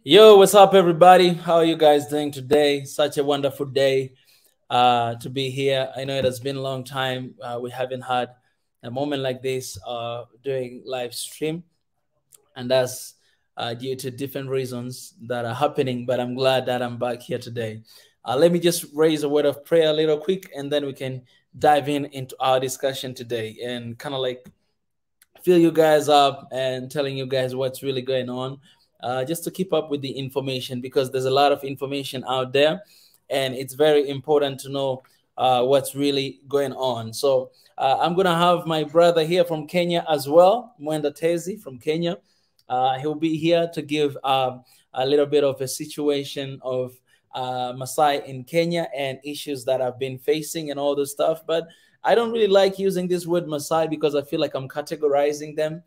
Yo, what's up, everybody? How are you guys doing today? Such a wonderful day to be here. I know it has been a long time. We haven't had a moment like this during live stream, and that's due to different reasons that are happening. But I'm glad that I'm back here today. Let me just raise a word of prayer a little quick, and then we can dive in into our discussion today and kind of like fill you guys up and telling you guys what's really going on, just to keep up with the information because there's a lot of information out there, and it's very important to know what's really going on. So I'm gonna have my brother here from Kenya as well, Mwenda Tezi from Kenya. He'll be here to give a little bit of a situation of Maasai in Kenya and issues that I've been facing and all this stuff. But I don't really like using this word Maasai because I feel like I'm categorizing them.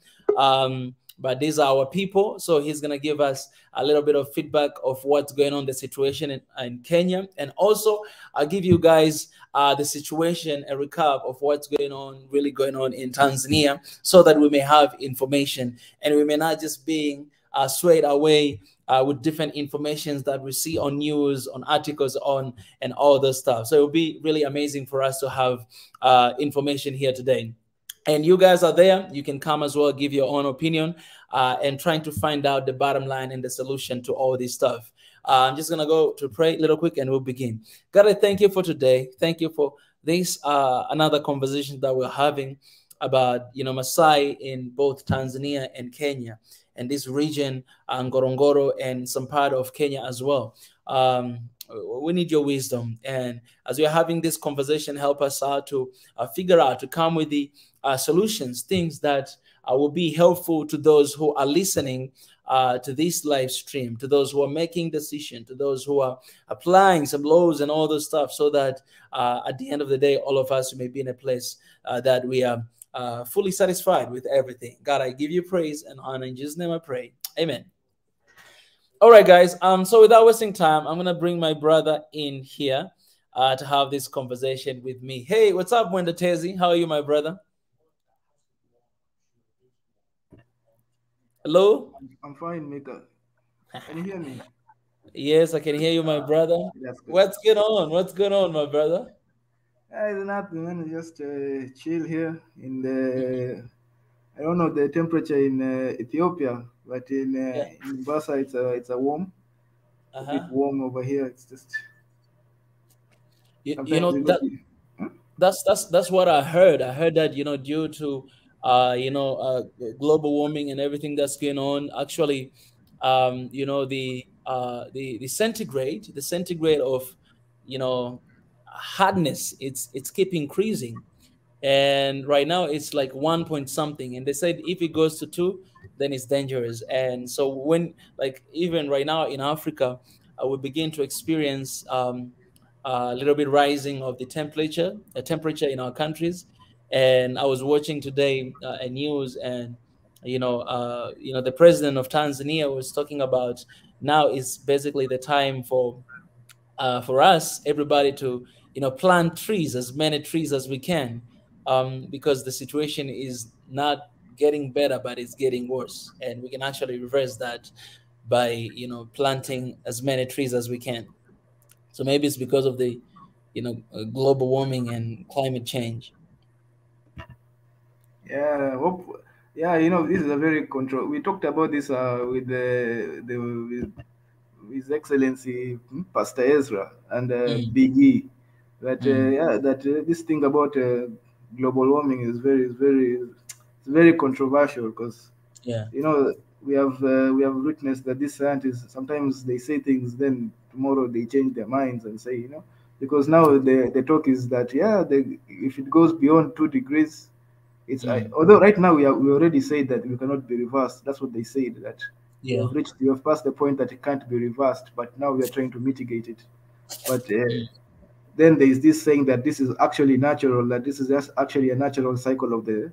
But these are our people. So he's going to give us a little bit of feedback of what's going on, the situation in Kenya. And also, I'll give you guys the situation, a recap of what's going on, really going on in Tanzania, so that we may have information and we may not just being swayed away with different informations that we see on news, on articles, on and all this stuff. So it'll be really amazing for us to have information here today. And you guys are there. You can come as well, give your own opinion, and trying to find out the bottom line and the solution to all this stuff. I'm just going to go to pray a little quick and we'll begin. God, I thank you for today. Thank you for this, another conversation that we're having about, Maasai in both Tanzania and Kenya, and this region, Ngorongoro, and some part of Kenya as well. We need your wisdom. And as we're having this conversation, help us out to figure out, to come with the solutions, things that will be helpful to those who are listening to this live stream, to those who are making decisions, to those who are applying some laws and all this stuff, so that at the end of the day, all of us may be in a place that we are fully satisfied with everything. God, I give you praise and honor. In Jesus' name I pray. Amen. All right, guys. So without wasting time, I'm gonna bring my brother in here to have this conversation with me. Hey, what's up, Mwenda Tezi? How are you, my brother? Hello? I'm fine, Mika. Can you hear me? Yes, I can hear you, my brother. That's good. What's going on? What's going on, my brother? It's nothing, man. Just chill here in the. I don't know the temperature in Ethiopia, but Yeah. in Maasai it's a warm, a bit Uh-huh. warm over here. It's just You sometimes know you that know. Huh? that's what I heard. I heard that, due to global warming and everything that's going on, actually, the centigrade of, hardness, it's keep increasing. And right now it's like 1 point something, and they said if it goes to 2, then it's dangerous. And so when, like, even right now in Africa, we begin to experience a little bit rising of the temperature in our countries. And I was watching today a news, and the president of Tanzania was talking about now is basically the time for us, everybody, to plant trees, as many trees as we can, because the situation is not getting better, but it's getting worse, and we can actually reverse that by planting as many trees as we can. So maybe it's because of the global warming and climate change. Yeah, yeah. This is a very control. We talked about this with with His Excellency Pastor Ezra and Mm, Big E. That mm, this thing about global warming it's very controversial because yeah. you know we have witnessed that these scientists sometimes they say things, then tomorrow they change their minds and say because now the talk is that if it goes beyond 2 degrees, Mm, although right now we already said that we cannot be reversed. That's what they said, that yeah. we have passed the point that it can't be reversed, but now we are trying to mitigate it. But Mm, then there is this saying that this is actually natural, that this is just actually a natural cycle of the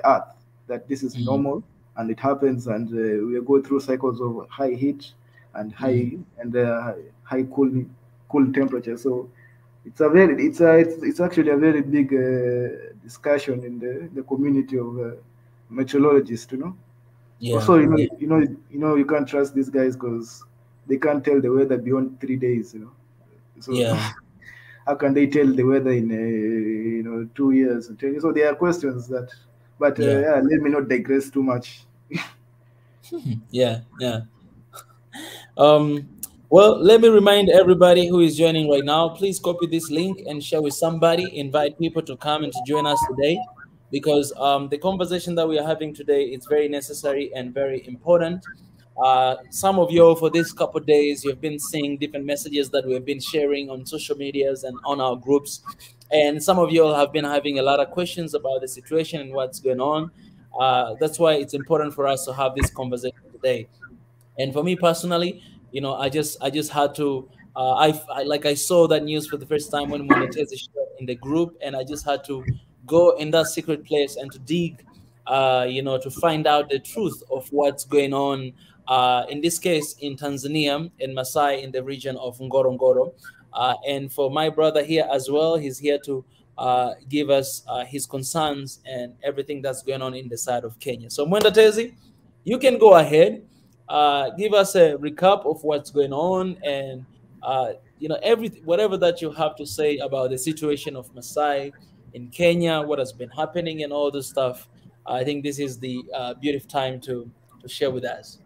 earth, that this is mm, normal and it happens, and we go through cycles of high heat and mm, high cool temperature. So it's actually a very big discussion in the community of meteorologists. yeah. Also, Yeah. you can't trust these guys because they can't tell the weather beyond 3 days. So Yeah. how can they tell the weather in 2 years? So there are questions that, but Yeah. yeah, let me not digress too much. Yeah. Yeah. Um, well, let me remind everybody who is joining right now, please copy this link and share with somebody. Invite people to come and to join us today, because the conversation that we are having today is very necessary and very important. Some of you, for this couple of days, you've been seeing different messages that we've been sharing on social medias and on our groups. And some of you all have been having a lot of questions about the situation and what's going on. That's why it's important for us to have this conversation today. And for me personally, I just had to. I saw that news for the first time when it is shared in the group, and I just had to go in that secret place and to dig, to find out the truth of what's going on. In this case, in Tanzania, in Maasai, in the region of Ngorongoro, and for my brother here as well, he's here to give us his concerns and everything that's going on in the side of Kenya. So Mwenda Tezi, you can go ahead, give us a recap of what's going on, and everything, whatever that you have to say about the situation of Maasai in Kenya, what has been happening, and all this stuff. I think this is the beautiful time to share with us.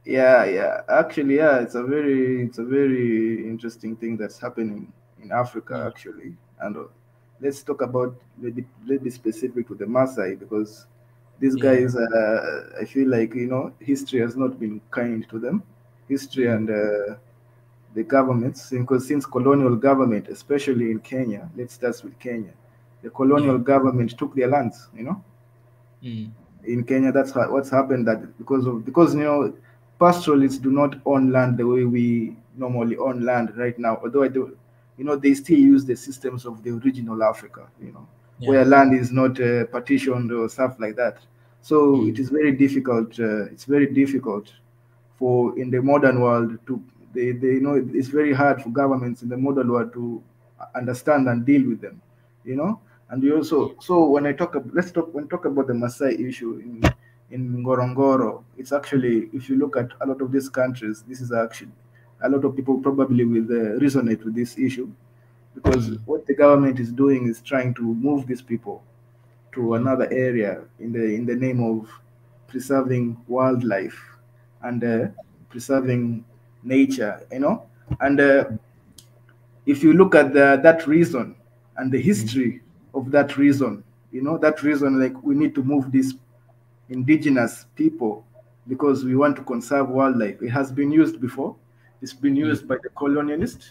Yeah, yeah. Actually, yeah, it's a very interesting thing that's happening in Africa, Mm, actually. And let's talk about let be specific to the Maasai, because these yeah. guys, I feel like history has not been kind to them. History Mm, and the governments, because since colonial government, especially in Kenya, let's start with Kenya, the yeah. colonial government took their lands. Mm, In Kenya, that's what's happened. That because pastoralists do not own land the way we normally own land right now. Although I do, they still use the systems of the original Africa. yeah. Where land is not partitioned or stuff like that. So it Mm, is very difficult. It's very difficult for in the modern world to it's very hard for governments in the modern world to understand and deal with them. You know and we also, so when I talk let's talk about the Maasai issue in Ngorongoro. It's actually, if you look at a lot of these countries, this is actually a lot of people probably will resonate with this issue, because mm, what the government is doing is trying to move these people to mm, another area in the name of preserving wildlife and preserving nature. And if you look at that reason and the mm, history of that reason, that reason, like, we need to move these indigenous people because we want to conserve wildlife. It has been used before. It's been mm, used by the colonialists.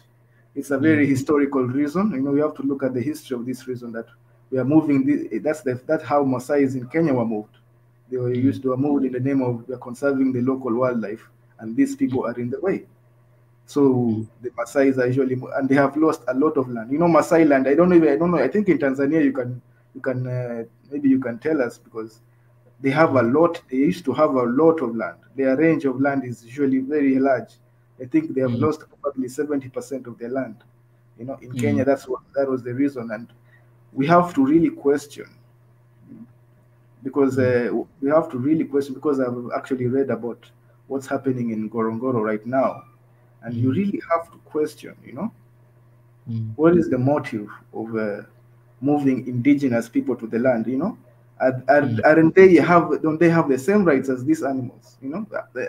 It's a very mm, historical reason. We have to look at the history of this reason, that we are moving. That's how Maasai's in Kenya were moved. mm, They were moved in the name of conserving the local wildlife, and these mm, people are in the way. So mm, the Maasai's are usually, and they have lost a lot of land. Maasai land. I don't know. I think in Tanzania you can maybe you can tell us, because they have a mm, lot. They used to have a lot of land. Their range of land is usually very large. I think they have mm, lost probably 70% of their land. In Kenya, mm, that was the reason, and we have to really question, because mm, we have to really question, because I've actually read about what's happening in Ngorongoro right now, and you mm, really have to question, mm, what is the motive of moving indigenous people to the land? mm, Aren't don't they have the same rights as these animals?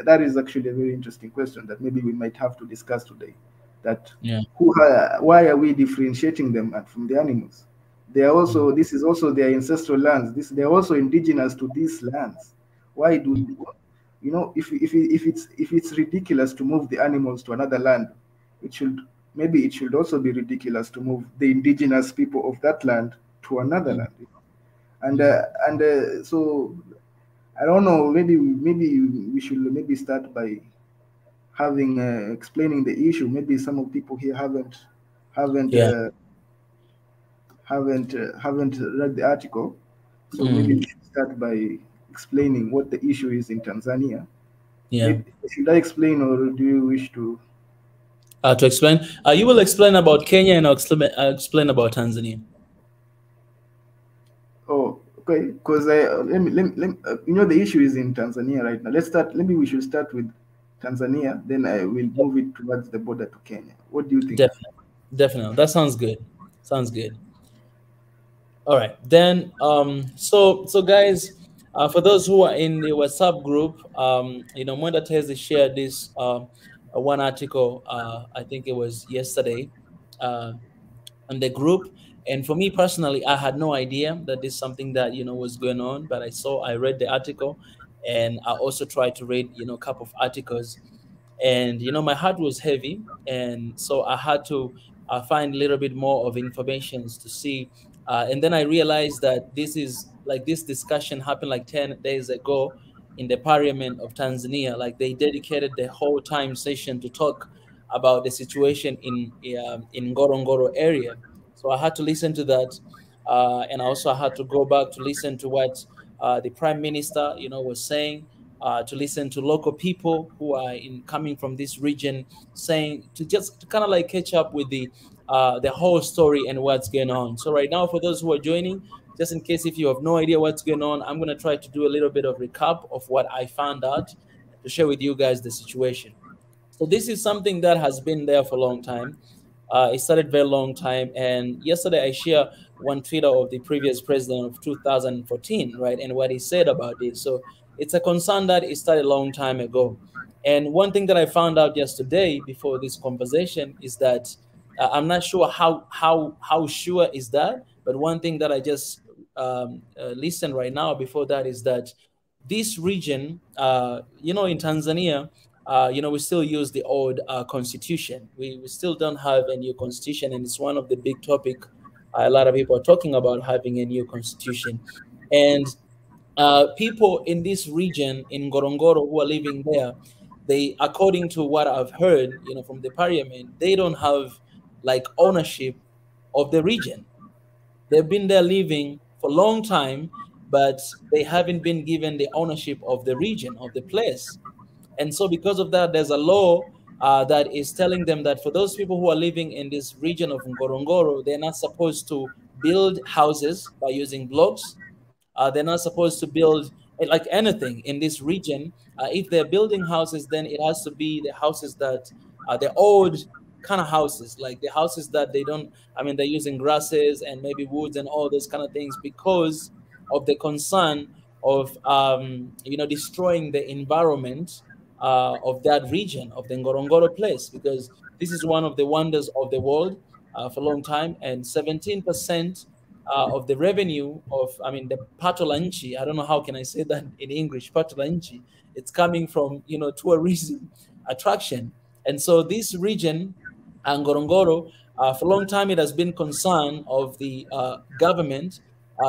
That is actually a very interesting question that maybe we might have to discuss today. That yeah. why are we differentiating them from the animals? They are Mm, also This is also their ancestral lands. They are also indigenous to these lands. Why do mm, if it's ridiculous to move the animals to another land, it should maybe it should also be ridiculous to move the indigenous people of that land to another mm, land. And mm, so I don't know. Maybe we should maybe start by having explaining the issue. Maybe some of people here haven't yeah. uh, haven't read the article, so maybe we Mm, should start by explaining what the issue is in Tanzania. yeah. Maybe should I explain, or do you wish to? To explain, you will explain about Kenya, and I'll explain about Tanzania. Oh, okay. Because let me, the issue is in Tanzania right now. Let's start. Maybe we should start with Tanzania, then I will move it towards the border to Kenya. What do you think? Definitely, definitely. That sounds good. Sounds good. All right, then. So guys, for those who are in the WhatsApp group, Mwenda Tezi shared this one article. I think it was yesterday, uh, on the group. And for me personally, I had no idea that this is something that was going on. But I read the article, and I also tried to read a couple of articles, and my heart was heavy, and so I had to find a little bit more of information to see, and then I realized that this discussion happened like 10 days ago in the parliament of Tanzania. Like, they dedicated the whole time session to talk about the situation in Ngorongoro area. So I had to listen to that, and I also had to go back to listen to what the prime minister was saying, to listen to local people who are coming from this region, saying, to kind of like catch up with the whole story and what's going on. So right now, for those who are joining, just in case if you have no idea what's going on, I'm going to try to do a little bit of recap of what I found out to share with you guys the situation. So this is something that has been there for a long time. It started very long time. And yesterday I shared one Twitter of the previous president of 2014, right? And what he said about this. So it's a concern that it started a long time ago. And one thing that I found out yesterday before this conversation is that I'm not sure how sure is that, but one thing that I just listened right now before that is that this region, in Tanzania, we still use the old constitution. We still don't have a new constitution, and it's one of the big topic. A lot of people are talking about having a new constitution, and people in this region in Ngorongoro who are living there, they, according to what I've heard, from the parliament, they don't have like ownership of the region. They've been there living for a long time, but they haven't been given the ownership of the region, of the place. And so, because of that, there's a law that is telling them that for those people who are living in this region of Ngorongoro, they're not supposed to build houses by using blocks. They're not supposed to build like anything in this region. If they're building houses, then it has to be the houses that are the old kind of houses, like the houses that they don't, I mean, they're using grasses and maybe woods and all those kind of things because of the concern of, destroying the environment of that region, of the Ngorongoro place, because this is one of the wonders of the world for a long time. And 17% of the revenue of, I mean, the pato la nchi, I don't know how can I say that in English, pato la nchi, it's coming from, tourism attraction. And so this region, Ngorongoro, for a long time it has been concern of the government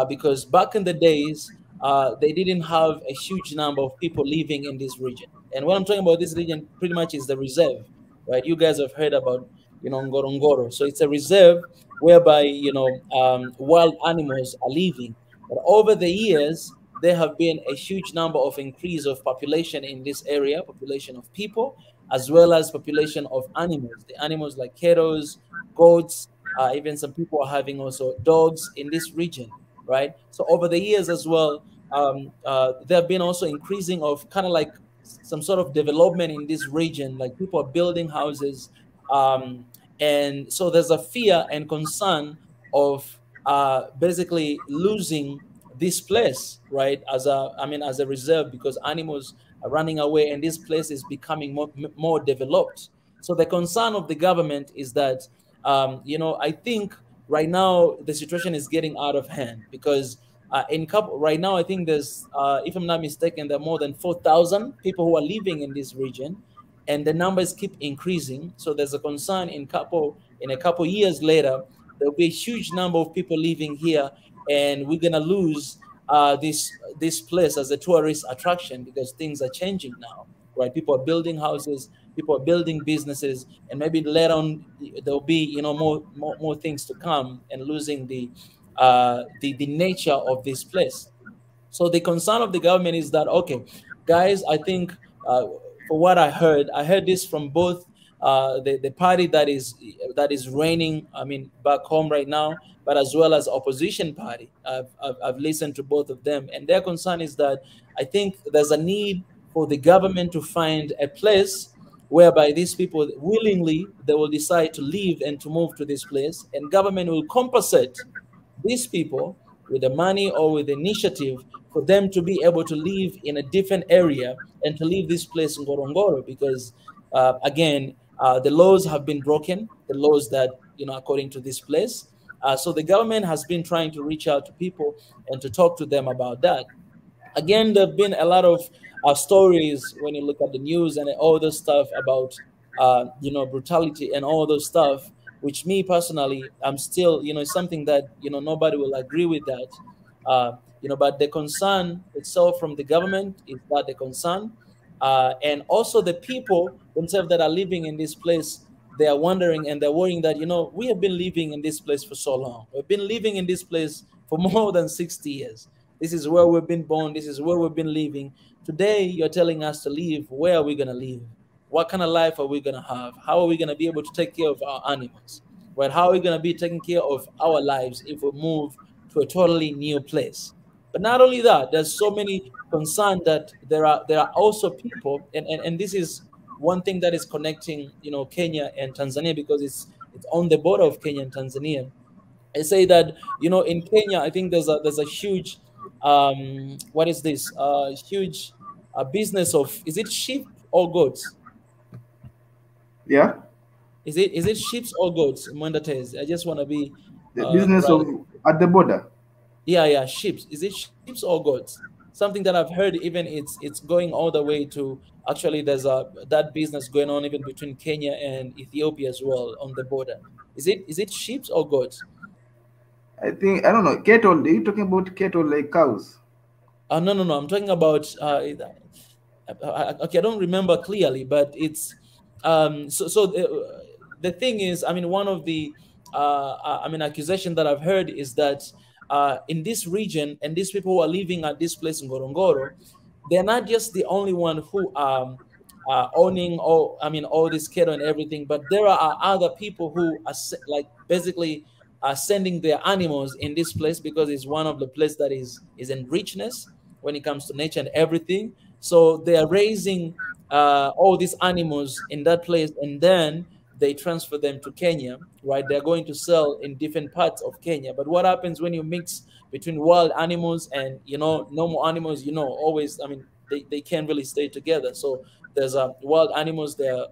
because back in the days, they didn't have a huge number of people living in this region. And what I'm talking about this region pretty much is the reserve, right? You guys have heard about, Ngorongoro. So it's a reserve whereby, wild animals are living. But over the years, there have been a huge number of increase of population in this area, population of people, as well as population of animals. The animals like cattle, goats, even some people are having also dogs in this region, right? So over the years as well, there have been also increasing of kind of like some sort of development in this region, like people are building houses, and so there's a fear and concern of basically losing this place, right? As a reserve, because animals are running away, and this place is becoming more developed. So the concern of the government is that, I think right now the situation is getting out of hand because right now, I think there's, if I'm not mistaken, there are more than 4,000 people who are living in this region, and the numbers keep increasing. So there's a concern in a couple years later, there'll be a huge number of people living here, and we're gonna lose this place as a tourist attraction because things are changing now, right? People are building houses, people are building businesses, and maybe later on there'll be more things to come, and losing the nature of this place. So the concern of the government is that, okay, guys, I think for what I heard this from both the party that is reigning, I mean, back home right now, but as well as opposition party. I've listened to both of them, and their concern is that I think there's a need for the government to find a place whereby these people willingly they will decide to leave and to move to this place, and government will compensate these people with the money or with the initiative for them to be able to live in a different area and to leave this place in Ngorongoro, because again, the laws have been broken, the laws that, according to this place. So the government has been trying to reach out to people and to talk to them about that. Again, there have been a lot of stories when you look at the news and all this stuff about brutality and all those stuff, which me personally, I'm still, it's something that nobody will agree with that. But the concern itself from the government is that the concern, and also the people themselves that are living in this place, they are wondering and they're worrying that we have been living in this place for so long. We've been living in this place for more than 60 years. This is where we've been born. This is where we've been living. Today, you're telling us to leave. Where are we going to live? What kind of life are we going to have? How are we going to be able to take care of our animals? Right? How are we going to be taking care of our lives if we move to a totally new place? But not only that, there's so many concerns that there are also people, and this is one thing that is connecting Kenya and Tanzania, because it's on the border of Kenya and Tanzania. I say that in Kenya, I think there's a huge what is this huge business of, is it sheep or goats? Yeah, Is it sheep or goats, Mwendates? I just want to be the business right. of at the border. Yeah, sheep. Is it sheep or goats? Something that I've heard, even it's going all the way to, actually there's a that business going on even between Kenya and Ethiopia as well on the border. Is it sheep or goats? I think I don't know. Cattle. Are you talking about cattle like cows? No. I'm talking about okay, I don't remember clearly, but it's so the thing is, I mean, one of the accusation that I've heard is that in this region, and these people who are living at this place in Ngorongoro, they're not just the only one who owning all this cattle and everything, but there are other people who are like basically are sending their animals in this place, because it's one of the place that is in richness when it comes to nature and everything. So they are raising all these animals in that place, and then they transfer them to Kenya, right? They're going to sell in different parts of Kenya. But what happens when you mix between wild animals and normal animals? Always, I mean, they can't really stay together. So there's wild animals. They're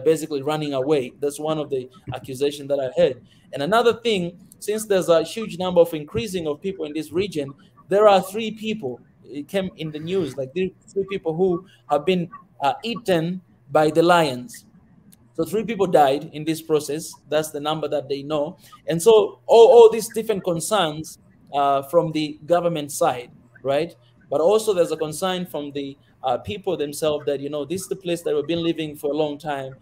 basically running away. That's one of the accusations that I heard. And another thing, since there's a huge number of increasing of people in this region, there are three people. It came in the news, like three people who have been eaten by the lions. So three people died in this process. That's the number that they know. And so all these different concerns from the government side, right? But also there's a concern from the people themselves that, this is the place that we've been living for a long time.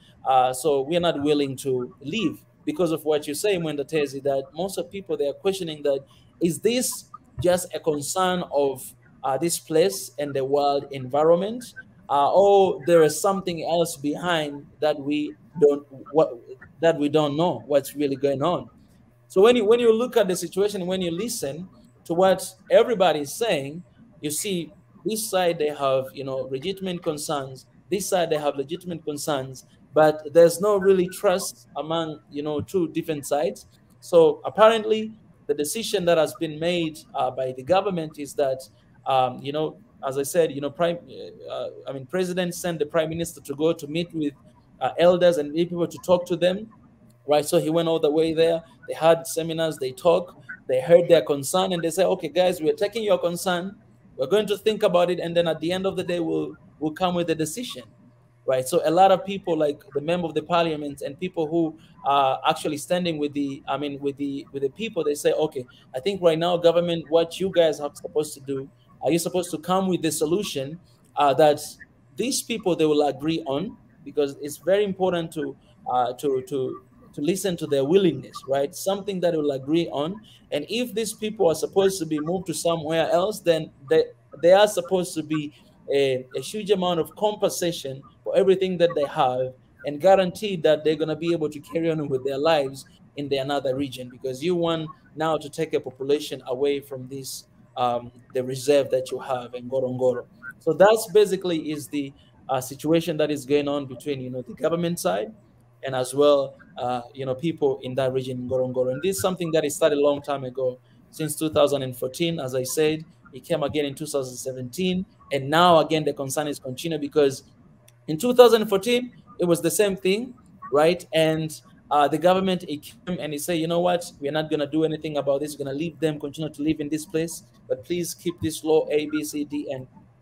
So we're not willing to leave because of what you say, Mwenda Tezi, that most of people, they are questioning that, is this just a concern of this place and the world environment? Or there is something else behind that we don't know what's really going on. So when you look at the situation, when you listen to what everybody is saying, you see this side they have legitimate concerns, this side they have legitimate concerns, but there's no really trust among two different sides. So apparently the decision that has been made by the government is that as I said, president sent the prime minister to go to meet with elders and people to talk to them, right? So he went all the way there. They had seminars, they talk, they heard their concern, and they say, okay, guys, we're taking your concern. We're going to think about it, and then at the end of the day, we'll come with a decision, right? So a lot of people, like the member of the parliament and people who are actually standing with the people, they say, okay, I think right now, government, what you guys are supposed to do, are you supposed to come with the solution that these people they will agree on, because it's very important to listen to their willingness, right? Something that will agree on. And if these people are supposed to be moved to somewhere else, then they are supposed to be a huge amount of compensation for everything that they have, and guaranteed that they're going to be able to carry on with their lives in the another region, because you want now to take a population away from this the reserve that you have in Ngorongoro. So that's basically is the situation that is going on between, the government side and as well, people in that region in Ngorongoro. And this is something that is started a long time ago, since 2014. As I said, it came again in 2017, and now again the concern is continued because in 2014 it was the same thing, right? And the government, it came and it said, you know what, we're not going to do anything about this. We're going to leave them continue to live in this place, but please keep this law A, B, C, D,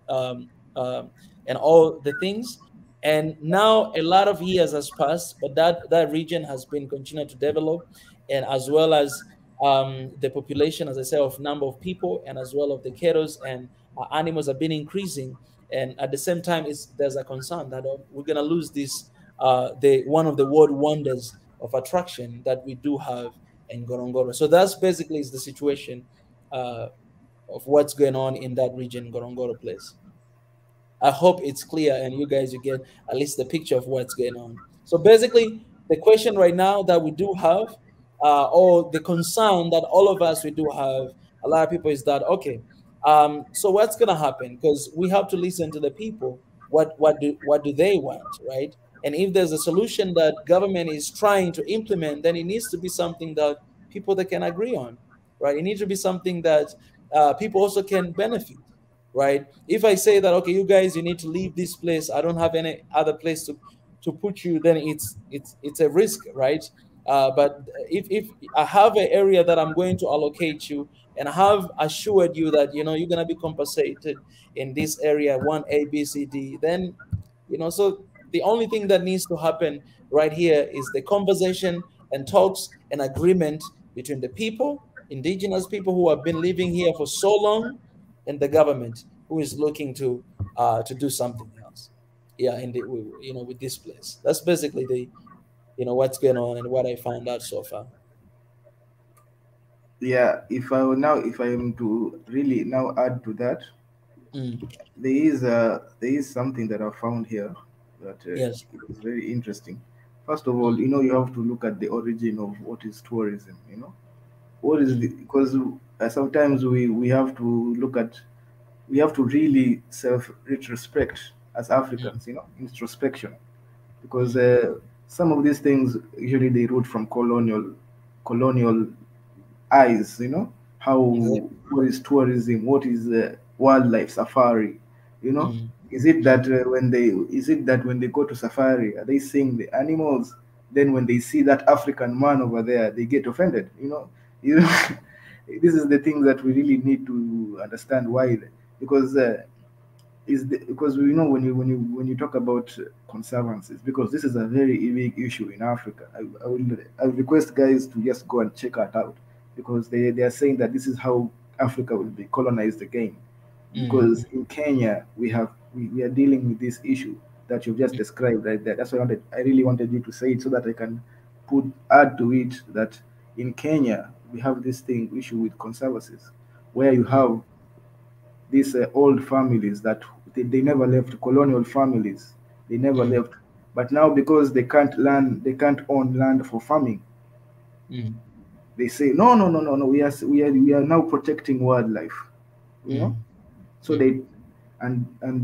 um, um, and all the things. And now a lot of years has passed, but that region has been continued to develop, and as well as the population, as I said, of number of people, and as well of the cattle and animals have been increasing. And at the same time, there's a concern that we're going to lose this, the one of the world wonders of attraction that we do have in Gorongoro. So that's basically is the situation of what's going on in that region, Gorongoro place. I hope it's clear and you get at least the picture of what's going on. So basically, the question right now that we do have, or the concern that all of us we do have, a lot of people is that okay. So what's gonna happen? Because we have to listen to the people. What do they want, right? And if there's a solution that government is trying to implement, then it needs to be something that people that can agree on, right? It needs to be something that people also can benefit, right? If I say that, okay, you guys, you need to leave this place, I don't have any other place to put you, then it's a risk, right? But if I have an area that I'm going to allocate you, and I have assured you that you're gonna be compensated in this area, one A, B, C, D, then so the only thing that needs to happen right here is the conversation and talks and agreement between the people, indigenous people who have been living here for so long, and the government who is looking to do something else. Yeah, in the with this place. That's basically the what's going on and what I found out so far. Yeah, if I am to really now add to that, Mm. there is something that I found here that Yes. is very interesting. First of all, Mm. you have to look at the origin of what is tourism. What is the Mm. because sometimes we have to look at we have to really self retrospect as Mm. Africans, introspection, because Mm. some of these things usually they root from colonial eyes, how Exactly. what is tourism, what is wildlife safari, you know Mm. is it Mm. that when they go to safari, are they seeing the animals? Then when they see that African man over there, they get offended, you know this is the thing that we really need to understand why, because because when you talk about conservancies, because this is a very big issue in Africa. I request guys to just go and check it out, because they are saying that this is how Africa will be colonized again, Mm. because in Kenya we are dealing with this issue that you've just described right there. That's why I really wanted you to say it so that I can add to it that in Kenya we have this issue with conservancies, where you Mm. have these old families that they never left, colonial families, they never Mm. left, but now because they can't own land for farming, Mm. they say no, we are now protecting wildlife, you know Mm. so Mm.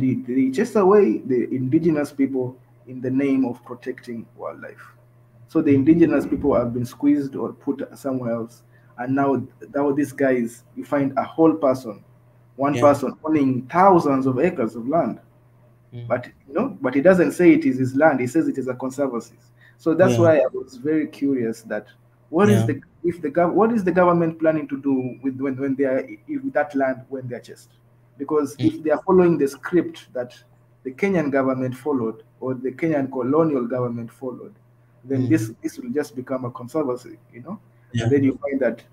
they chase away the indigenous people in the name of protecting wildlife. So the Mm. indigenous people have been squeezed or put somewhere else, and now these guys, you find a whole person, one Yeah. person owning thousands of acres of land, Mm. but he doesn't say it is his land. He says it is a conservancy. So that's Yeah. why I was very curious that Yeah. what is the government planning to do with when they are with that land when they are chased? Because Mm. if they are following the script that the Kenyan government followed or the Kenyan colonial government followed, then Mm. this will just become a conservancy, Yeah. and then you find that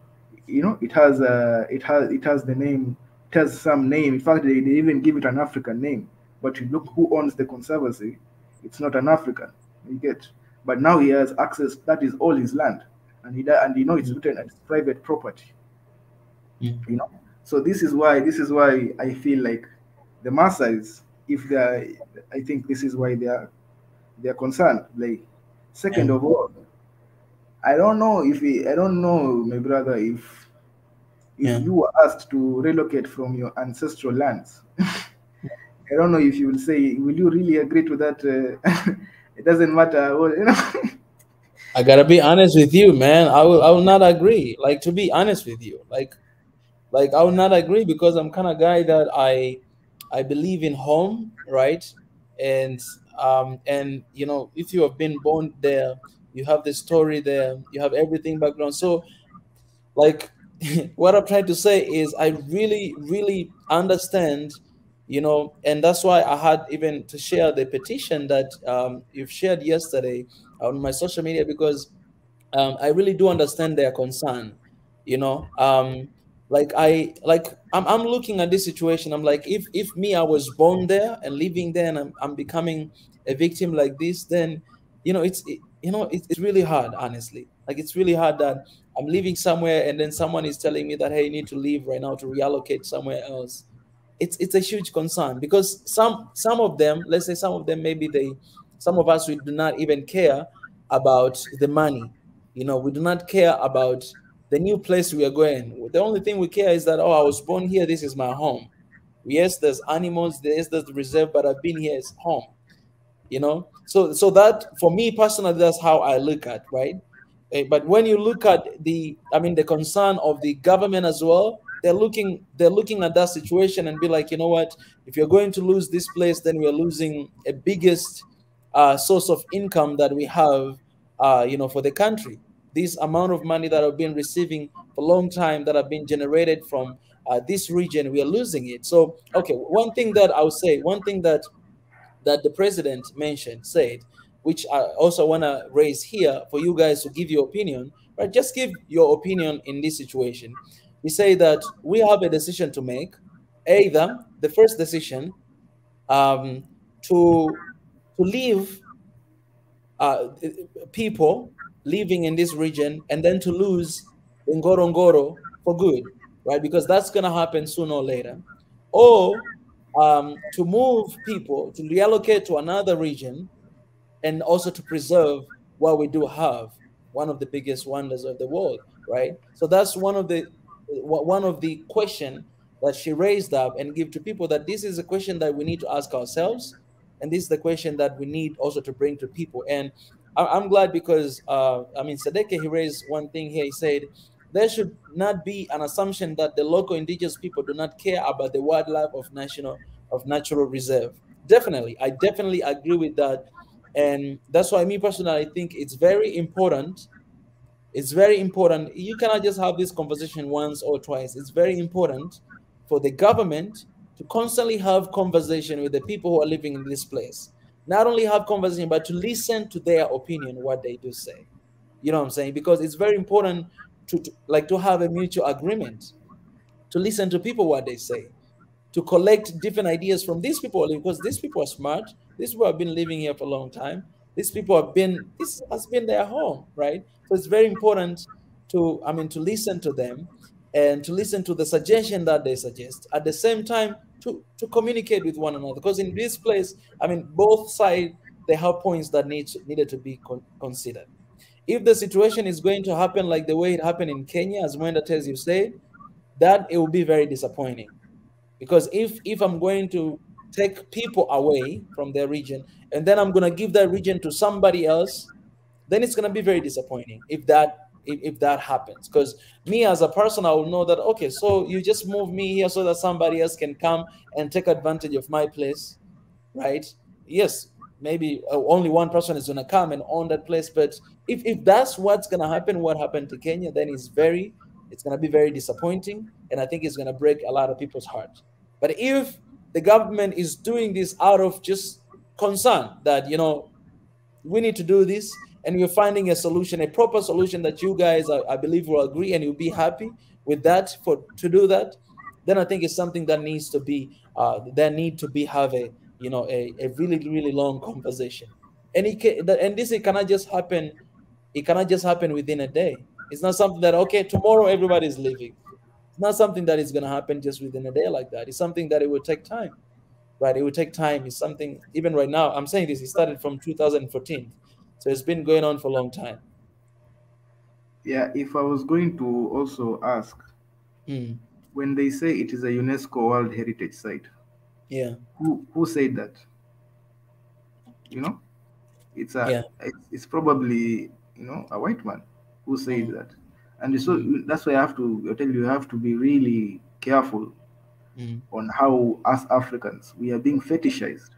it has the name, it has some name. In fact, they even give it an African name, but you look who owns the conservancy, it's not an African, you get. But now he has access, that is all his land, and it's Mm. written as private property, Mm. you know so this is why I feel like the Maasai's, if they are, I think this is why they are concerned. Like, second Yeah. of all, I don't know, my brother, if Yeah. you were asked to relocate from your ancestral lands, I don't know if you will say, will you really agree to that? It doesn't matter. Well, I gotta be honest with you, man. I will not agree. Like, to be honest with you, like I will not agree, because I'm kind of guy that I believe in home, right? And and if you have been born there, you have the story there, you have everything background. So, like, what I'm trying to say is I really, really understand, and that's why I had even to share the petition that you've shared yesterday on my social media, because I really do understand their concern. You know, I'm looking at this situation. I'm like, if me, I was born there and living there, and I'm becoming a victim like this, then it's really hard, honestly. Like, it's really hard that I'm living somewhere, and then someone is telling me that, hey, you need to leave right now to reallocate somewhere else. It's a huge concern, because some of them, let's say some of them, maybe some of us, we do not even care about the money. We do not care about the new place we are going. The only thing we care is that, oh, I was born here, this is my home. Yes, there's animals, yes, there's the reserve, but I've been here, it's home. So that, for me personally, that's how I look at, right? But when you look at the concern of the government as well, they're looking at that situation and be like, you know what, if you're going to lose this place, then we're losing a biggest source of income that we have, for the country. This amount of money that I've been receiving for a long time, that have been generated from this region, we are losing it. So, okay, one thing that the president said, which I also want to raise here for you guys to give your opinion, right? Just give your opinion in this situation. He said that we have a decision to make. Either the first decision, um, to leave people living in this region, and then to lose Ngorongoro for good, right? Because that's going to happen sooner or later. Or to move people, to reallocate to another region, and also to preserve what we do have, one of the biggest wonders of the world, right? So that's one of the question that she raised up and give to people, that this is a question that we need to ask ourselves, and this is the question that we need also to bring to people. And I'm glad, because Sadeke, he raised one thing here. He said there should not be an assumption that the local indigenous people do not care about the wildlife of natural reserve. Definitely, I definitely agree with that. And that's why, me personally, I think it's very important. It's very important. You cannot just have this conversation once or twice. It's very important for the government to constantly have conversation with the people who are living in this place. Not only have conversation, but to listen to their opinion, what they do say. You know what I'm saying? Because it's very important to have a mutual agreement, to listen to people what they say, to collect different ideas from these people, because these people are smart. These people have been living here for a long time. This has been their home, right? So it's very important to listen to them, and to listen to the suggestion that they suggest. At the same time, to communicate with one another, because in this place, both sides, they have points that needed to be considered. If the situation is going to happen like the way it happened in Kenya, as Mwenda tells you said, that it will be very disappointing. Because if I'm going to take people away from their region, and then I'm going to give that region to somebody else, then it's going to be very disappointing if that happens. Because me, as a person, I will know that, okay, so you just move me here so that somebody else can come and take advantage of my place, right? Yes, maybe only one person is going to come and own that place. But if that's what's going to happen, what happened to Kenya, then it's going to be very disappointing, and I think it's going to break a lot of people's heart. But if the government is doing this out of just concern that, we need to do this, and we're finding a solution, a proper solution that you guys, I believe, will agree, and you'll be happy with that, to do that, then I think it's something that needs to be need to be have a really, really long conversation. And this, it cannot just happen. It cannot just happen within a day. It's not something that, okay, tomorrow everybody's leaving. It's not something that is going to happen just within a day like that. It's something that it will take time, right? It will take time. It's something, even right now, I'm saying this, it started from 2014. So it's been going on for a long time. Yeah, if I was going to also ask, Mm. when they say it is a UNESCO World Heritage Site, Yeah. Who said that? You know, Yeah. it's probably, a white man who said Mm, that. And so mm, that's why I tell you have to be really careful mm. on how us Africans we are being fetishized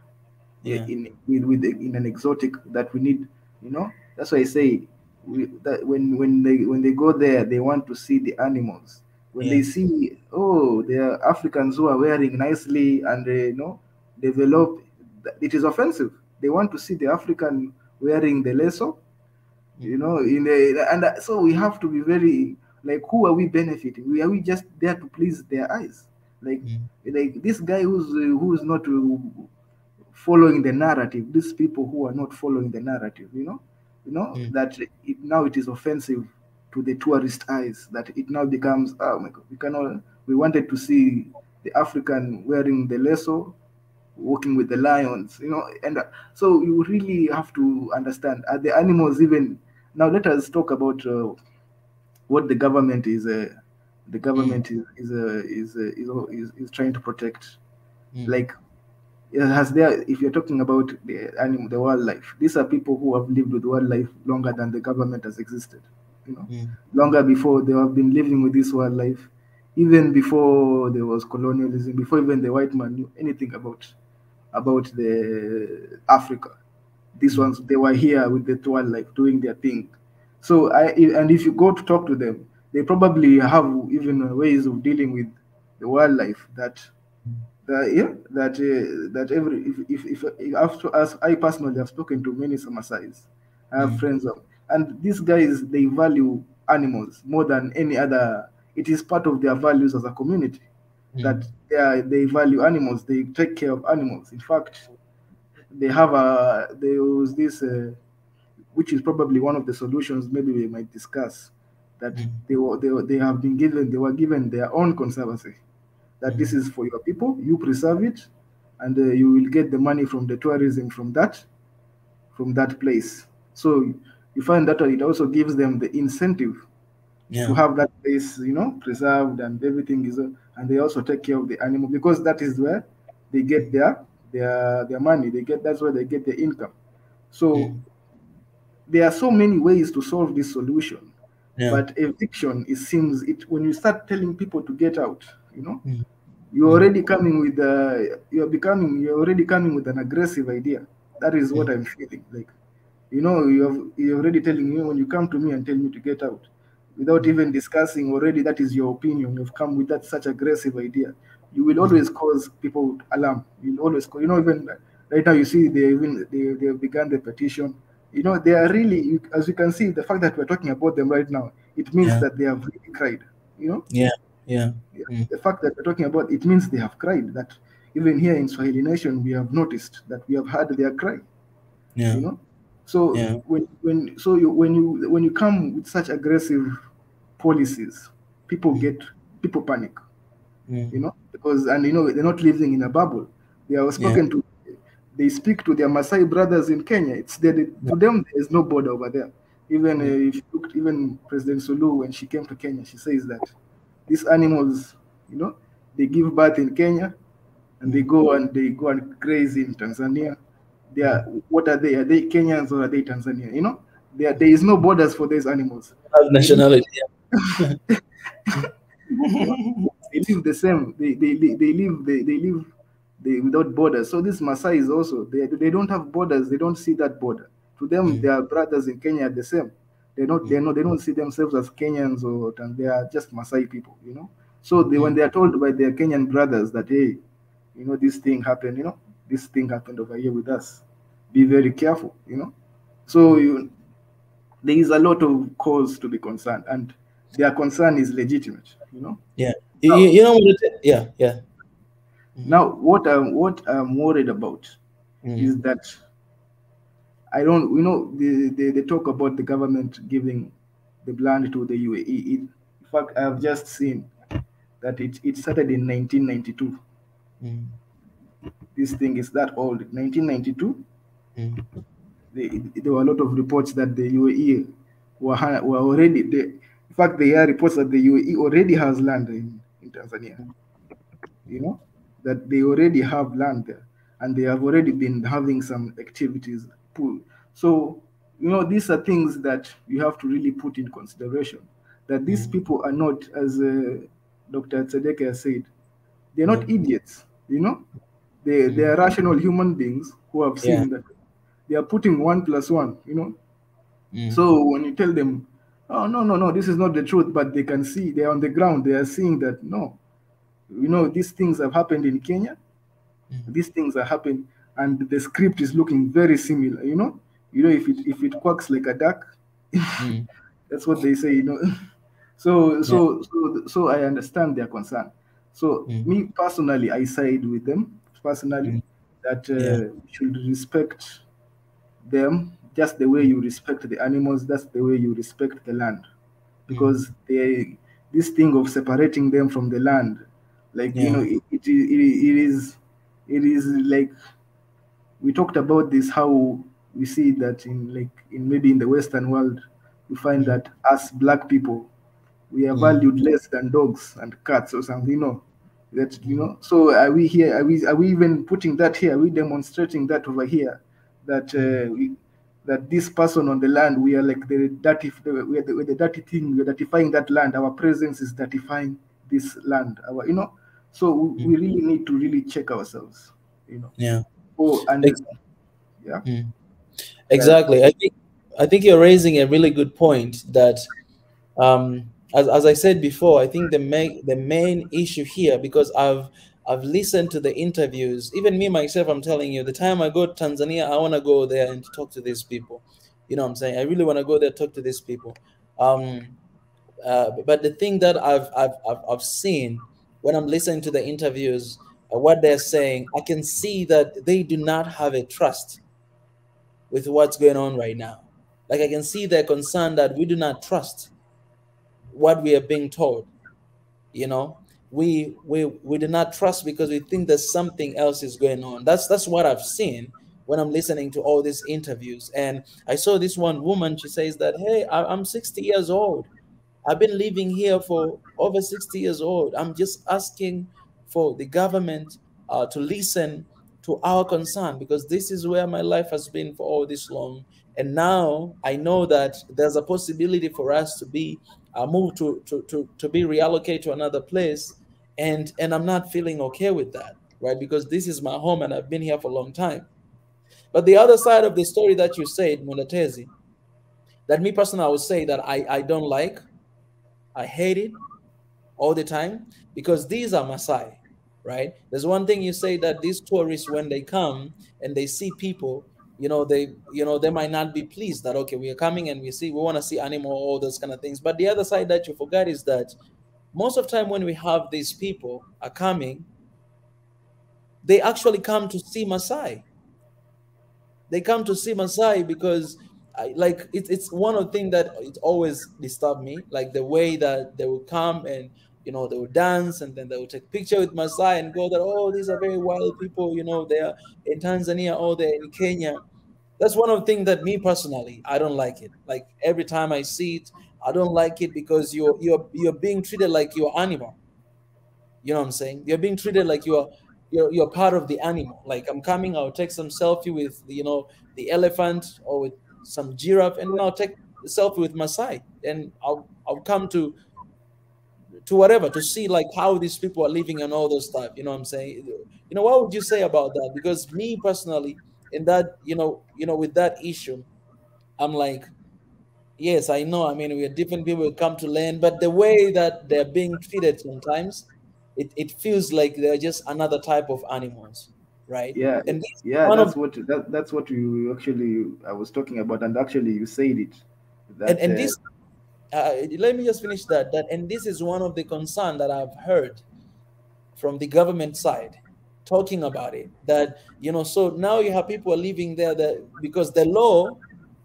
Yeah. in an exotic that we need. That's why I say that when they go there, they want to see the animals. When they Yeah. see, oh, there are Africans who are wearing nicely and develop, it is offensive. They want to see the African wearing the leso, Mm, so we have to be very, like, who are we benefiting? Are we just there to please their eyes? like mm, like this guy who's not following the narrative, these people who are not following the narrative, mm, that now it is offensive to the tourist eyes, that it now becomes, oh my god, we wanted to see the African wearing the leso, walking with the lions, and so you really have to understand, are the animals even, now let us talk about what the government mm, is trying to protect. mm, Like, if you're talking about the wildlife, these are people who have lived with wildlife longer than the government has existed, you know mm, longer before they have been living with this wildlife, even before there was colonialism, before even the white man knew anything about the Africa. These mm, ones, they were here with the wildlife doing their thing. So and if you go to talk to them, they probably have even ways of dealing with the wildlife that every if after as I personally have spoken to many Masais, I have mm, friends of, and these guys, they value animals more than any other. It is part of their values as a community that mm, they value animals. They take care of animals. In fact, there was this which is probably one of the solutions maybe we might discuss, that mm, they were given their own conservancy, that this mm, is for your people, you preserve it, and you will get the money from the tourism from that place. So you find that it also gives them the incentive to yeah. have that place, preserved, and everything and they also take care of the animal, because that is where they get Mm, their money. That's where they get their income. So mm, there are so many ways to solve this solution, yeah. but eviction, it seems, it when you start telling people to get out, Mm, you're mm, already coming with you're already coming with an aggressive idea. That is what mm, I'm feeling like. You're already telling me, when you come to me and tell me to get out, without mm, even discussing, already that is your opinion. You've come with that such aggressive idea. You will mm, always cause people alarm. You'll always cause, even right now, you see they have begun the petition. They are really, as you can see, the fact that we're talking about them right now, it means yeah. that they have really cried. You know, Yeah. Yeah. yeah, Mm, the fact that we're talking about it means they have cried. That even here in Swahili Nation, we have noticed that we have heard their cry. you yeah. know so Yeah. when you come with such aggressive policies, people Mm, get people panic, mm, because, and they're not living in a bubble. They are yeah. spoken to They speak to their Maasai brothers in Kenya. To them, there is no border over there. Even Mm, if you looked, even President Sulu, when she came to Kenya, she says that these animals, they give birth in Kenya, and mm, they go and graze in Tanzania. mm. What are they? Are they Kenyans or are they Tanzania? There is no borders for these animals. Have They live, nationality. Yeah. you know, they live the same. They without borders. So this Maasai is also, they don't have borders. They don't see that border. To them, Mm, their brothers in Kenya are the same. mm, They don't see themselves as Kenyans, they are just Maasai people. So when mm, they are told by their Kenyan brothers that, hey, this thing happened, this thing happened over here with us, be very careful. So mm. there is a lot of cause to be concerned, and their concern is legitimate. Yeah. Now, You know what? Yeah. Yeah. Mm, now what I'm worried about is mm, that I don't, they talk about the government giving the land to the UAE. In fact, I have just seen that it started in 1992. mm, This thing is that old. 1992. mm, There were a lot of reports that the UAE were already. In fact, there are reports that the UAE already has land in Tanzania. You know. that they already have land there, and they have already been having some activities. So, these are things that you have to really put in consideration. That these mm, people are not, as Dr. Tzedeke has said, they're not mm, idiots. They mm, are rational human beings who have yeah, seen that they are putting 1 plus 1. mm, So when you tell them, oh, no, no, no, this is not the truth, but they can see, they're on the ground, they are seeing that, no, these things have happened in Kenya, mm, these things are happening, and the script is looking very similar. If it quacks like a duck, mm, that's what they say. So yeah, so so so I understand their concern. So mm, me personally, I side with them personally, mm, that yeah, we should respect them just the way mm, you respect the animals. That's the way you respect the land, mm, because this thing of separating them from the land, like yeah, it is like, we talked about this, how we see that in maybe in the Western world, we find mm, that us black people, we are mm, valued less than dogs and cats or something. That mm, so are we here, are we even putting that here, are we demonstrating that over here, that mm, that this person on the land, we are like the dirty, we're the dirty thing, we're dirtifying that land, our presence is dirtifying this land, so we mm, really need to really check ourselves. you know yeah. oh, and Ex- yeah, mm. yeah, Exactly. I think you're raising a really good point that as I said before, I think the main issue here, because I've listened to the interviews, even me myself, I'm telling you, the time I go to Tanzania, I want to go there and talk to these people. You know what I'm saying? I really want to go there, talk to these people. Um, but the thing that I've seen when I'm listening to the interviews, what they're saying, I can see that they do not have a trust with what's going on right now. Like I can see their concern that we do not trust what we are being told. You know, we do not trust because we think that something else is going on. That's what I've seen when I'm listening to all these interviews. And I saw this one woman. She says that, hey, I'm 60 years old. I've been living here for over 60 years old. I'm just asking for the government to listen to our concern, because this is where my life has been for all this long. And now I know that there's a possibility for us to be moved to be reallocated to another place. And I'm not feeling okay with that, right? Because this is my home and I've been here for a long time. But the other side of the story that you said, Monatezi, that me personally, I would say that I don't like, I hate it all the time, because these are Maasai, right? There's one thing you say, that these tourists, when they come and they see people, they might not be pleased that, okay, we are coming and we want to see animal, all those kind of things. But the other side that you forgot is that most of the time when we have these people are coming, they actually come to see Maasai. They come to see Masai because it's one of the things that it always disturbed me, like the way that they will come and they will dance, and then they will take picture with Masai and go that, oh, these are very wild people, they are in Tanzania or they're in Kenya. That's one of the things that me personally, I don't like it. Like every time I see it, I don't like it, because you're being treated like you're animal. You know what I'm saying? You're being treated like you're part of the animal. Like I'm coming, I'll take some selfie with the elephant or with some giraffe, and then I'll take a selfie with Masai, and I'll come to whatever, to see like how these people are living and all those stuff. You know what I'm saying? What would you say about that? Because me personally, in that with that issue, I'm like, yes, I know. I mean, we are different people who come to learn, but the way that they're being treated sometimes, it feels like they're just another type of animals, right? yeah, And this yeah. one of That's what you actually, I was talking about, and actually you said it, that and this let me just finish that and this is one of the concern that I've heard from the government side talking about it, that so now you have people are living there, that because the law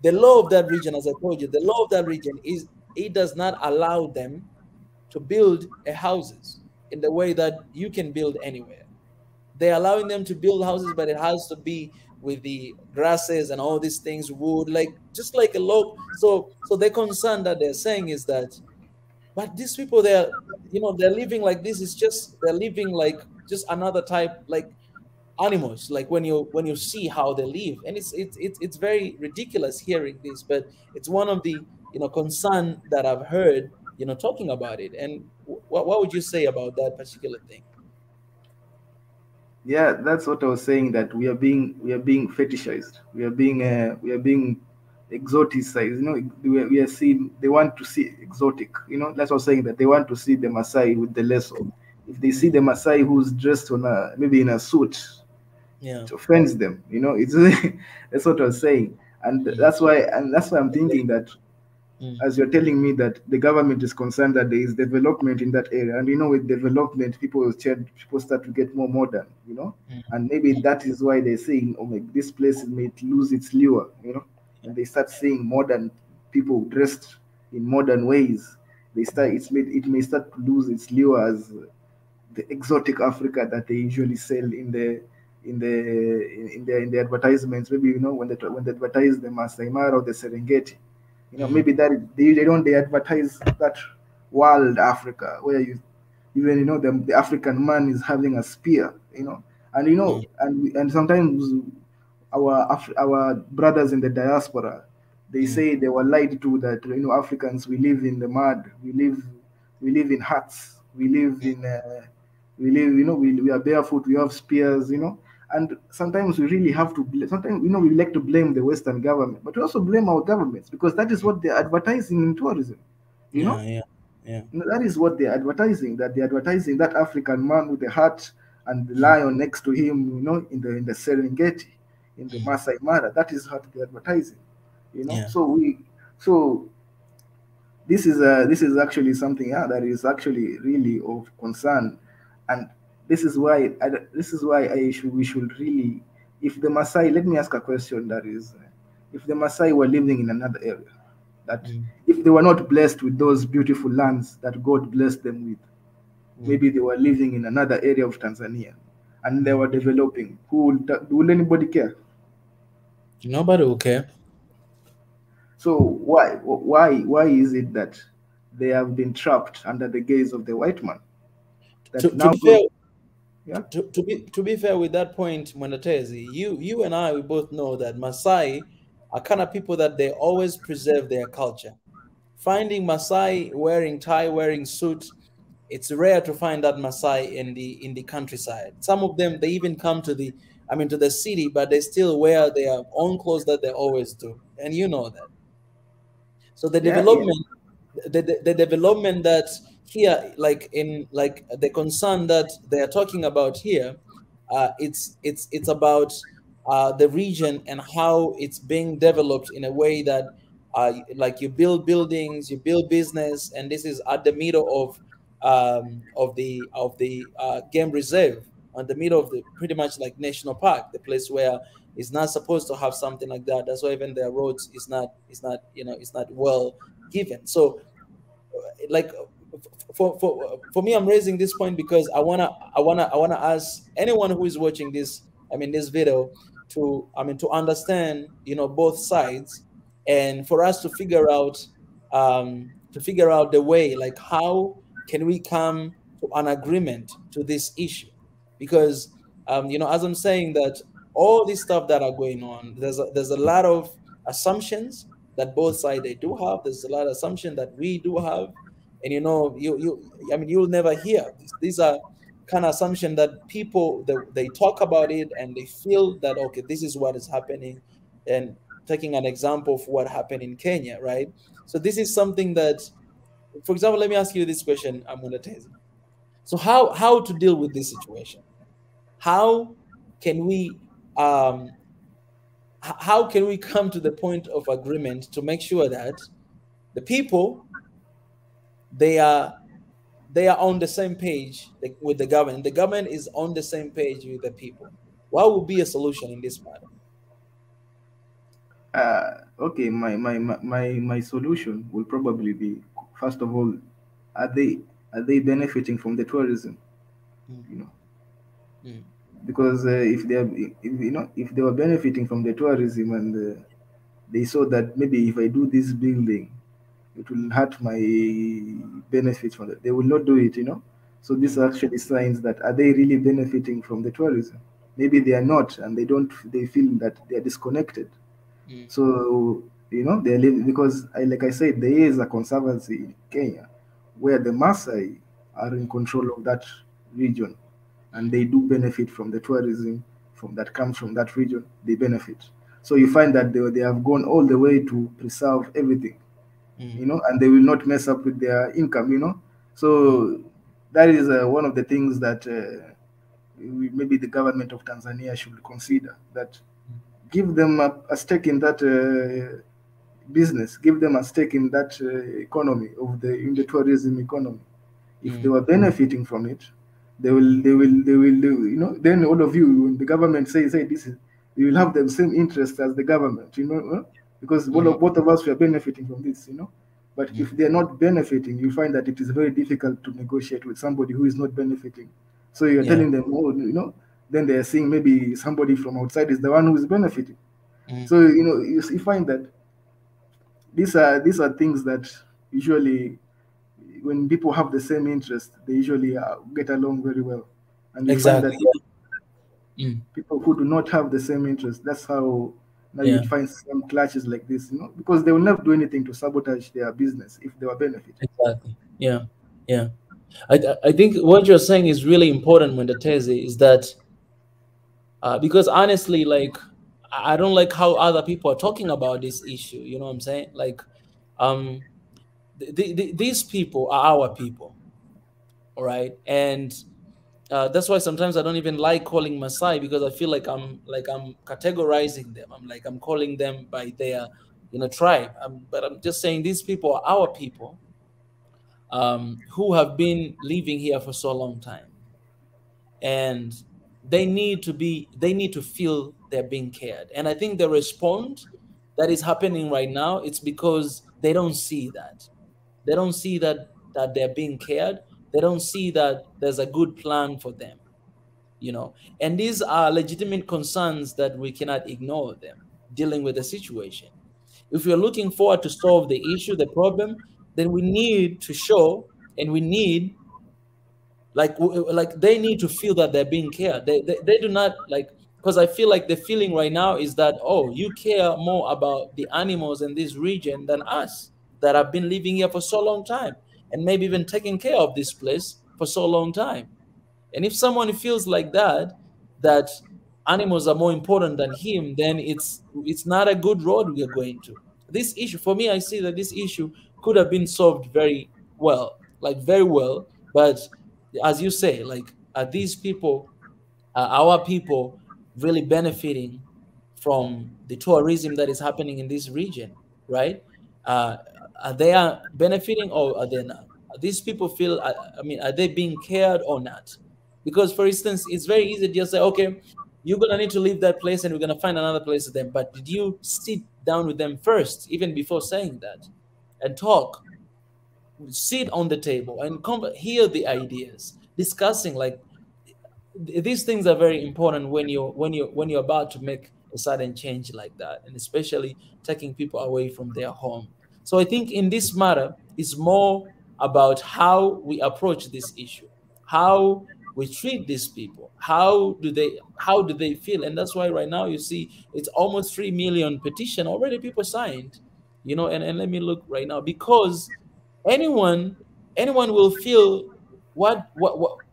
of that region, as I told you, the law of that region is, it does not allow them to build a houses in the way that you can build anywhere. They're allowing them to build houses, but it has to be with the grasses and all these things, wood, like just like a log. So the concern that they're saying is that, but these people, they're living like this. It's just they're living like just another type, like animals, like when you see how they live. And it's very ridiculous hearing this, but it's one of the, concern that I've heard, talking about it. And what would you say about that particular thing? Yeah, that's what I was saying. That we are being fetishized. We are being exoticized. We are seeing. They want to see exotic. That's what I was saying. That they want to see the Maasai with the lasso. If they see Mm, the Maasai who's dressed maybe in a suit, yeah. it offends them. It's that's what I was saying, and Mm, that's why I'm thinking that, mm, as you're telling me that the government is concerned that there is development in that area, and with development, people start to get more modern, mm, and maybe mm, that is why they're saying, oh my, this place may lose its lure, yeah. and they start seeing modern people dressed in modern ways. It may start to lose its lure as the exotic Africa that they usually sell in the advertisements. Maybe when they advertise the Masai Mara or the Serengeti, Mm, maybe that they advertise that wild Africa where even the African man is having a spear, and mm, and sometimes our brothers in the diaspora, they mm, say they were lied to that Africans, we live in the mud, we live in huts, we are barefoot, we have spears, and sometimes we really have to sometimes we like to blame the Western government, but we also blame our governments, because that is mm. what they're advertising in tourism, you know Yeah, yeah, yeah. that is what they're advertising, that they're advertising that African man with the hat and the Mm, lion next to him, in the Serengeti, in the mm, Masai Mara. That is what they're advertising, yeah. so this is actually something, yeah, that is actually really of concern. And this is why we should really, if the Maasai, let me ask a question, that is, if the Maasai were living in another area, that Mm, if they were not blessed with those beautiful lands that God blessed them with, mm, maybe they were living in another area of Tanzania and they mm. were developing, will anybody care? Nobody will care. So why is it that they have been trapped under the gaze of the white man, that To now be fair, God? Yeah. to be fair with that point, Mwanatezi, you and I, we both know that Masai are kind of people that they always preserve their culture. Finding Masai wearing tie, wearing suit, it's rare to find that Masai in the countryside. Some of them, they even come to to the city, but they still wear their own clothes that they always do, and you know that. So the Yeah, yeah. development, the development that here, like in like the concern that they are talking about here, it's about the region and how it's being developed in a way that like you build buildings, you build business, and this is at the middle of the game reserve, on the middle of the pretty much like national park, the place where it's not supposed to have something like that. That's why even their roads is not it's not well given. So like for me, I'm raising this point because I wanna ask anyone who is watching this, this video, to to understand both sides, and for us to figure out the way, like how can we come to an agreement to this issue. Because as I'm saying that all this stuff that are going on, there's a lot of assumptions that both sides they do have. There's a lot of assumption that we do have. And you'll never hear these are kind of assumption that people they talk about it and they feel that okay, this is what is happening. And taking an example of what happened in Kenya, right? So this is something that, for example, let me ask you this question, I'm going to tell you. So how to deal with this situation? How can we how can we come to the point of agreement to make sure that the people they are they are on the same page with the government. The government is on the same page with the people. What would be a solution in this matter? Okay, my solution will probably be, first of all, are they are they benefiting from the tourism? Mm, You know, mm, because if they were benefiting from the tourism, and they saw that maybe if I do this building, it will mm, hurt my benefits from it, they will not do it. So these are actually signs that are they really benefiting from the tourism? Maybe they are not, and they feel that they are disconnected. mm, So they're living because like I said, there is a conservancy in Kenya where the Maasai are in control of that region, and they do benefit from the tourism that comes from that region. They benefit. So you find that they have gone all the way to preserve everything, mm, and they will not mess up with their income. mm, So that is one of the things that maybe the government of Tanzania should consider, that give them a stake in that business, give them a stake in that economy of the tourism economy. If they mm, were benefiting from it, then all of you, when the government says, hey, this is, you will have the same interest as the government, because mm, both of us were benefiting from this. But mm. if they're not benefiting, you find that it is very difficult to negotiate with somebody who is not benefiting. So you're Yeah. telling them, oh, then they're seeing maybe somebody from outside is the one who is benefiting. Mm. So you find that these are things that usually, when people have the same interest, they usually get along very well. And you find Exactly. that Mm. people who do not have the same interest, that's how now Yeah. you'd find some clashes like this, because they will never do anything to sabotage their business if they were benefiting. Exactly. Yeah. Yeah. I think what you're saying is really important when the tese is that because honestly, like I don't like how other people are talking about this issue. You know what I'm saying? Like, um, these people are our people, all right, and that's why sometimes I don't even like calling Maasai because I feel like I'm categorizing them. I'm calling them by their tribe. But I'm just saying these people are our people who have been living here for so long time, and they need to feel they're being cared. And I think the response that is happening right now, it's because they don't see that. They don't see that they're being cared. They don't see that there's a good plan for them, and these are legitimate concerns that we cannot ignore them dealing with the situation. If we're looking forward to solve the issue, the problem, then we need to show, and we need like they need to feel that they're being cared. They do not like, because I feel like the feeling right now is that, oh, you care more about the animals in this region than us that have been living here for so long time, and maybe even taking care of this place for so long time. And if someone feels like that animals are more important than him, then it's not a good road we are going to. This issue, for me, I see that this issue could have been solved very well, like very well. But as you say, like, are these people, our people, really benefiting from the tourism that is happening in this region, right? Uh, are they benefiting or are they not? These people feel, I mean, are they being cared or not? Because, for instance, it's very easy to just say, okay, you're going to need to leave that place and we're going to find another place for them. But did you sit down with them first, even before saying that, and talk? Sit on the table and hear the ideas, discussing, like, these things are very important when you're about to make a sudden change like that, and especially taking people away from their home. So I think in this matter is more about how we approach this issue, how we treat these people, how do they feel. And that's why right now you see it's almost 3 million petition already people signed, and let me look right now, because anyone anyone will feel what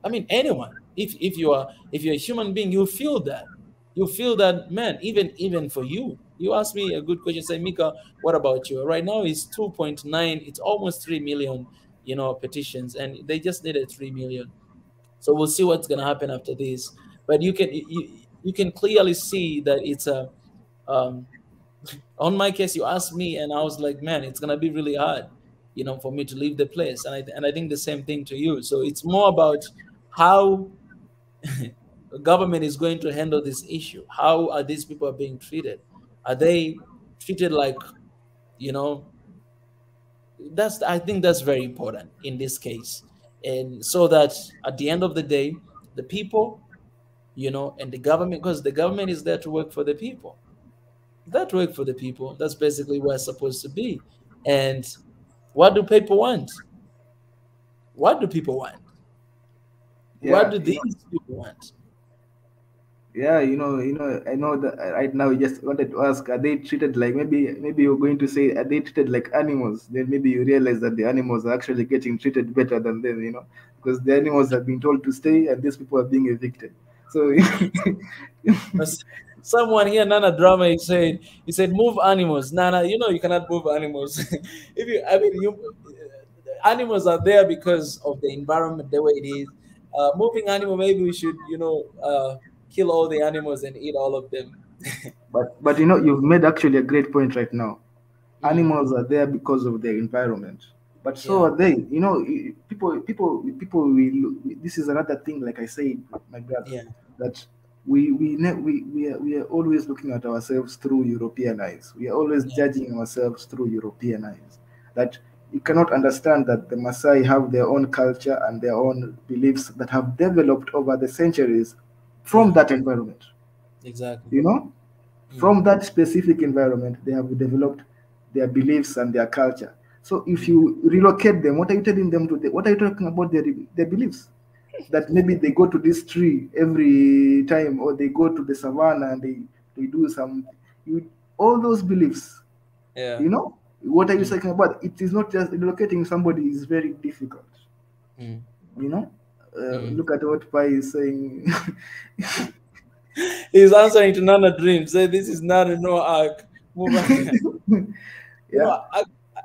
I mean, anyone, if you're a human being, you feel that, man, even for you ask me a good question, say, Mika, what about you? Right now it's 2.9, it's almost 3 million, petitions, and they just needed 3 million. So we'll see what's going to happen after this. But you can clearly see that it's a um on my case, you asked me, and I was like, man, it's gonna be really hard, for me to leave the place. And I think the same thing to you. So it's more about how the government is going to handle this issue. How are these people being treated? Are they treated like, you know, I think that's very important in this case. And so that at the end of the day, the people, and the government, because the government is there to work for the people. That work for the people. That's basically where it's supposed to be. And what do people want? What do people want? What Yeah, do these people want? yeah, I know that right now. You just wanted to ask: are they treated like, maybe you're going to say, are they treated like animals? Then maybe you realize that the animals are actually getting treated better than them. Because the animals have been told to stay, and these people are being evicted. So As someone here, Nana Drama, he said, move animals. Nana, you cannot move animals. If you, I mean, animals are there because of the environment the way it is. Moving animal, maybe we should, kill all the animals and eat all of them. but you've made actually a great point right now. Mm, Animals are there because of their environment, but so yeah, are they. People will. This is another thing, like I said, my brother, yeah, that we are always looking at ourselves through European eyes. We are always yeah, judging ourselves through European eyes. That you cannot understand that the Maasai have their own culture and their own beliefs that have developed over the centuries from yeah, that environment. exactly. you know Mm, from that specific environment, they have developed their beliefs and their culture. So if mm. you relocate them, what are you telling them to do? What are you talking about their beliefs? That maybe they go to this tree every time, or they go to the savannah and they do some, all those beliefs. Yeah. You know what are you Mm, talking about? It is not just relocating somebody is very difficult. mm, You know, mm. look at what Pai is saying. He's answering to Nana Dream. Say this is not a no arc. Move on. You Yeah, know,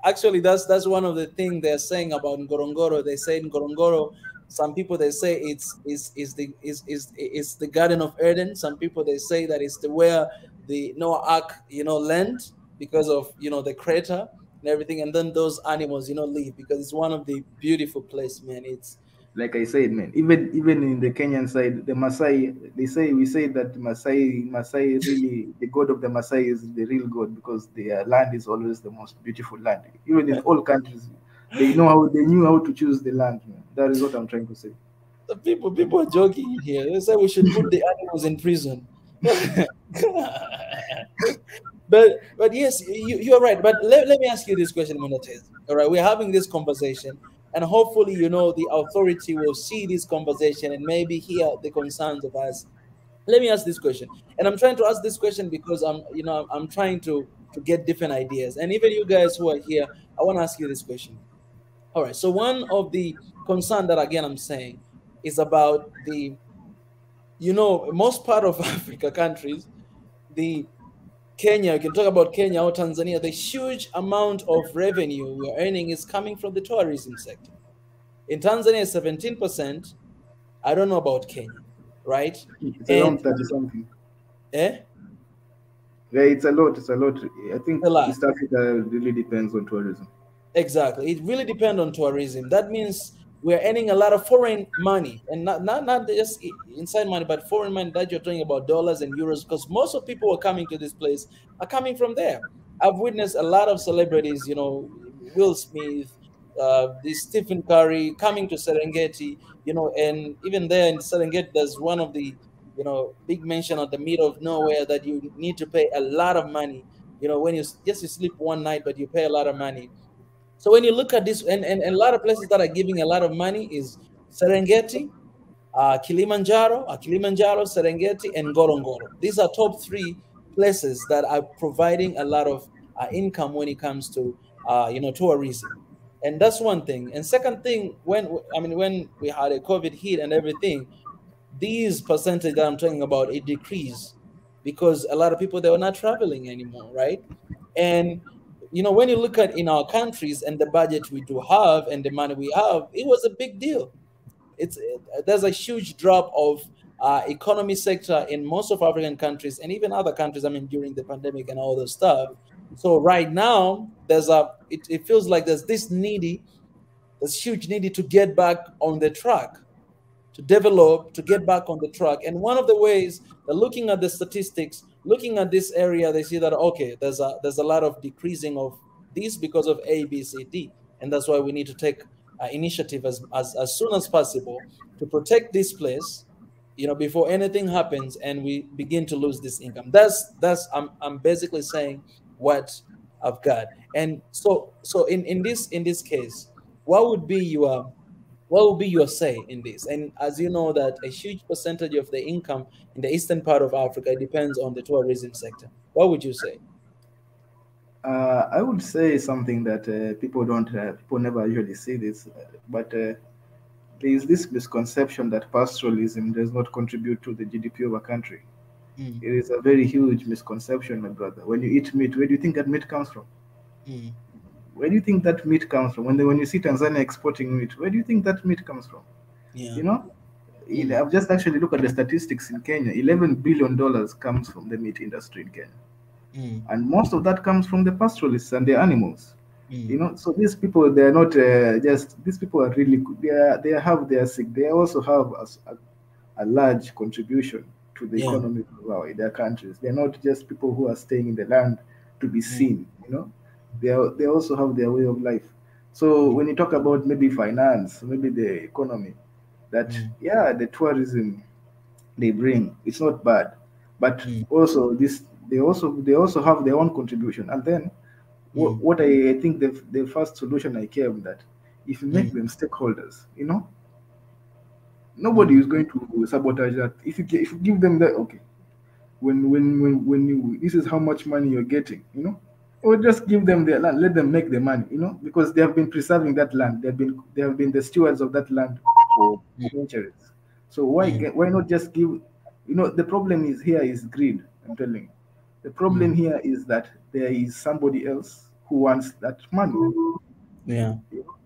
actually, that's one of the things they're saying about Ngorongoro. They say in Ngorongoro, some people they say it's the Garden of Eden. Some people they say that it's the where the Noah Ark land because of the crater and everything, and then those animals live because it's one of the beautiful place, man. It's like I said, man, even in the Kenyan side, the Masai, we say that Masai really, the god of the Masai is the real god, because their land is always the most beautiful land. Even in all countries, they knew how to choose the land, man. That is what I'm trying to say. the people are joking in here. They say we should put the animals in prison. But yes, you're right. But let me ask you this question, Monatez. All right, we're having this conversation, and hopefully, the authority will see this conversation and maybe hear the concerns of us. Let me ask this question, and I'm trying to ask this question because I'm trying to get different ideas, and even you guys who are here, I want to ask you this question. All right, so one of the concern that again I'm saying is about the most part of Africa countries, the Kenya, you can talk about Kenya or Tanzania, the huge amount of revenue we are earning is coming from the tourism sector. In Tanzania, 17%. I don't know about Kenya, right? It's And around 30 something. eh, Yeah, it's a lot. It's a lot. I think a lot. East Africa really depends on tourism. Exactly. It really depends on tourism. That means we're earning a lot of foreign money, and not just inside money, but foreign money that you're talking about dollars and euros, because most of people who are coming to this place are coming from there. I've witnessed a lot of celebrities, Will Smith, this Stephen Curry coming to Serengeti, and even there in Serengeti, there's one of the, big mention of the middle of nowhere that you need to pay a lot of money. When you sleep one night, but you pay a lot of money. So when you look at this, and a lot of places that are giving a lot of money is Serengeti, Kilimanjaro, Serengeti, and Ngorongoro. These are top three places that are providing a lot of income when it comes to tourism. And that's one thing. And second thing, when we had a COVID hit and everything, these percentage that I'm talking about, it decreased because a lot of people they were not traveling anymore, right? And when you look at in our countries and the budget we do have and the money we have, it was a big deal. There's a huge drop of economy sector in most of African countries and even other countries. I mean, during the pandemic and all those stuff. So right now, it feels like there's huge needy to get back on the track, to develop, to get back on the track. And one of the ways they're looking at the statistics, looking at this area, they see that okay, there's a lot of decreasing of this because of A, B, C, D, and that's why we need to take initiative as soon as possible to protect this place, before anything happens and we begin to lose this income. I'm basically saying what I've got. And so in this case, what would be your What will be your say in this? And as you know, that a huge percentage of the income in the eastern part of Africa depends on the tourism sector. What would you say? I would say something that people never usually see this, but there is this misconception that pastoralism does not contribute to the GDP of a country. Mm, It is a very huge misconception, my brother. When you eat meat, where do you think that meat comes from? mm, Where do you think that meat comes from? When you see Tanzania exporting meat, where do you think that meat comes from? yeah. You know, Mm, I've just actually looked at the statistics in Kenya. $11 billion comes from the meat industry in Kenya, mm, and most of that comes from the pastoralists and the animals. mm, So these people, they are not just these people are really good. They have their sick. They also have a large contribution to the yeah. economy of their countries. They're not just people who are staying in the land to be Mm, seen. They also have their way of life. So mm, when you talk about maybe finance, maybe the economy, that mm, yeah, the tourism they bring, it's not bad, but mm, also this they also have their own contribution. And then mm, what I think the first solution I came that if you make mm, them stakeholders, nobody mm, is going to sabotage that. If you give them that, okay, when you this is how much money you're getting, or just give them their land, let them make the money, because they have been preserving that land. They have been the stewards of that land for mm, centuries. So why not just give? The problem is here is greed. I'm telling you, the problem mm, here is that there is somebody else who wants that money. yeah.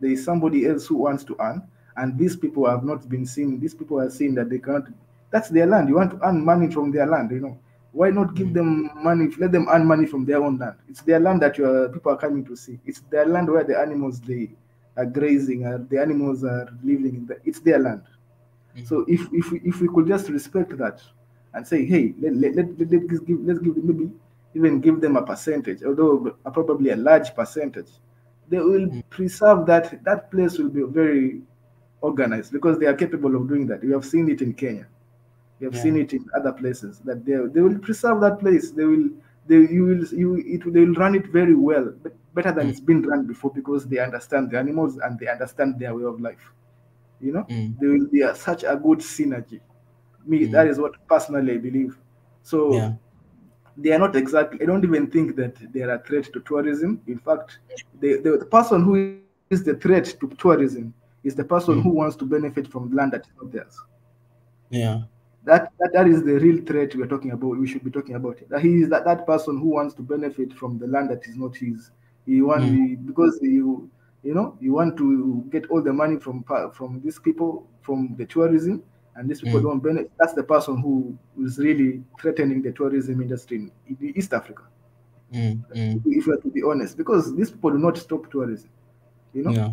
There is somebody else who wants to earn, and these people have not been seen. These people are seeing that they cannot. That's their land. You want to earn money from their land. Why not give Mm, them money? Let them earn money from their own land. It's their land that your people are coming to see. It's their land where the animals they are grazing, the animals are living in. It's their land. mm, So if we could just respect that and say, hey, let's give maybe even give them a percentage, although probably a large percentage, they will mm, preserve that place will be very organized because they are capable of doing that. We have seen it in Kenya. We have yeah. seen it in other places that they will preserve that place. They will run it very well, but better than Mm, it's been run before because they understand the animals and they understand their way of life. mm, There will be such a good synergy. Me, that mm, is what personally I believe. So yeah. they are not exactly. I don't even think that they are a threat to tourism. In fact, the person who is the threat to tourism is the person who wants to Mm, benefit from land that is not theirs. yeah. That is the real threat we are talking about. We should be talking about it. That he is that person who wants to benefit from the land that is not his. Mm, Because you want to get all the money from these people from the tourism, and these people mm, don't benefit. That's the person who is really threatening the tourism industry in East Africa. mm, mm, If you are to be honest, because these people do not stop tourism. You know, yeah.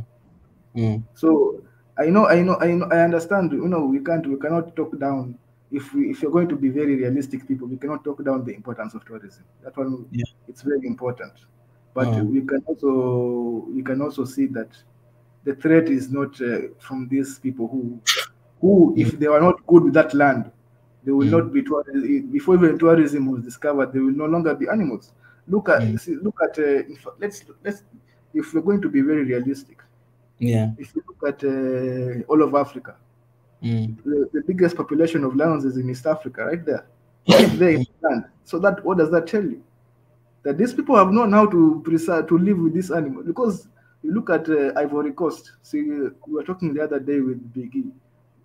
Mm, So I understand. We cannot talk down. If you're going to be very realistic, people, we cannot talk down the importance of tourism. That one, yeah. it's very important. But Uh, we can also see that the threat is not from these people who, mm, if they are not good with that land, they will mm, not be before even tourism was discovered. They will no longer be animals. mm, Look at. Let's if we're going to be very realistic, yeah. if you look at all of Africa, Mm, the biggest population of lions is in East Africa, right there, right there in mm, the land. So that what does that tell you? That these people have known how to preserve to live with this animal. Because you look at Ivory Coast. See, we were talking the other day with Biggie.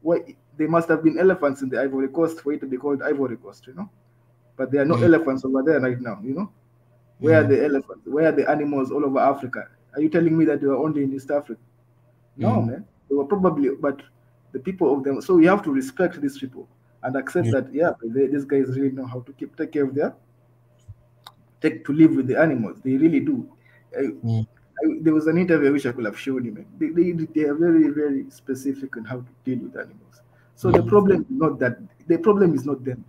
Why there must have been elephants in the Ivory Coast for it to be called Ivory Coast. But there are no mm, elephants over there right now. Where are mm, the elephants? Where are the animals all over Africa? Are you telling me that they are only in East Africa? No, mm, man. They were probably, but the people of them. So we have to respect these people and accept yeah. that, yeah, these guys really know how to take care of take to live with the animals. They really do. Mm, There was an interview I wish I could have shown you, man. They are very, very specific on how to deal with animals. So the mm, problem is not that. The problem is not them.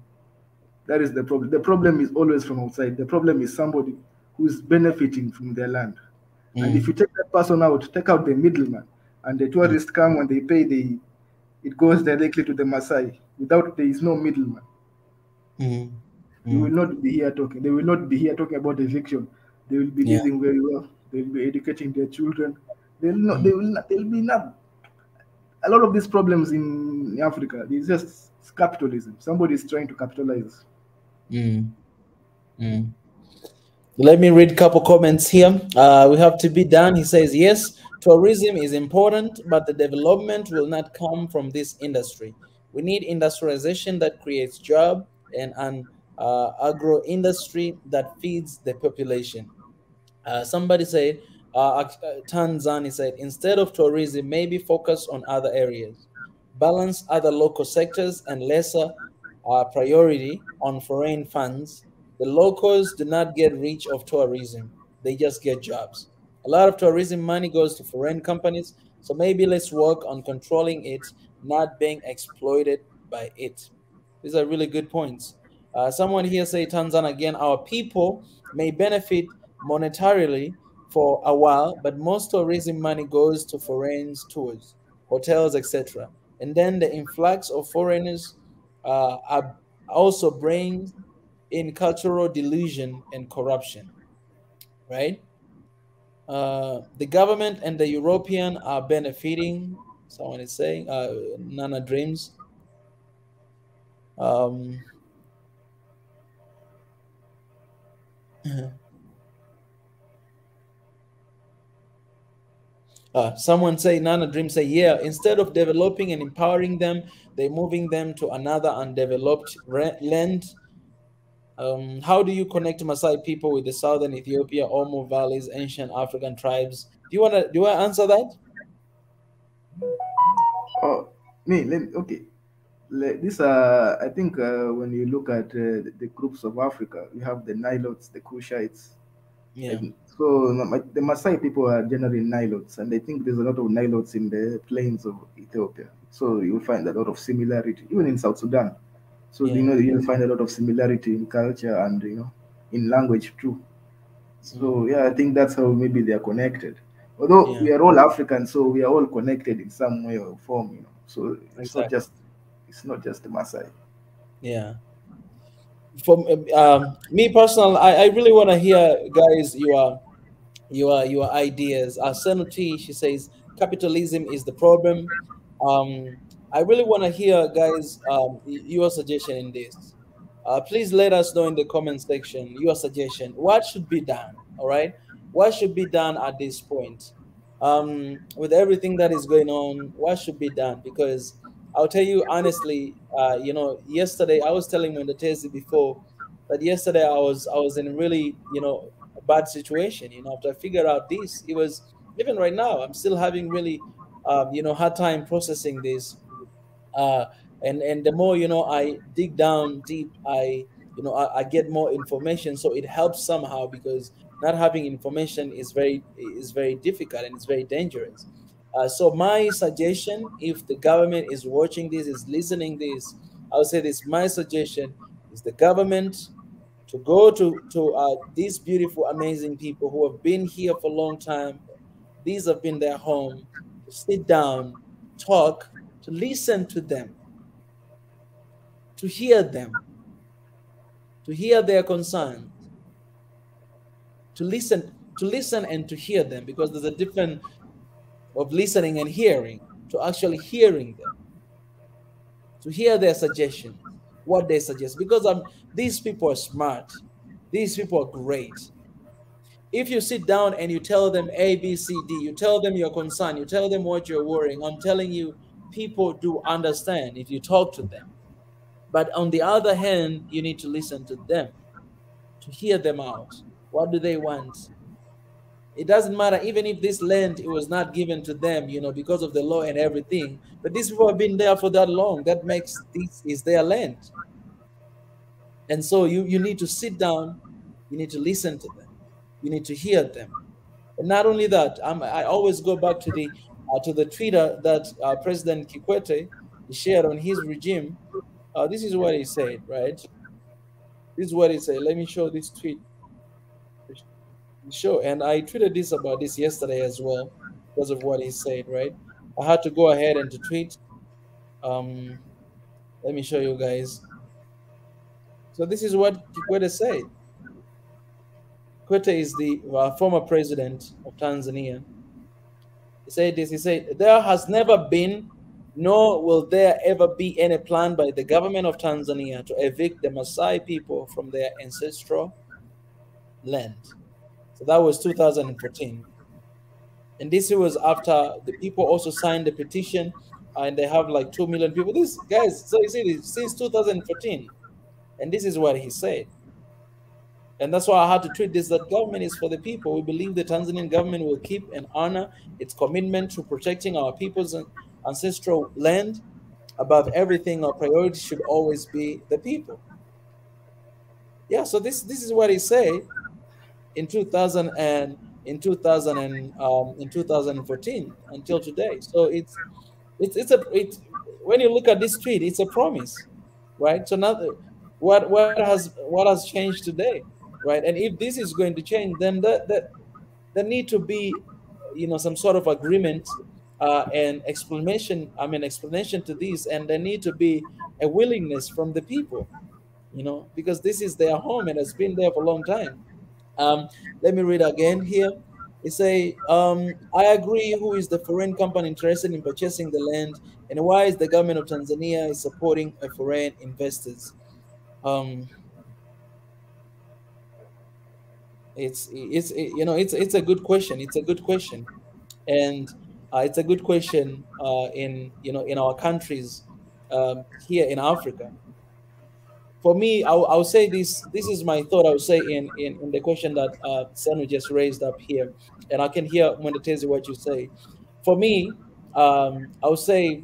That is the problem. The problem is always from outside. The problem is somebody who's benefiting from their land. And if you mm, take that person out, take out the middleman, and the mm, tourists come when they pay, it goes directly to the Maasai. Without there is no middleman. mm, We will mm, not be here talking. They will not be here talking about eviction. They will be yeah. living very well. They will be educating their children. They'll not. Mm, They will not. They'll be not. a lot of these problems in Africa, it's just capitalism. Somebody is trying to capitalize. Mm, mm. Let me read a couple comments here. We have to be done. He says, yes, tourism is important, but the development will not come from this industry. We need industrialization that creates job and an agro industry that feeds the population. Somebody said, Tanzania said, instead of tourism, maybe focus on other areas, balance other local sectors, and lesser priority on foreign funds. The locals do not get rich of tourism, they just get jobs. A lot of tourism money goes to foreign companies, so maybe let's work on controlling it, not being exploited by it. These are really good points. Someone here say, Tanzania again, our people may benefit monetarily for a while, but most tourism money goes to foreign tours, hotels, etc. And then the influx of foreigners also brings in cultural delusion and corruption, right? The government and the European are benefiting. Someone is saying, Nana Dreams. Um, someone say, Nana Dream say, yeah, instead of developing and empowering them, they're moving them to another undeveloped land. How do you connect Maasai people with the southern Ethiopia, Omo valleys, ancient African tribes? Do I answer that? Oh, okay. This I think when you look at the groups of Africa, we have the Nilotes, the Kushites. Yeah, And so the Maasai people are generally Nilotes, and I think there's a lot of Nilotes in the plains of Ethiopia. So you'll find a lot of similarity, even in South Sudan. So yeah, you'll find a lot of similarity in culture and in language too. So mm, yeah, I think that's how maybe they are connected. Although yeah, we are all African, so we are all connected in some way or form. So exactly. it's not just the Maasai. Yeah. For me personal, I really want to hear, guys, your ideas. Senuti, she says capitalism is the problem. Um, I really want to hear, guys, your suggestion in this. Please let us know in the comment section your suggestion. What should be done? All right, what should be done at this point? With everything that is going on, what should be done? Because I'll tell you honestly, yesterday I was telling Mwendatezi before that yesterday I was in a really a bad situation. After I figured out this, it was even right now I'm still having really hard time processing this. uh, and the more I dig down deep, I get more information, so it helps somehow, because not having information is very difficult and it's very dangerous. So my suggestion, if the government is watching this, is listening this, I would say this: my suggestion is the government to go to these beautiful, amazing people who have been here for a long time. These have been their home. To sit down, talk, to listen to them, to hear them, to hear their concerns, to listen and to hear them, because there's a difference of listening and hearing, to actually hearing them, to hear their suggestions, what they suggest, because these people are smart, these people are great. If you sit down and you tell them A, B, C, D, you tell them your concern, you tell them what you're worrying, I'm telling you, people do understand if you talk to them. But on the other hand, you need to listen to them, to hear them out. What do they want? It doesn't matter, even if this land it was not given to them, because of the law and everything. But these people have been there for that long. That makes this is their land. And so you need to sit down, you need to listen to them, you need to hear them. And not only that, I always go back to the Twitter that President Kikwete shared on his regime. This is what he said, right? This is what he said. Let me show this tweet. Sure. And I tweeted this about this yesterday as well because of what he said, right? I had to go ahead and to tweet. Um, Let me show you guys. So this is what Kikwete said. Kikwete is the former president of Tanzania. He said this. He said, there has never been nor will there ever be any plan by the government of Tanzania to evict the Maasai people from their ancestral land. So that was 2014. And this was after the people also signed the petition, and they have like 2 million people. This guys, so you see, since 2014, and this is what he said. And that's why I had to tweet this, that government is for the people. We believe the Tanzanian government will keep and honor its commitment to protecting our people's ancestral land. Above everything, our priority should always be the people. Yeah, so this is what he said in 2000 and in 2014 until today. So it's when you look at this tweet, it's a promise, right? So now what has changed today, right? And if this is going to change, then there need to be, some sort of agreement and explanation. I mean, explanation to this, and there need to be a willingness from the people, because this is their home and has been there for a long time. Um, Let me read again here. It say, I agree. Who is the foreign company interested in purchasing the land, and why is the government of Tanzania is supporting a foreign investors? Um, it's a good question. It's a good question, and it's a good question in our countries here in Africa. For me, I'll say this. This is my thought. I would say in the question that Sanu just raised up here, and I can hear Mwendetezi what you say. For me, I would say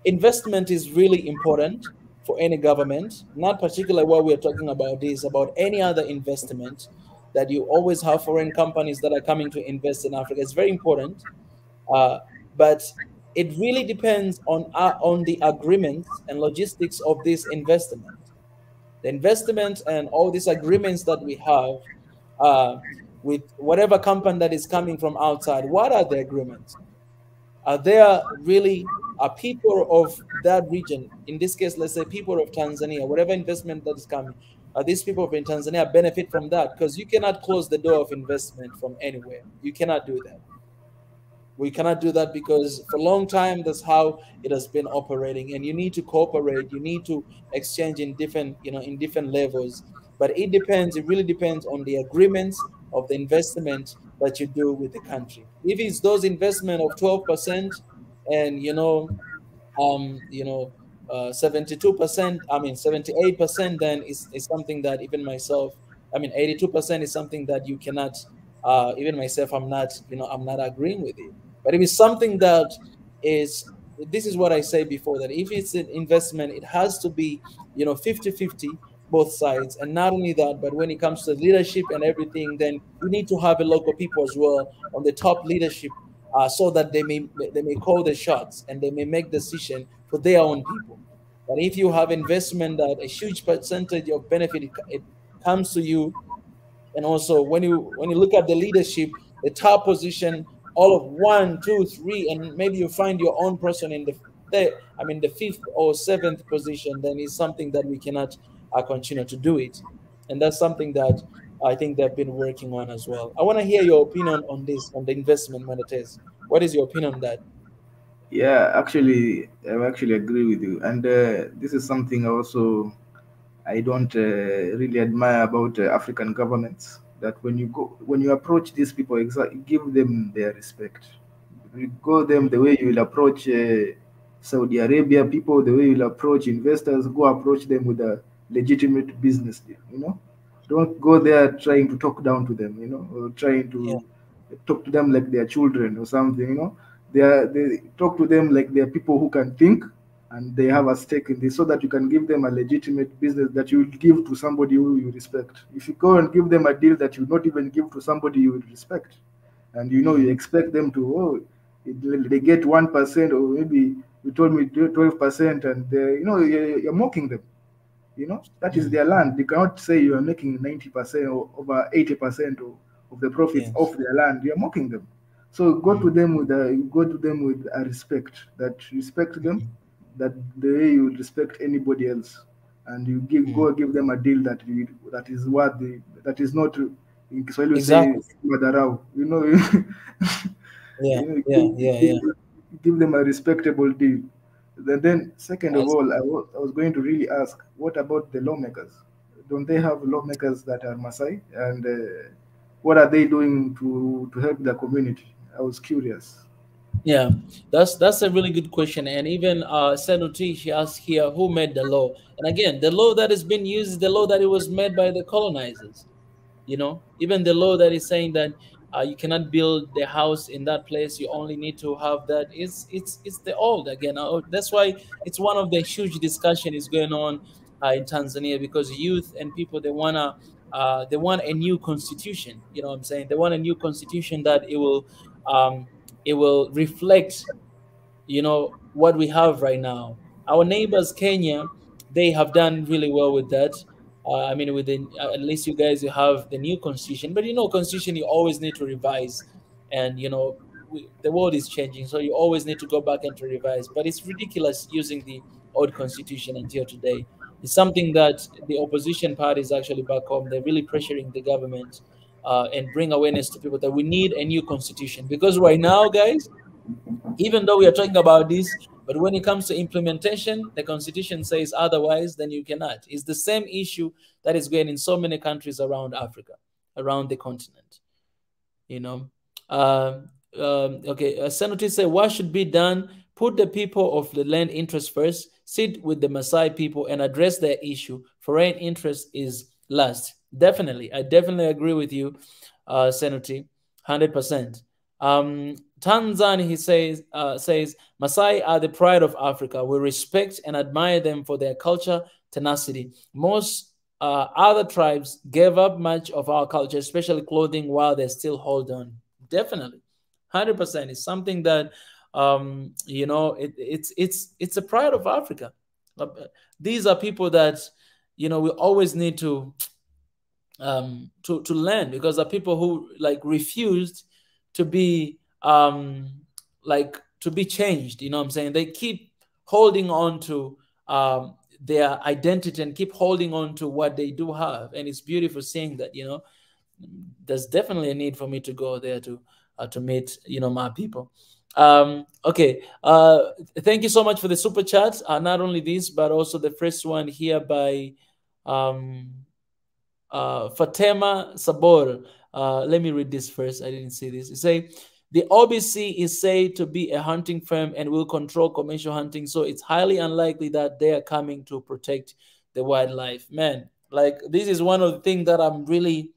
investment is really important for any government. Not particularly what we're talking about this, about any other investment that you always have foreign companies that are coming to invest in Africa. It's very important, uh, but it really depends on the agreements and logistics of this investment. The investment and all these agreements that we have uh, with whatever company that is coming from outside. What are the agreements? Are there really people of that region? In this case, let's say people of Tanzania, whatever investment that is coming, are these people in Tanzania benefit from that? Because you cannot close the door of investment from anywhere. You cannot do that. We cannot do that because for a long time that's how it has been operating, and you need to cooperate. You need to exchange in different, in different levels. But it depends. It really depends on the agreements of the investment that you do with the country. If it's those investment of 12%, and 72%, I mean 78%, then is something that even myself, I mean 82% is something that you cannot, even myself, I'm not agreeing with it. But if it's something that is, this is what I say before, that if it's an investment, it has to be, 50-50, both sides. And not only that, but when it comes to leadership and everything, then you need to have a local people as well on the top leadership, so that they may call the shots and they may make decision for their own people. But if you have investment that a huge percentage of benefit it comes to you, and also when you look at the leadership, the top position, all of one, two, three, and maybe you find your own person in the fifth or seventh position, then it's something that we cannot continue to do it, and that's something that I think they've been working on as well. I want to hear your opinion on this, on the investment, Monetes. What is your opinion on that? Yeah, actually, I actually agree with you, and this is something also I don't really admire about African governments. That when you approach these people, give them their respect. You go them the way you will approach Saudi Arabia people, the way you will approach investors. Go approach them with a legitimate business deal. Don't go there trying to talk down to them. Or trying Yeah. to talk to them like they're children or something. They talk to them like they're people who can think and they have a stake in this, so that you can give them a legitimate business that you will give to somebody who you respect. If you go and give them a deal that you not even give to somebody you will respect, and you Mm. expect them to, they get 1%, or maybe you told me 12%, and you're mocking them. That is Mm. their land. They cannot say you are making 90% or over 80% of the profits Yes. of their land. You're mocking them. So Mm. go to them with a respect, that respect them, Mm. that the way you would respect anybody else, and you Mm. give them a deal that is worthy, that is not, in Kiswahili we say Exactly. madarau. Yeah. You know, Yeah. Yeah. Yeah. give them a respectable deal. Then second of As- all, I was going to really ask, what about the lawmakers? Don't they have lawmakers that are Maasai? And what are they doing to help the community? I was curious. Yeah, that's a really good question. And even Senuti, she asked here, who made the law? And again, the law that is being used is the law that it was made by the colonizers. Even the law that is saying that you cannot build the house in that place, you only need to have that. It's the old again. That's why it's one of the huge discussion is going on in Tanzania, because youth and people, they want a new constitution. You know what I'm saying? They want a new constitution that um, it will reflect what we have right now. Our neighbors Kenya, they have done really well with that. I mean, within at least you guys, you have the new constitution, but constitution you always need to revise. And the world is changing, so you always need to go back and to revise. But it's ridiculous using the old constitution until today. It's something that the opposition parties actually back home, they're really pressuring the government and bring awareness to people that we need a new constitution, because right now, guys, even though we are talking about this, but when it comes to implementation, the constitution says otherwise, then you cannot. It's the same issue that is going in so many countries around Africa, around the continent. you know. Okay, Senator said, what should be done? Put the people of the land interest first, sit with the Maasai people and address their issue. Foreign interest is last. Definitely. I definitely agree with you, Senator, 100%. Tanzan, he says, Maasai are the pride of Africa. We respect and admire them for their culture, tenacity. Most other tribes gave up much of our culture, especially clothing, while they still hold on. Definitely, 100%. It's something that it's a pride of Africa. These are people that we always need to learn, because the people who refused to be to be changed. You know what I'm saying? They keep holding on to their identity and keep holding on to what they do have, and it's beautiful seeing that. There's definitely a need for me to go there to meet my people. Okay. Thank you so much for the super chat. Not only this, but also the first one here by Fatema Sabor. Let me read this first. I didn't see this. It say the OBC is said to be a hunting firm and will control commercial hunting, so it's highly unlikely that they are coming to protect the wildlife. Man, this is one of the things that I'm really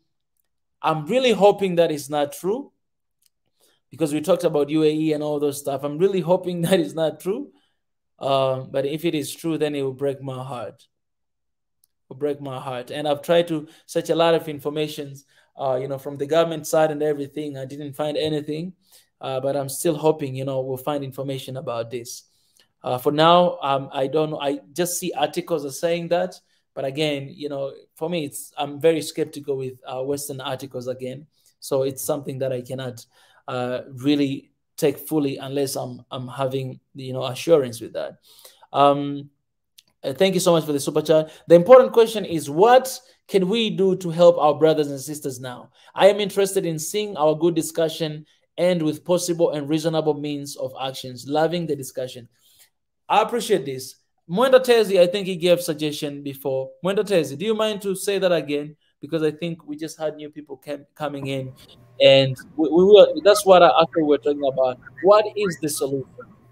hoping that is not true, because we talked about UAE and all those stuff. I'm really hoping that is not true. But if it is true, then it will break my heart. And I've tried to search a lot of information, from the government side and everything. I didn't find anything, but I'm still hoping, we'll find information about this. For now, I don't know. I just see articles are saying that, but again, for me, I'm very skeptical with Western articles again. So it's something that I cannot really take fully unless I'm having assurance with that. Thank you so much for the super chat. The important question is, what can we do to help our brothers and sisters now? I am interested in seeing our good discussion end with possible and reasonable means of actions. Loving the discussion. I appreciate this. Mwenda Tezi, I think he gave suggestion before. Mwenda Tezi, do you mind to say that again? Because I think we just had new people coming in, and that's what actually we're talking about. What is the solution?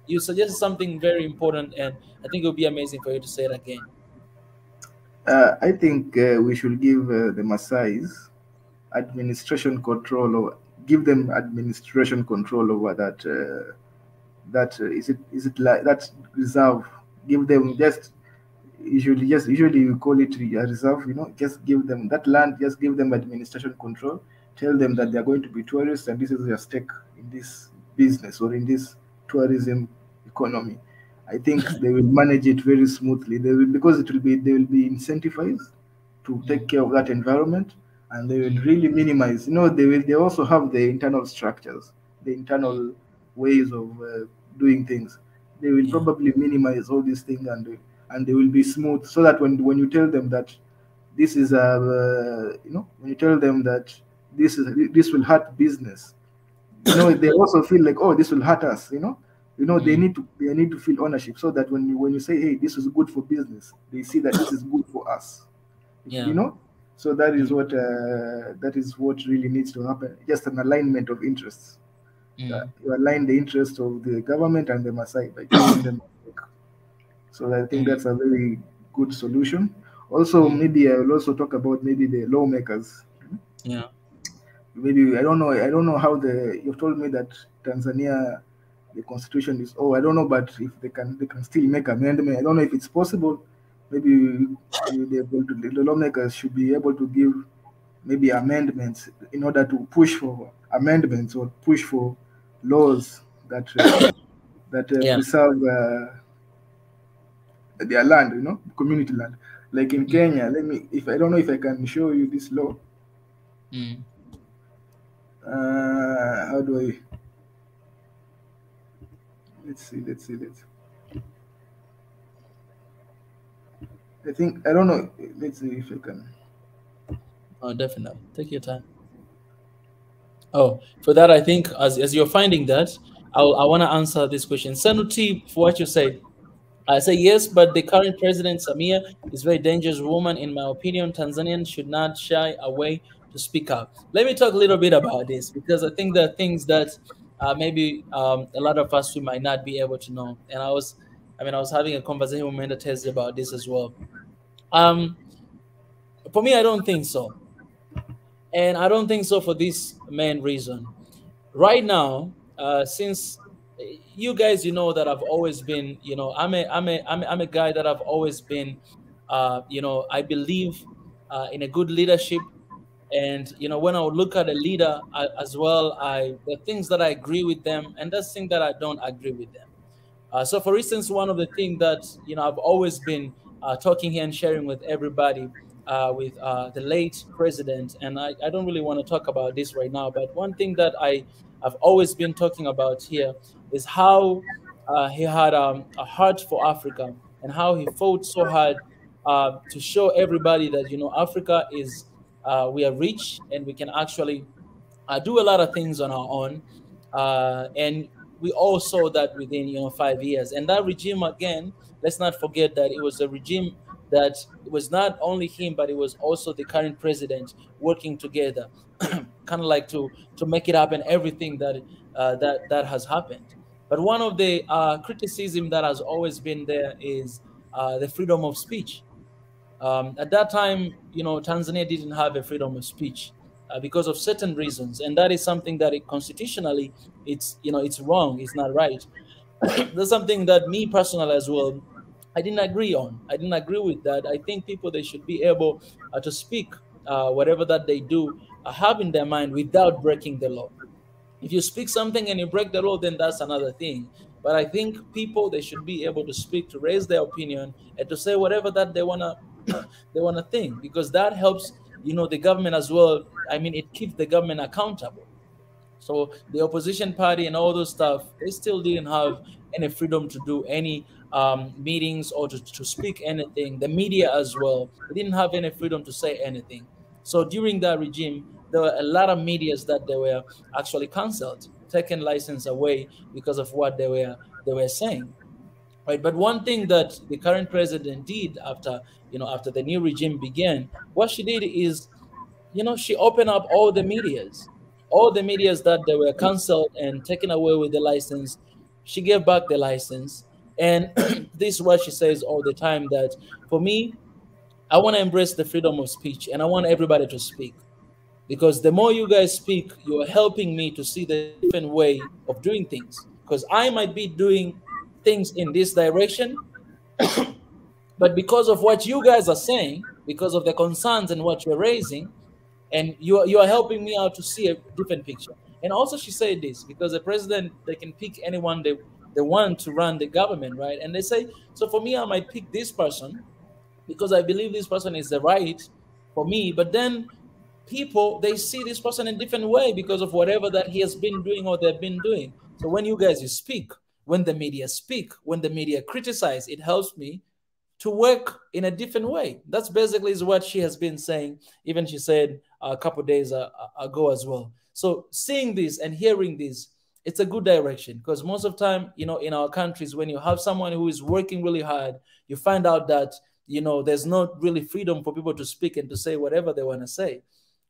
You suggested something very important, and I think it would be amazing for you to say it again. I think we should give the Maasai's administration control, or give them administration control over that. Is it like that reserve? Give them just usually we call it a reserve. Just give them that land. Just give them administration control. Tell them that they are going to be tourists, and this is their stake in this business or in this tourism economy. I think they will manage it very smoothly. They will, because they will be incentivized to take care of that environment, and they will really minimize. They also have the internal structures, the internal ways of doing things. They will probably minimize all these things, and they will be smooth, so that when you tell them that this is when you tell them that this will hurt business, they also feel like, oh, this will hurt us. You know, they need to feel ownership, so that when you say, hey, this is good for business, they see that this is good for us. You Yeah. know, so that is Mm. what really needs to happen. Just an alignment of interests. Mm. You align the interest of the government and the Maasai by giving them work. So I think Mm. that's a very good solution. Also, Mm. maybe I will also talk about maybe the lawmakers. Yeah. Maybe I don't know how you've told me that Tanzania, the constitution is, I don't know, but if they can still make amendment. I don't know if it's possible. Maybe the lawmakers should be able to give maybe amendments in order to push for amendments or push for laws that Yeah. preserve their land, community land. Like in Mm. Kenya, if I don't know if I can show you this law. Mm. How do I? Let's see. I think I don't know. Let's see if I can. Oh, definitely. Take your time. Oh, for that, I think as you're finding that, I want to answer this question. Sanuti, for what you said, I say yes, but the current president, Samia, is a very dangerous woman. In my opinion, Tanzanians should not shy away to speak up. Let me talk a little bit about this because I think there are things that maybe a lot of us we might not be able to know. And I was having a conversation with Menda Tezi about this as well. Um, for me, I don't think so. And I don't think so for this main reason. Right now, since you guys, that I've always been, I'm a guy that I've always been, I believe in a good leadership. And when I would look at a leader as well, the things that I agree with them, and there's things that I don't agree with them. So, for instance, one of the things that I've always been talking here and sharing with everybody, with the late president, and I don't really want to talk about this right now, but one thing that I've always been talking about here is how he had a heart for Africa and how he fought so hard to show everybody that Africa is we are rich and we can actually do a lot of things on our own. And we all saw that within 5 years. And that regime again, let's not forget that it was a regime that it was not only him, but it was also the current president working together, kind of like to make it happen. Everything that has happened. But one of the criticism that has always been there is the freedom of speech. At that time, Tanzania didn't have a freedom of speech because of certain reasons, and that is something that constitutionally it's wrong, it's not right. That's something that me personally as well, I didn't agree on. I didn't agree with that. I think people they should be able to speak whatever that they do have in their mind without breaking the law. If you speak something and you break the law, then that's another thing. But I think people they should be able to speak, to raise their opinion, and to say whatever that they wanna think, because that helps the government as well. I mean, it keeps the government accountable. So the opposition party and all those stuff, they still didn't have any freedom to do any meetings or to speak anything. The media as well, they didn't have any freedom to say anything. So during that regime, there were a lot of medias that they were actually cancelled, taken license away because of what they were saying. Right. But one thing that the current president did after the new regime began, what she did is she opened up all the medias that they were canceled and taken away with the license. She gave back the license. And this is what she says all the time, that for me, I want to embrace the freedom of speech and I want everybody to speak. Because the more you guys speak, you're helping me to see the different way of doing things. Because I might be doing things in this direction, but because of what you guys are saying, because of the concerns and what you're raising, and you are helping me out to see a different picture. And also, she said this because the president they can pick anyone they want to run the government, right? And they say, so for me, I might pick this person because I believe this person is the right for me. But then people they see this person in a different way because of whatever that he has been doing or they've been doing. So when you guys you speak, when the media speak, when the media criticize, it helps me to work in a different way. That's basically is what she has been saying. Even she said a couple of days ago as well. So seeing this and hearing this, it's a good direction, because most of the time, in our countries, when you have someone who is working really hard, you find out that, there's not really freedom for people to speak and to say whatever they want to say.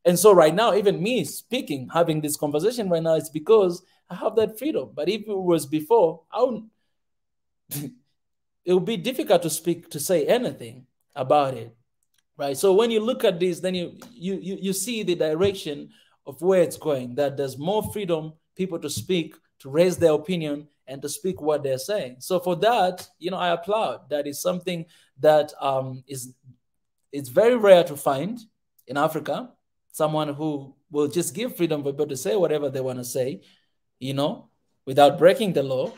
And so right now, even me speaking, having this conversation right now, it's because I have that freedom. But if it was before, it would be difficult to speak, to say anything about it. Right. So when you look at this, then you see the direction of where it's going, that there's more freedom, people to speak, to raise their opinion, and to speak what they're saying. So for that, I applaud. That is something that it's very rare to find in Africa, someone who will just give freedom for people to say whatever they want to say, without breaking the law.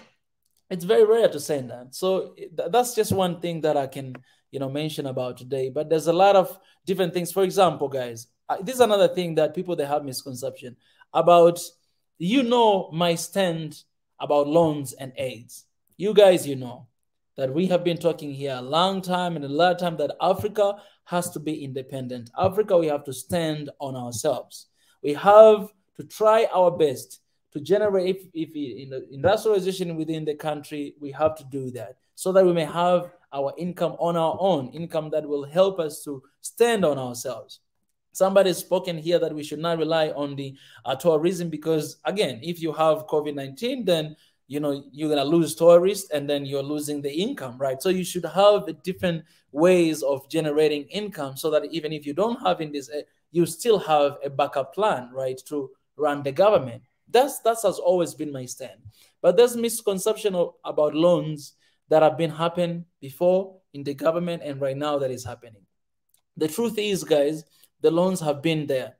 It's very rare to say that. So that's just one thing that I can, mention about today. But there's a lot of different things. For example, guys, this is another thing that people, they have misconception about, my stand about loans and aids. You guys, that we have been talking here a long time and a lot of time that Africa has to be independent. Africa, we have to stand on ourselves. We have to try our best to generate, if in the industrialization within the country, we have to do that so that we may have our income on our own, income that will help us to stand on ourselves. Somebody's spoken here that we should not rely on the tourism, because again, if you have COVID-19, then you're going to lose tourists, and then you're losing the income, right? So you should have different ways of generating income, so that even if you don't have in this, you still have a backup plan, right, to run the government. That has always been my stand. But there's misconception about loans that have been happening before in the government, and right now that is happening. The truth is, guys, the loans have been there,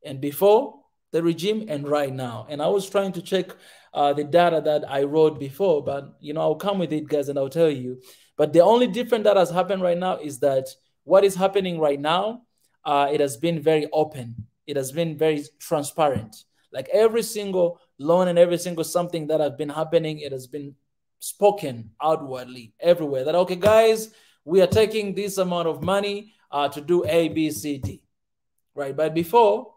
and before the regime and right now. And I was trying to check the data that I wrote before, but I'll come with it, guys, and I'll tell you. But the only difference that has happened right now is that what is happening right now, it has been very open. It has been very transparent. Like every single loan and every single something that has been happening, it has been spoken outwardly everywhere. That, okay, guys, we are taking this amount of money to do A, B, C, D, right? But before,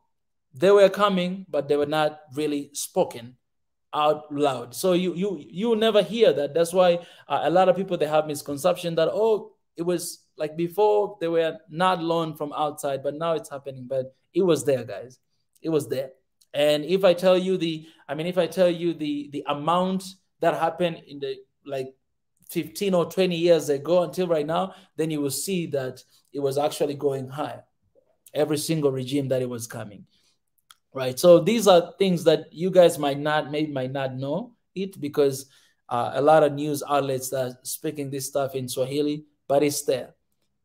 they were coming, but they were not really spoken out loud. So you never hear that. That's why a lot of people, they have misconception that, oh, it was like before they were not loaned from outside, but now it's happening. But it was there, guys. It was there. And if I tell you the amount that happened in the like 15 or 20 years ago until right now, then you will see that it was actually going higher. Every single regime that it was coming. Right. So these are things that you guys might not know it, because a lot of news outlets are speaking this stuff in Swahili, but it's there.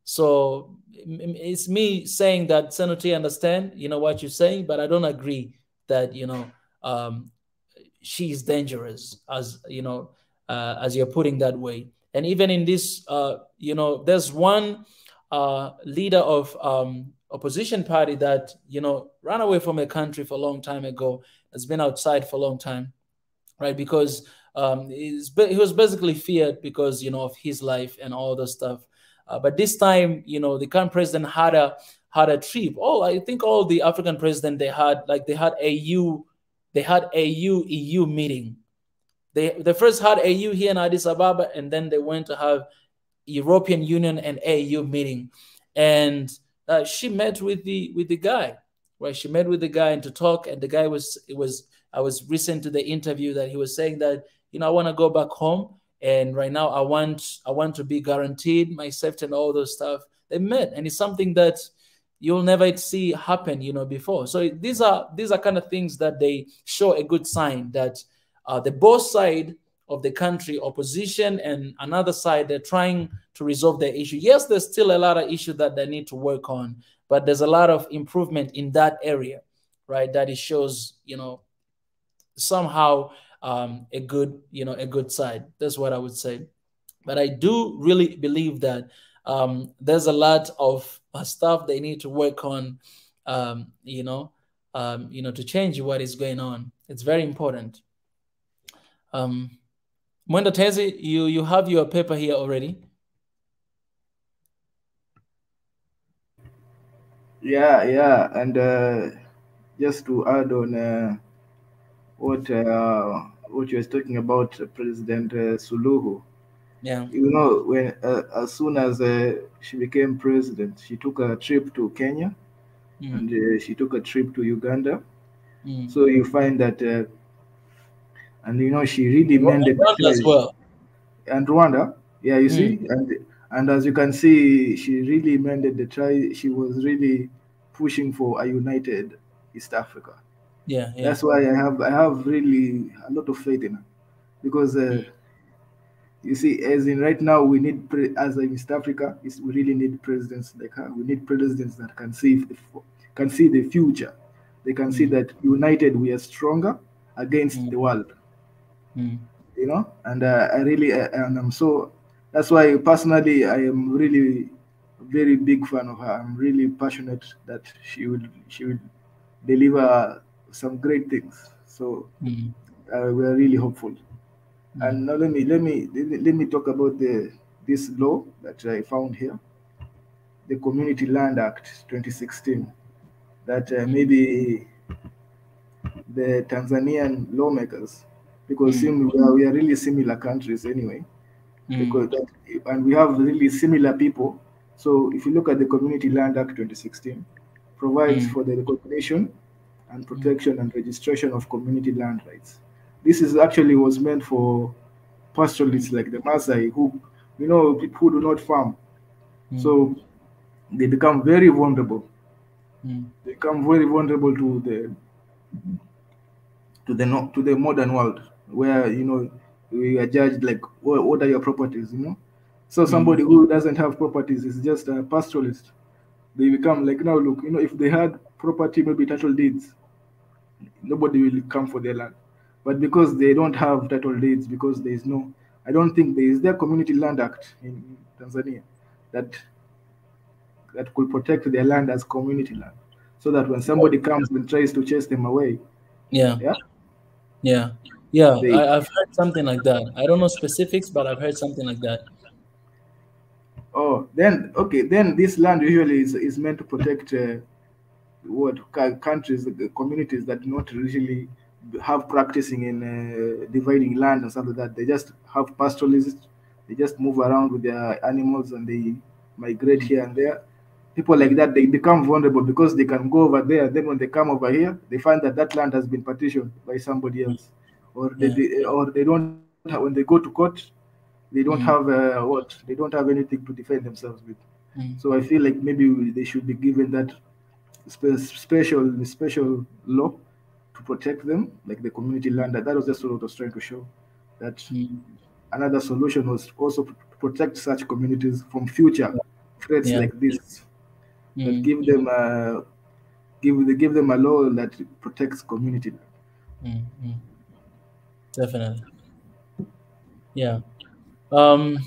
So it's me saying that Senator, understand, what you're saying, but I don't agree that, she's dangerous, as as you're putting that way. And even in this, there's one leader of opposition party that ran away from a country for a long time ago, has been outside for a long time, right? Because he was basically feared because of his life and all the stuff. But this time, the current president had a trip. I think all the African president, they had AU EU meeting. They first had AU here in Addis Ababa, and then they went to have European Union and AU meeting. And she met with the guy, right? She met with the guy and to talk, and the guy I was listening to the interview that he was saying that, I want to go back home, and right now I want to be guaranteed my safety and all those stuff. They met, and it's something that you'll never see happen, before. So these are kind of things that they show a good sign that the both side of the country, opposition and another side, they're trying to resolve their issue. Yes, there's still a lot of issues that they need to work on, but there's a lot of improvement in that area, right? That it shows, somehow a good side. That's what I would say. But I do really believe that there's a lot of stuff they need to work on, to change what is going on. It's very important. Mwenda Tezi, you have your paper here already. Yeah, and just to add on what about what you were talking about, President Suluhu. Yeah. You know, when as soon as she became president, she took a trip to Kenya Mm. and she took a trip to Uganda. Mm. So you find that, and you know, she really mended the Rwanda as ties. well. And Rwanda, yeah, you Mm. see, and as you can see, she really mended the tie. She was really pushing for a united East Africa. Yeah. Yeah. That's why I have really a lot of faith in her because Mm. you see, as in right now, we need as in East Africa, we really need presidents like her. We need presidents that can see the future. They can see Mm. that united we are stronger against Mm. the world. Mm. You know, and I really and I'm so. That's why personally I am really very big fan of her. I'm really passionate that she will deliver some great things. So Mm. we are really hopeful. Mm. And now let me talk about the this law that I found here, the Community Land Act 2016. That Mm. maybe the Tanzanian lawmakers, because Mm. we are really similar countries anyway, Mm. because that, and we have really similar people. So if you look at the Community Land Act 2016, provides Mm. for the recognition and Mm. protection and registration of community land rights. This is actually was meant for pastoralists like the Maasai, who, you know, people who do not farm. Mm. So they become very vulnerable. Mm. They become very vulnerable to the modern world, where you know we are judged like what are your properties, you know. So Mm. somebody who doesn't have properties is just a pastoralist. They become like, now look, you know, if they had property, maybe title deeds, nobody will come for their land. But because they don't have title deeds, because there is no, I don't think there is their Community Land Act in Tanzania that could protect their land as community land, so that when somebody comes and tries to chase them away, Yeah. yeah, Yeah. Yeah. they I've heard something like that. I don't know specifics, but I've heard something like that. oh then okay, then this land usually is meant to protect countries, communities that do not really have practicing in dividing land and stuff like that. They just have pastoralists. They just move around with their animals and they migrate Mm. here and there. People like Mm. that, they become vulnerable because they can go over there. Then when they come over here, they find that that land has been partitioned by somebody Mm. else, or Yeah. or they don't have, when they go to court, they don't have Mm. they don't have anything to defend themselves with. Mm. So I feel like maybe they should be given that special law to protect them, like the community land. That was just what I was trying to show. That Mm. another solution was also to protect such communities from future threats Yeah. like this. That Mm. give them a law that protects community land. Mm. Mm. Definitely. Yeah. Um,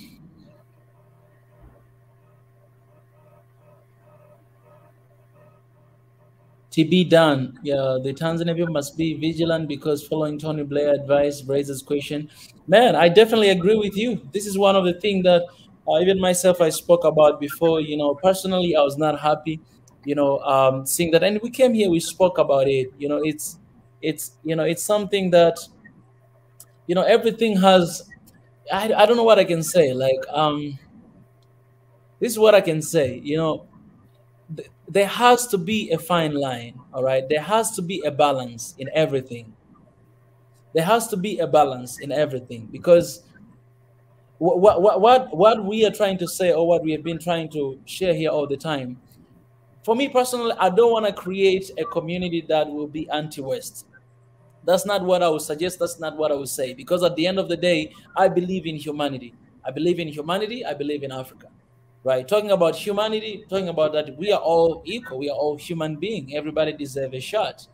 TB done. Yeah, the Tanzania people must be vigilant because following Tony Blair advice raises question. Man, I definitely agree with you. This is one of the things that even myself I spoke about before. You know, personally, I was not happy. Seeing that, and we came here, we spoke about it. It's something that everything has. I don't know what I can say. Like this is what I can say. There has to be a fine line, all right? There has to be a balance in everything. There has to be a balance in everything because what we are trying to say, or what we have been trying to share here all the time, for me personally, I don't want to create a community that will be anti-West. That's not what I would suggest. That's not what I would say. Because at the end of the day, I believe in humanity. I believe in humanity. I believe in Africa. Right? Talking about humanity, talking about that we are all equal. We are all human beings. Everybody deserves a shot.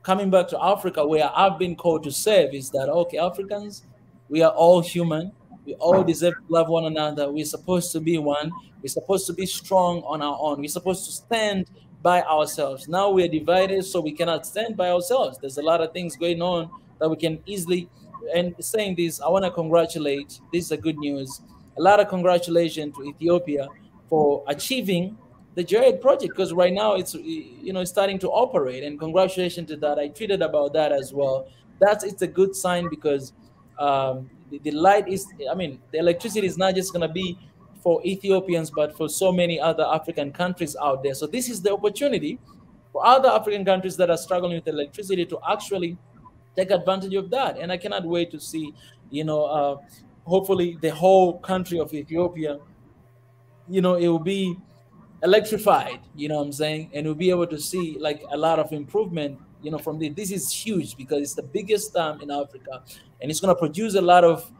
Coming back to Africa, where I've been called to serve, is that okay, Africans, we are all human. We all deserve to love one another. We're supposed to be one. We're supposed to be strong on our own. We're supposed to stand by ourselves. Now we're divided, so we cannot stand by ourselves. There's a lot of things going on that we can easily. And saying this, I want to congratulate. This is a good news. A lot of congratulations to Ethiopia for achieving the Jared project, because right now it's starting to operate, and congratulations to that. I tweeted about that as well. it's a good sign, because the light is, I mean, the electricity is not just going to be for Ethiopians, but for so many other African countries out there. So this is the opportunity for other African countries that are struggling with electricity to actually take advantage of that. And I cannot wait to see, hopefully the whole country of Ethiopia, it will be electrified, you know what I'm saying? And we'll be able to see like a lot of improvement, from this is huge, because it's the biggest dam in Africa, and it's going to produce a lot of,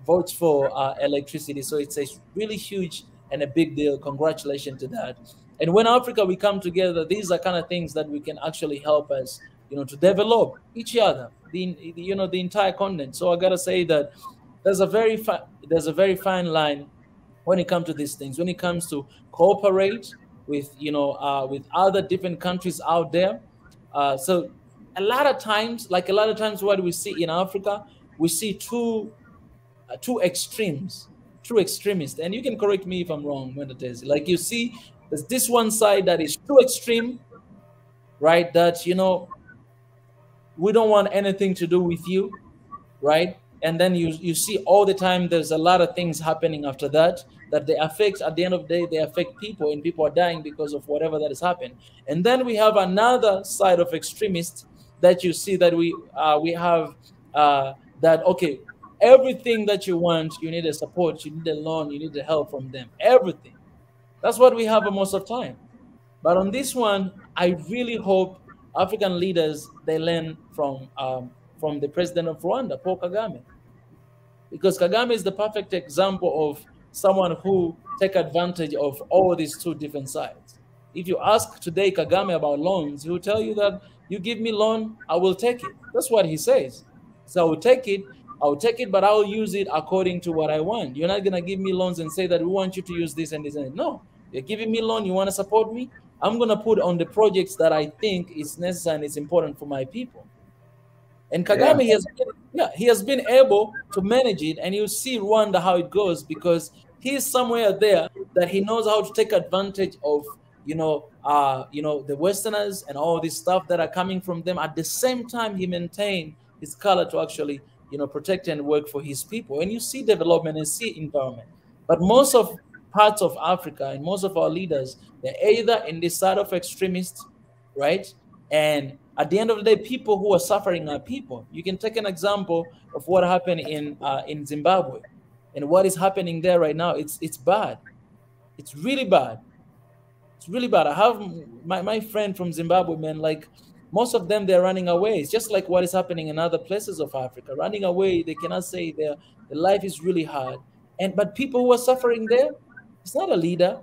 votes for electricity. So it's a really huge and a big deal. Congratulations to that. And when Africa, we come together, these are kind of things that we can actually help us, to develop each other, the entire continent. So I got to say that there's a very fine line when it comes to these things, when it comes to cooperate with, with other different countries out there. So a lot of times what we see in Africa, we see two extremes, two extremists. And you can correct me if I'm wrong, Mendes. Like, you see there's this one side that is too extreme, right? That, we don't want anything to do with you, right? And then you see all the time there's a lot of things happening after that they affect, at the end of the day, they affect people, and people are dying because of whatever that has happened. And then we have another side of extremists that you see that we have, that, okay, everything that you want, you need a support, you need a loan, you need the help from them, everything. That's what we have most of the time. But on this one, I really hope African leaders, they learn from the president of Rwanda, Paul Kagame, because Kagame is the perfect example of someone who take advantage of all these two different sides. If you ask today Kagame about loans, he will tell you that, you give me loan, I will take it. That's what he says. So I will take it, but I will use it according to what I want. You're not gonna give me loans and say that we want you to use this and this and that. No, you're giving me loan, you want to support me? I'm gonna put on the projects that I think is necessary and it's important for my people. And Yeah. Kagame, he has been able to manage it, and you see Rwanda how it goes, because he's somewhere there that he knows how to take advantage of, the Westerners and all this stuff that are coming from them. At the same time, he maintained his color to actually, protect and work for his people. And you see development and see environment. But most of parts of Africa and most of our leaders, they're either in this side of extremists, right? And at the end of the day, people who are suffering are people. You can take an example of what happened in Zimbabwe, and what is happening there right now. It's bad. It's really bad. It's really bad. I have my friend from Zimbabwe, man. Like, most of them, they're running away. It's just like what is happening in other places of Africa. Running away, they cannot say their life is really hard. But people who are suffering there, it's not a leader,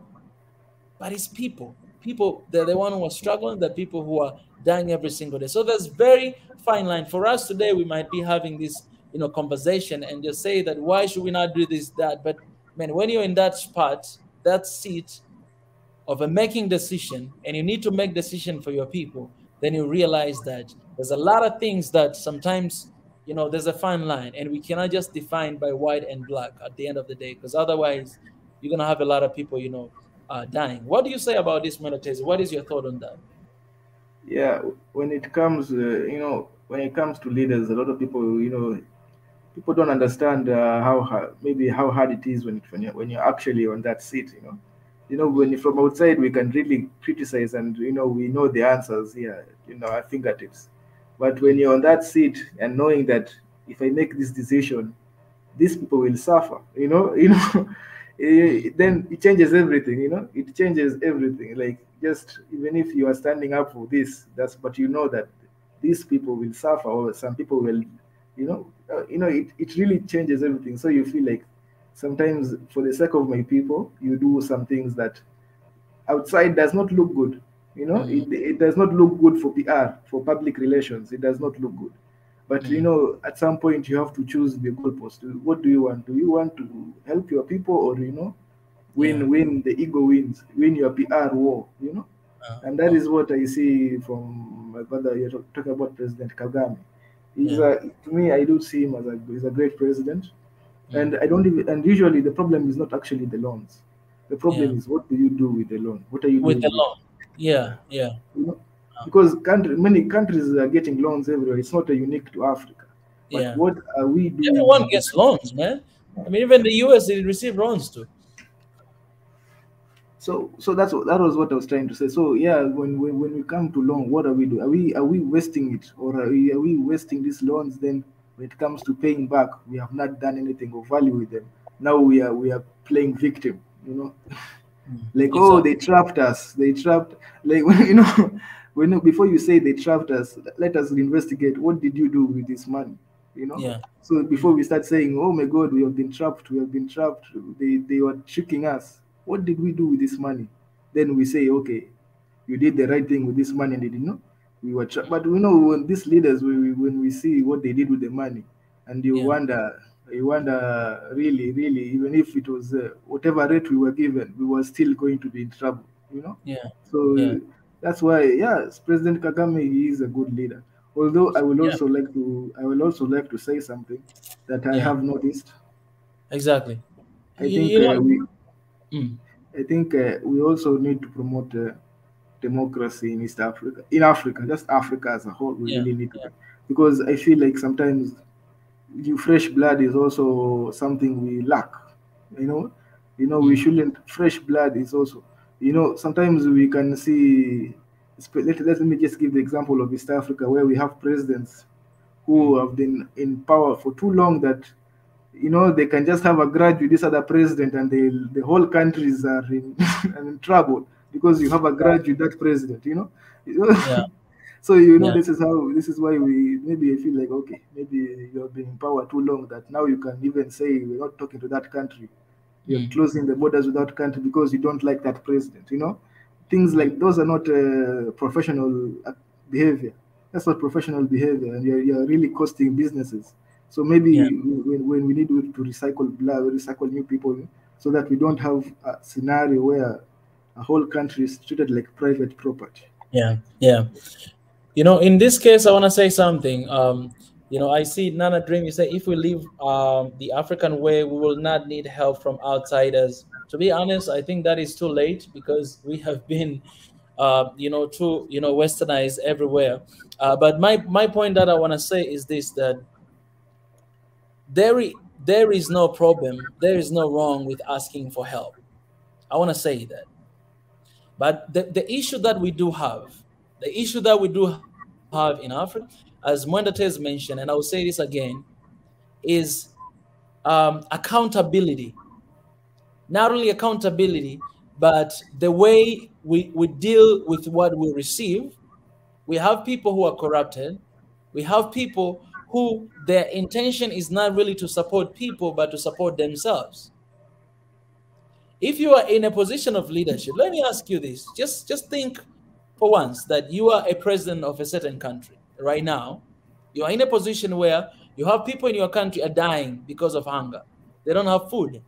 but it's people. People, they're the one who are struggling, the people who are dying every single day. So there's very fine line. For us today, we might be having this, conversation, and just say that, why should we not do this, that? But man, when you're in that spot, that seat of a making decision, and you need to make decision for your people, then you realize that there's a lot of things that sometimes, there's a fine line, and we cannot just define by white and black at the end of the day, because otherwise you're going to have a lot of people, dying. What do you say about this, Monotese? What is your thought on that? Yeah, when it comes, when it comes to leaders, a lot of people, people don't understand how hard, maybe how hard it is when you're actually on that seat. When you're from outside, we can really criticize, and we know the answers here, our fingertips. But when you're on that seat and knowing that, if I make this decision, these people will suffer, then it changes everything. It changes everything. Like, just even if you are standing up for this, but you know that these people will suffer, or some people will, it really changes everything. So you feel like, sometimes, for the sake of my people, you do some things that outside does not look good. Mm, It does not look good for PR, for public relations. It does not look good. But mm, at some point, you have to choose the goalpost. What do you want? Do you want to help your people, or yeah. win the ego wins, win your PR war? Uh, And that uh, is what I see from my brother. You're talking about President Kagame. yeah. To me, I do see him as he's a great president. Mm, And I don't even, and usually the problem is not actually the loans. The yeah. problem is, what do you do with the loan? What are you With doing the with it? law. Yeah. Yeah. You know? because many countries are getting loans everywhere. It's not unique to Africa. But Yeah. what are we doing Everyone with this? gets loans, man. I mean, even the US, they receive loans too. So that was what I was trying to say. So yeah, when we come to loan, what are we doing? Are we wasting it, or are we wasting these loans? Then when it comes to paying back, we have not done anything of value with them. Now we are playing victim. Like, oh, Exactly. they trapped us. They trapped, like, before you say they trapped us, let us investigate. What did you do with this money? You know. Yeah. So before Mm. we start saying, oh my God, we have been trapped. We have been trapped. They were tricking us. What did we do with this money? Then we say, okay, you did the right thing with this money, and they did not. We were trapped. But we know when these leaders, when we see what they did with the money, and Yeah. you wonder really, really, even if it was whatever rate we were given, we were still going to be in trouble, you know. Yeah. Yeah. So that's why, yes, President Kagame, he is a good leader. Although Yeah. I will also like to say something that I Yeah. have noticed. Exactly. I You, think you know. we, Mm. we also need to promote democracy in East Africa, in Africa, just Africa as a whole. We Yeah. really need to, because I feel like sometimes fresh blood is also something we lack. You know, we Mm. shouldn't. Fresh blood is also, sometimes we can see. Let me just give the example of East Africa, where we have presidents who Mm. have been in power for too long that they can just have a grudge with this other president, and the whole countries are in, are in trouble because you have a grudge with that president. Yeah. So Yeah. this is why we maybe I feel like, okay, maybe you have been in power too long that now you can even say we're not talking to that country. You're Mm. closing the borders with that country because you don't like that president. Things Mm. like those are not professional behavior. That's not professional behavior, and you're really costing businesses. So Yeah. maybe when we need to recycle blood, recycle new people, so that we don't have a scenario where a whole country is treated like private property. Yeah. Yeah. In this case, I want to say something. I see Nana Dream. You say if we leave the African way, we will not need help from outsiders. To be honest, I think that is too late because we have been, too, westernized everywhere. But my point that I want to say is this: that there is no problem, there is no wrong with asking for help. I want to say that. But the issue that we do have, the issue that we do have in Africa, as Mwendates mentioned, and I will say this again, is accountability. Not only accountability, but the way we deal with what we receive. We have people who are corrupted. We have people who their intention is not really to support people, but to support themselves. If you are in a position of leadership, let me ask you this. Just think for once that you are a president of a certain country right now. You are in a position where you have people in your country are dying because of hunger. They don't have food.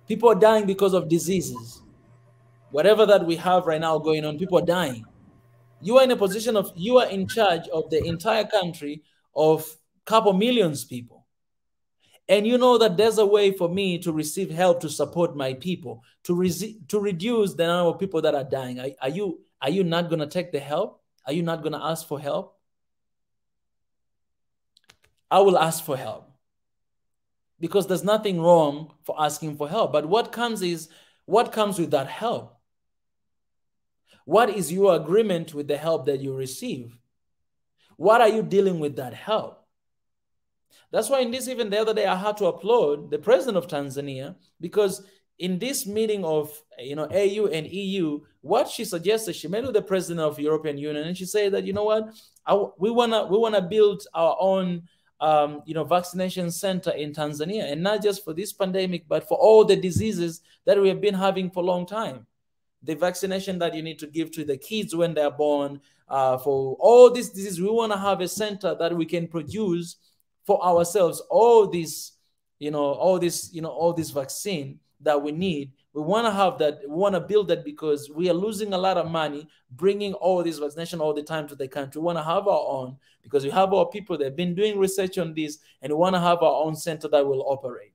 People are dying because of diseases. Whatever that we have right now going on, people are dying. You are in charge of the entire country of couple millions people. And you know that there's a way for me to receive help to support my people, to reduce the number of people that are dying. Are you not going to take the help? Are you not going to ask for help? I will ask for help because there's nothing wrong for asking for help. But what comes with that help? What is your agreement with the help that you receive? What are you dealing with that help? That's why in this, even the other day, I had to applaud the president of Tanzania because in this meeting of AU and EU, what she suggested, she met with the president of the European Union, and she said that we wanna build our own vaccination center in Tanzania, and not just for this pandemic, but for all the diseases that we have been having for a long time. The vaccination that you need to give to the kids when they're born, for all this disease, we want to have a center that we can produce for ourselves all this vaccine that we need. We want to have that. We want to build that because we are losing a lot of money bringing all this vaccination all the time to the country. We want to have our own because we have our people that have been doing research on this, and we want to have our own center that will operate.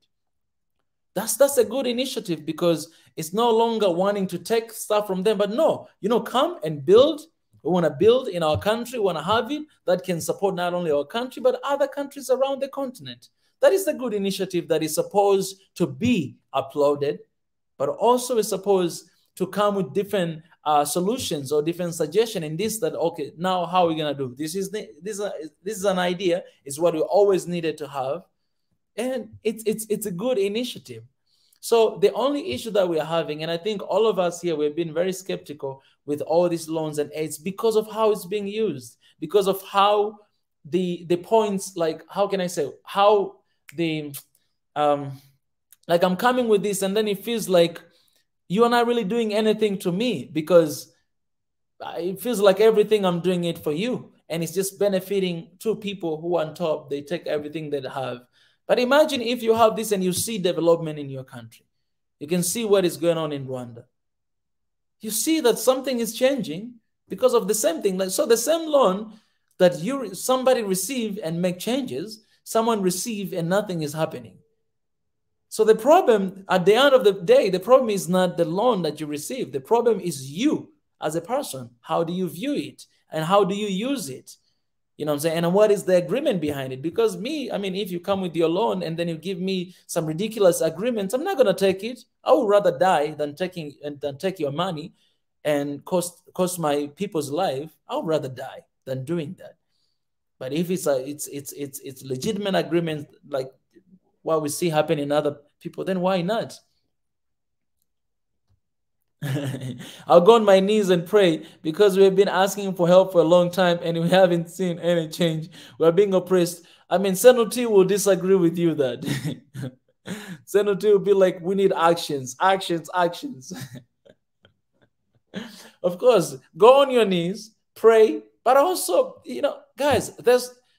That's a good initiative because it's no longer wanting to take stuff from them, but no, come and build We want to build in our country, want to have it that can support not only our country, but other countries around the continent. That is the good initiative that is supposed to be applauded, but also is supposed to come with different solutions or different suggestions in this, that, okay, now how are we going to do? This is an idea, is what we always needed to have. And it's a good initiative. So the only issue that we're having, and I think all of us here, we've been very skeptical with all these loans and aids because of how it's being used, because of how the points, like, how can I say, how the, like, I'm coming with this and then it feels like you are not really doing anything to me, because it feels like everything I'm doing it for you. And it's just benefiting two people who are on top. They take everything they have. But imagine if you have this and you see development in your country. You can see what is going on in Rwanda. You see that something is changing because of the same thing. Like, so the same loan that somebody receive and make changes, someone receive and nothing is happening. So the problem, at the end of the day, the problem is not the loan that you receive. The problem is you as a person. How do you view it? And how do you use it? You know what I'm saying? And what is the agreement behind it? Because me, I mean, if you come with your loan and then you give me some ridiculous agreements, I'm not going to take it. I would rather die than take your money and cost my people's life. I would rather die than doing that. But if it's legitimate agreement, like what we see happen in other people, then why not? I'll go on my knees and pray, because we've been asking for help for a long time and we haven't seen any change. We're being oppressed. I mean, Senuti will disagree with you that. Senuti will be like, we need actions. Of course, go on your knees, pray, but also, you know, guys,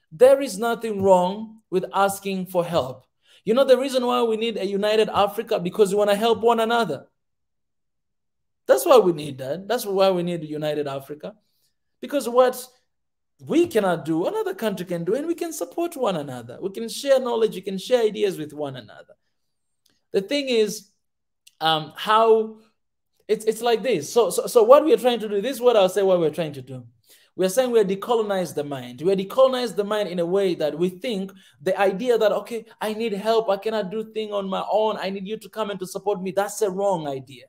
there is nothing wrong with asking for help. You know the reason why we need a united Africa? Because we want to help one another. That's why we need that. That's why we need a united Africa. Because what we cannot do, another country can do, and we can support one another. We can share knowledge, we can share ideas with one another. The thing is, how it's like this. So what we are trying to do, this is what I'll say what we're trying to do. We're saying we're decolonize the mind. We're decolonize the mind in a way that we think the idea that, okay, I need help, I cannot do things on my own, I need you to come and to support me. That's a wrong idea.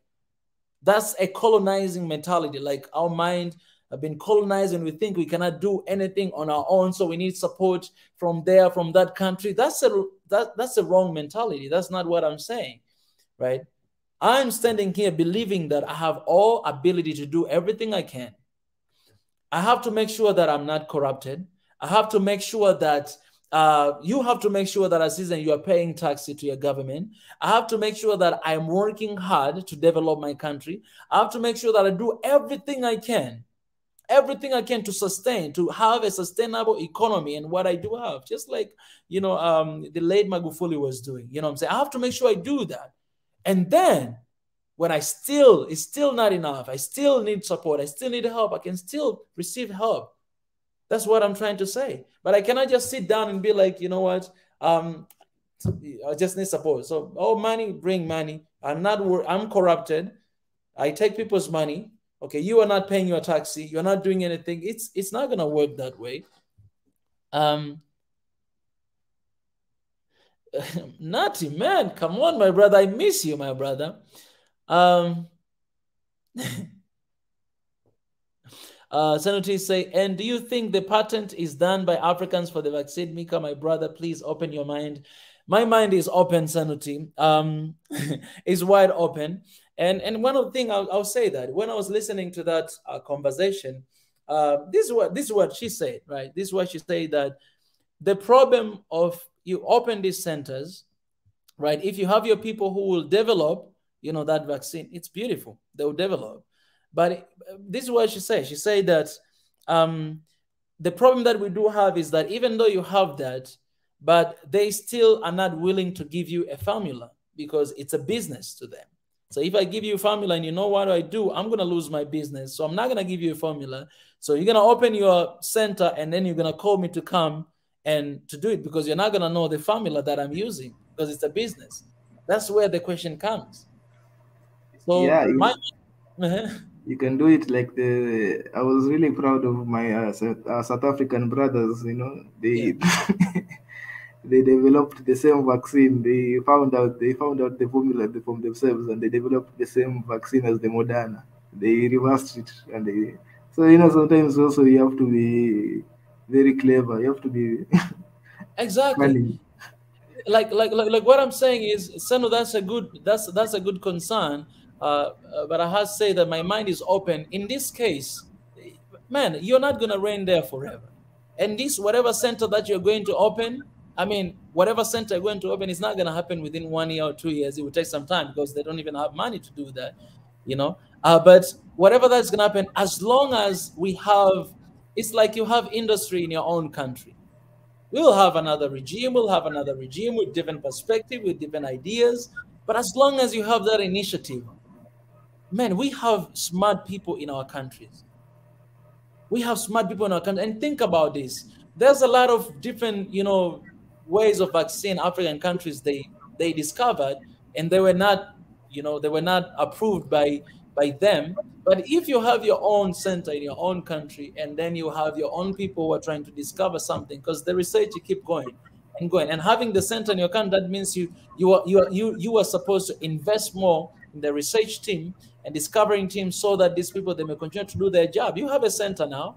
That's a colonizing mentality. Like, our mind have been colonized and we think we cannot do anything on our own, so we need support from there, from that country. That's a wrong mentality. That's not what I'm saying, right? I'm standing here believing that I have all ability to do everything I can. I have to make sure that I'm not corrupted. I have to make sure that you have to make sure that as citizen you are paying taxes to your government. I have to make sure that I'm working hard to develop my country. I have to make sure that I do everything I can to sustain, to have a sustainable economy, and what I do have, just like, you know, the late Magufuli was doing. You know what I'm saying? I have to make sure I do that. And then when it's still not enough, I still need support, I still need help, I can still receive help. That's what I'm trying to say. But I cannot just sit down and be like, you know what, I just need support. So, oh, money, bring money. I'm corrupted. I take people's money. Okay, you are not paying your taxi. You're not doing anything. It's not going to work that way. Natty, man, come on, my brother. I miss you, my brother. Senators say, and do you think the patent is done by Africans for the vaccine? Mika, my brother, please open your mind. My mind is open, Sanuti. Is wide open. And one of the things I'll say that when I was listening to that conversation, this is what she said, right? This is what she said, that the problem of you open these centers, right? If you have your people who will develop, you know, that vaccine, it's beautiful. They will develop. But this is what she said. She said that the problem that we do have is that even though you have that, but they still are not willing to give you a formula because it's a business to them. So if I give you a formula and you know what I do, I'm going to lose my business. So I'm not going to give you a formula. So you're going to open your center and then you're going to call me to come and to do it because you're not going to know the formula that I'm using because it's a business. That's where the question comes. So Yeah, You can do it like the. I was really proud of my South African brothers. You know, Yeah, they they developed the same vaccine. They found out the formula from themselves, and they developed the same vaccine as the Moderna. They reversed it, and they. So sometimes also you have to be very clever. You have to be exactly. cunning. Like what I'm saying is, Sanu, that's a good concern. But I have to say that my mind is open. In this case, man, you're not gonna reign there forever. And this whatever center that you're going to open, I mean, whatever center you're going to open is not gonna happen within 1 year or 2 years. It will take some time because they don't even have money to do that, you know. But whatever that's gonna happen, as long as we have, it's like you have industry in your own country. We'll have another regime. We'll have another regime with different perspective, with different ideas. But as long as you have that initiative, man, we have smart people in our countries. We have smart people in our country. And think about this. There's a lot of different, ways of vaccine African countries they discovered, and they were not, they were not approved by them. But if you have your own center in your own country, and then you have your own people who are trying to discover something, because the research you keep going and going, and having the center in your country, that means you are supposed to invest more in the research team and discovering team, so that these people, they may continue to do their job. You have a center now.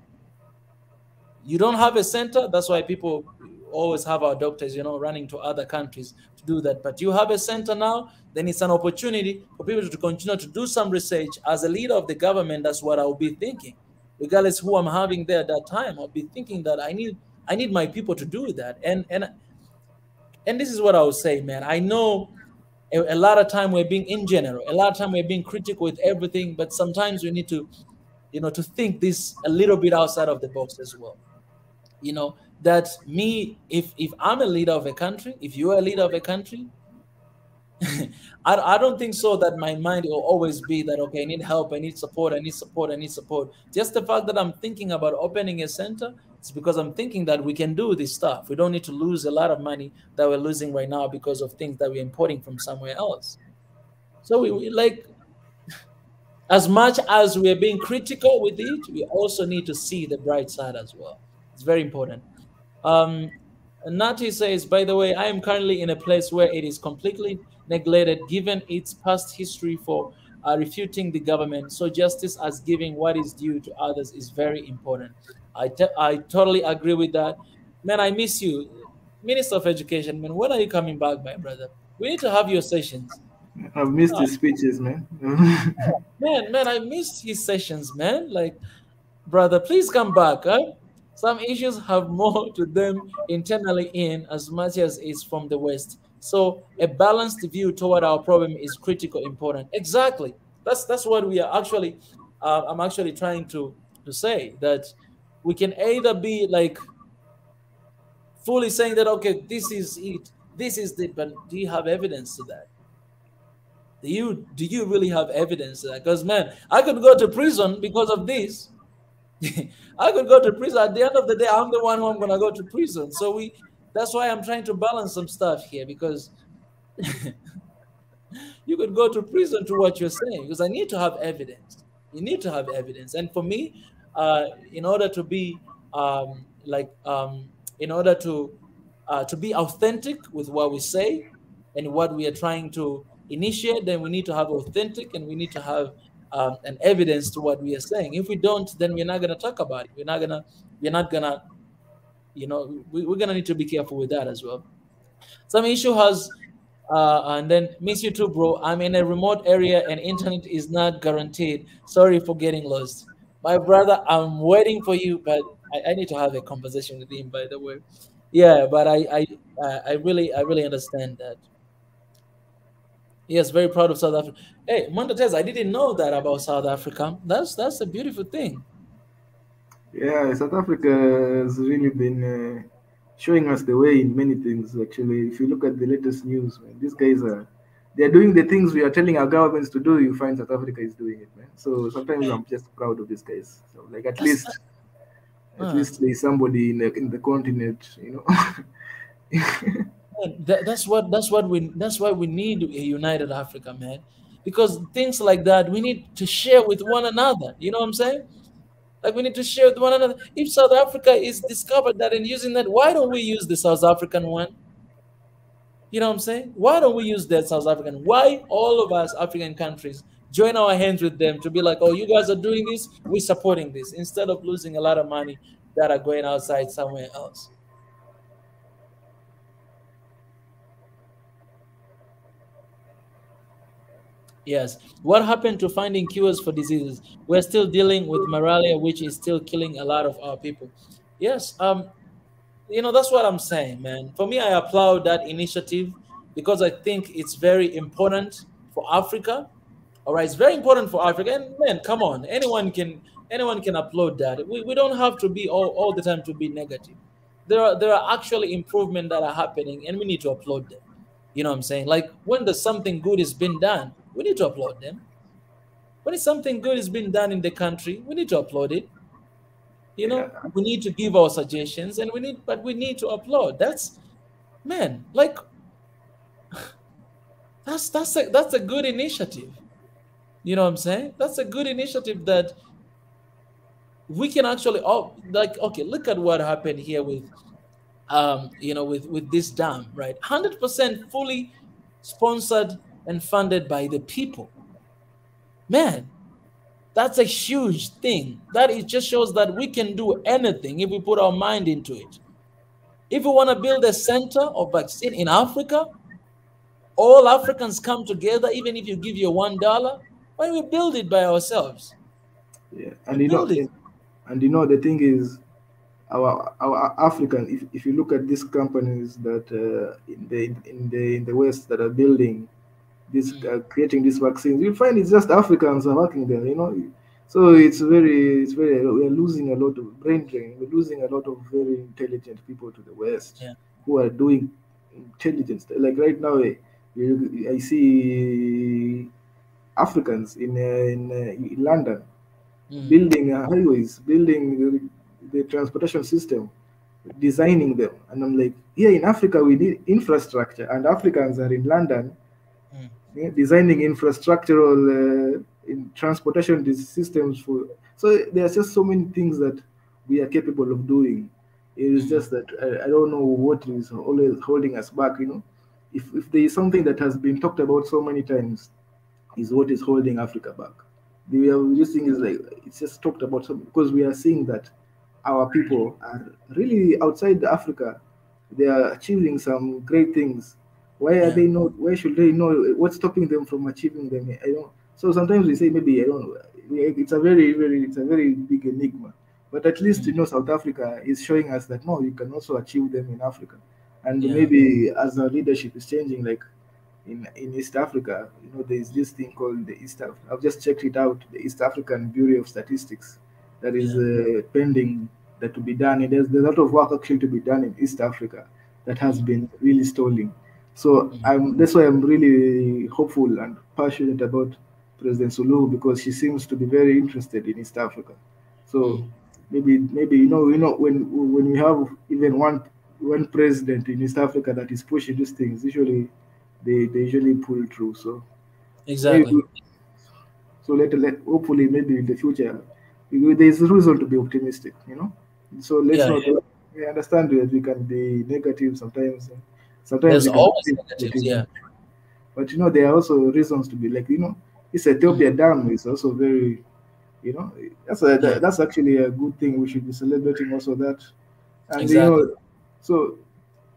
You don't have a center. That's why people always have our doctors, running to other countries to do that. But you have a center now, then it's an opportunity for people to continue to do some research. As a leader of the government, that's what I'll be thinking. Regardless who I'm having there at that time, I'll be thinking that I need my people to do that. And this is what I would say, man. I know a lot of time we're being, in general, a lot of time we're being critical with everything, but sometimes we need to, to think this a little bit outside of the box as well. That me, if I'm a leader of a country, if you're a leader of a country, I don't think so that my mind will always be that, okay, I need help, I need support, I need support, I need support. Just the fact that I'm thinking about opening a center, it's because I'm thinking that we can do this stuff. We don't need to lose a lot of money that we're losing right now because of things that we're importing from somewhere else. So we like, as much as we're being critical with it, we also need to see the bright side as well. It's very important. Um, Nati says, by the way, I am currently in a place where it is completely neglected given its past history for refuting the government. So justice as giving what is due to others is very important. I totally agree with that. Man, I miss you. Minister of Education, man, when are you coming back, my brother? We need to have your sessions. I've missed Ah, his speeches, man. man, I missed his sessions, man. Like, brother, please come back. Huh? Some issues have more to them internally in as much as it's from the West. So a balanced view toward our problem is critical important. Exactly. That's what we are actually. I'm actually trying to say that we can either be like fully saying that, okay, this is it, this is it, but do you have evidence to that? Do you really have evidence to that? Because, man, I could go to prison because of this. I could go to prison. At the end of the day, I'm the one who I'm gonna go to prison. So that's why I'm trying to balance some stuff here, because you could go to prison to what you're saying, because I need to have evidence. You need to have evidence. And for me, in order to be in order to be authentic with what we say and what we are trying to initiate, then we need to have authentic, and we need to have an evidence to what we are saying. If we don't, then we're not going to talk about it. We're not gonna we're gonna need to be careful with that as well. Some issue has and then, miss you too, bro. I'm in a remote area and internet is not guaranteed. Sorry for getting lost. My brother, I'm waiting for you, but I need to have a conversation with him, by the way. Yeah, but I really understand that. Yes, very proud of South Africa. Hey, Montes, I didn't know that about South Africa. That's a beautiful thing. Yeah, South Africa has really been showing us the way in many things. Actually, if you look at the latest news, man, these guys they're doing the things we are telling our governments to do. You find South Africa is doing it, man. So sometimes I'm just proud of these guys. So like at That's least at uh, least there's somebody in the continent, that's why we need a united Africa, man. because things like that we need to share with one another. You know what I'm saying? Like we need to share with one another. If South Africa is discovered that and using that, why don't we use the South African one? You know what I'm saying? Why don't we use that South African? Why all of us African countries join our hands with them to be like, oh, you guys are doing this, we're supporting this, instead of losing a lot of money that are going outside somewhere else. Yes. What happened to finding cures for diseases? We're still dealing with malaria, which is still killing a lot of our people. Yes. That's what I'm saying, man. For me, I applaud that initiative because I think it's very important for Africa. All right, it's very important for Africa. And man, come on, anyone can upload that. We don't have to be all the time to be negative. There are actually improvements that are happening, and we need to upload them. You know what I'm saying? Like when there's something good is being done, we need to upload them. When it's something good is being done in the country, we need to upload it. Yeah, We need to give our suggestions, and we need to upload. That's man, like that's a good initiative. You know what I'm saying? That's a good initiative that we can actually, oh, like, okay, look at what happened here with with this dam, right? 100% fully sponsored and funded by the people. Man, that's a huge thing. That it just shows that we can do anything if we put our mind into it. If we want to build a center of vaccine in Africa, all Africans come together, even if you give your $1, why don't we build it by ourselves? yeah. We build it. And the thing is, our African, if you look at these companies that in the West that are building this, creating these vaccines, you find it's just Africans are working there. So it's very we're losing a lot of brain drain. We're losing a lot of very intelligent people to the West Yeah. who are doing intelligence. Like right now, I see Africans in London building highways, building the transportation system, designing them. And I'm like, here in Africa, we need infrastructure, and Africans are in London designing infrastructural in transportation systems for. So there's just so many things that we are capable of doing. It is just that I don't know what is always holding us back. If there is something that has been talked about so many times, is what is holding Africa back. This thing is like it's just talked about because we are seeing that our people are really outside Africa. They are achieving some great things. Why are Yeah. they not? Why should they know what's stopping them from achieving them? I don't. So sometimes we say maybe I don't know. It's a very big enigma. But at least South Africa is showing us that no, you can also achieve them in Africa. And Yeah. maybe as our leadership is changing, like in East Africa, there's this thing called the I've just checked it out, the East African Bureau of Statistics, that is Yeah. pending that to be done. And there's a lot of work actually to be done in East Africa that has been really stalling. So that's why I'm really hopeful and passionate about President Suluhu, because she seems to be very interested in East Africa. So maybe when we have even one president in East Africa that is pushing these things, usually they usually pull through. So maybe Exactly. let hopefully maybe in the future there's reason to be optimistic. So let's Yeah. not. We understand that we can be negative sometimes. Sometimes There's we can always think that negatives. Yeah. but there are also reasons to be like this Ethiopia dam is also very Yeah. that's actually a good thing. We should be celebrating also that. And Exactly. so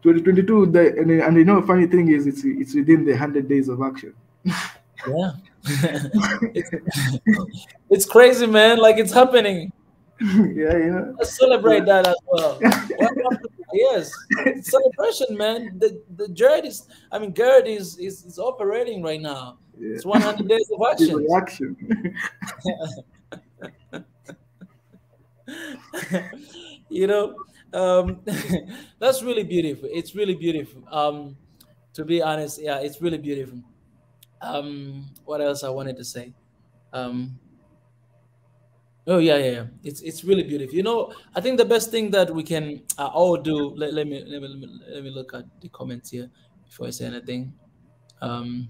2022, funny thing is it's within the 100 days of action. Yeah. it's it's crazy, man. Like it's happening. Yeah. Let's celebrate So, that as well. What happened? Yes, it's celebration, man. The GERD is, I mean, GERD is operating right now. yeah. It's 100 days of Days of actions. action. you know, um, that's really beautiful. It's really beautiful. To be honest, yeah, it's really beautiful. What else I wanted to say? Um, Oh yeah. It's really beautiful. I think the best thing that we can all do. Let me look at the comments here before I say anything. Um,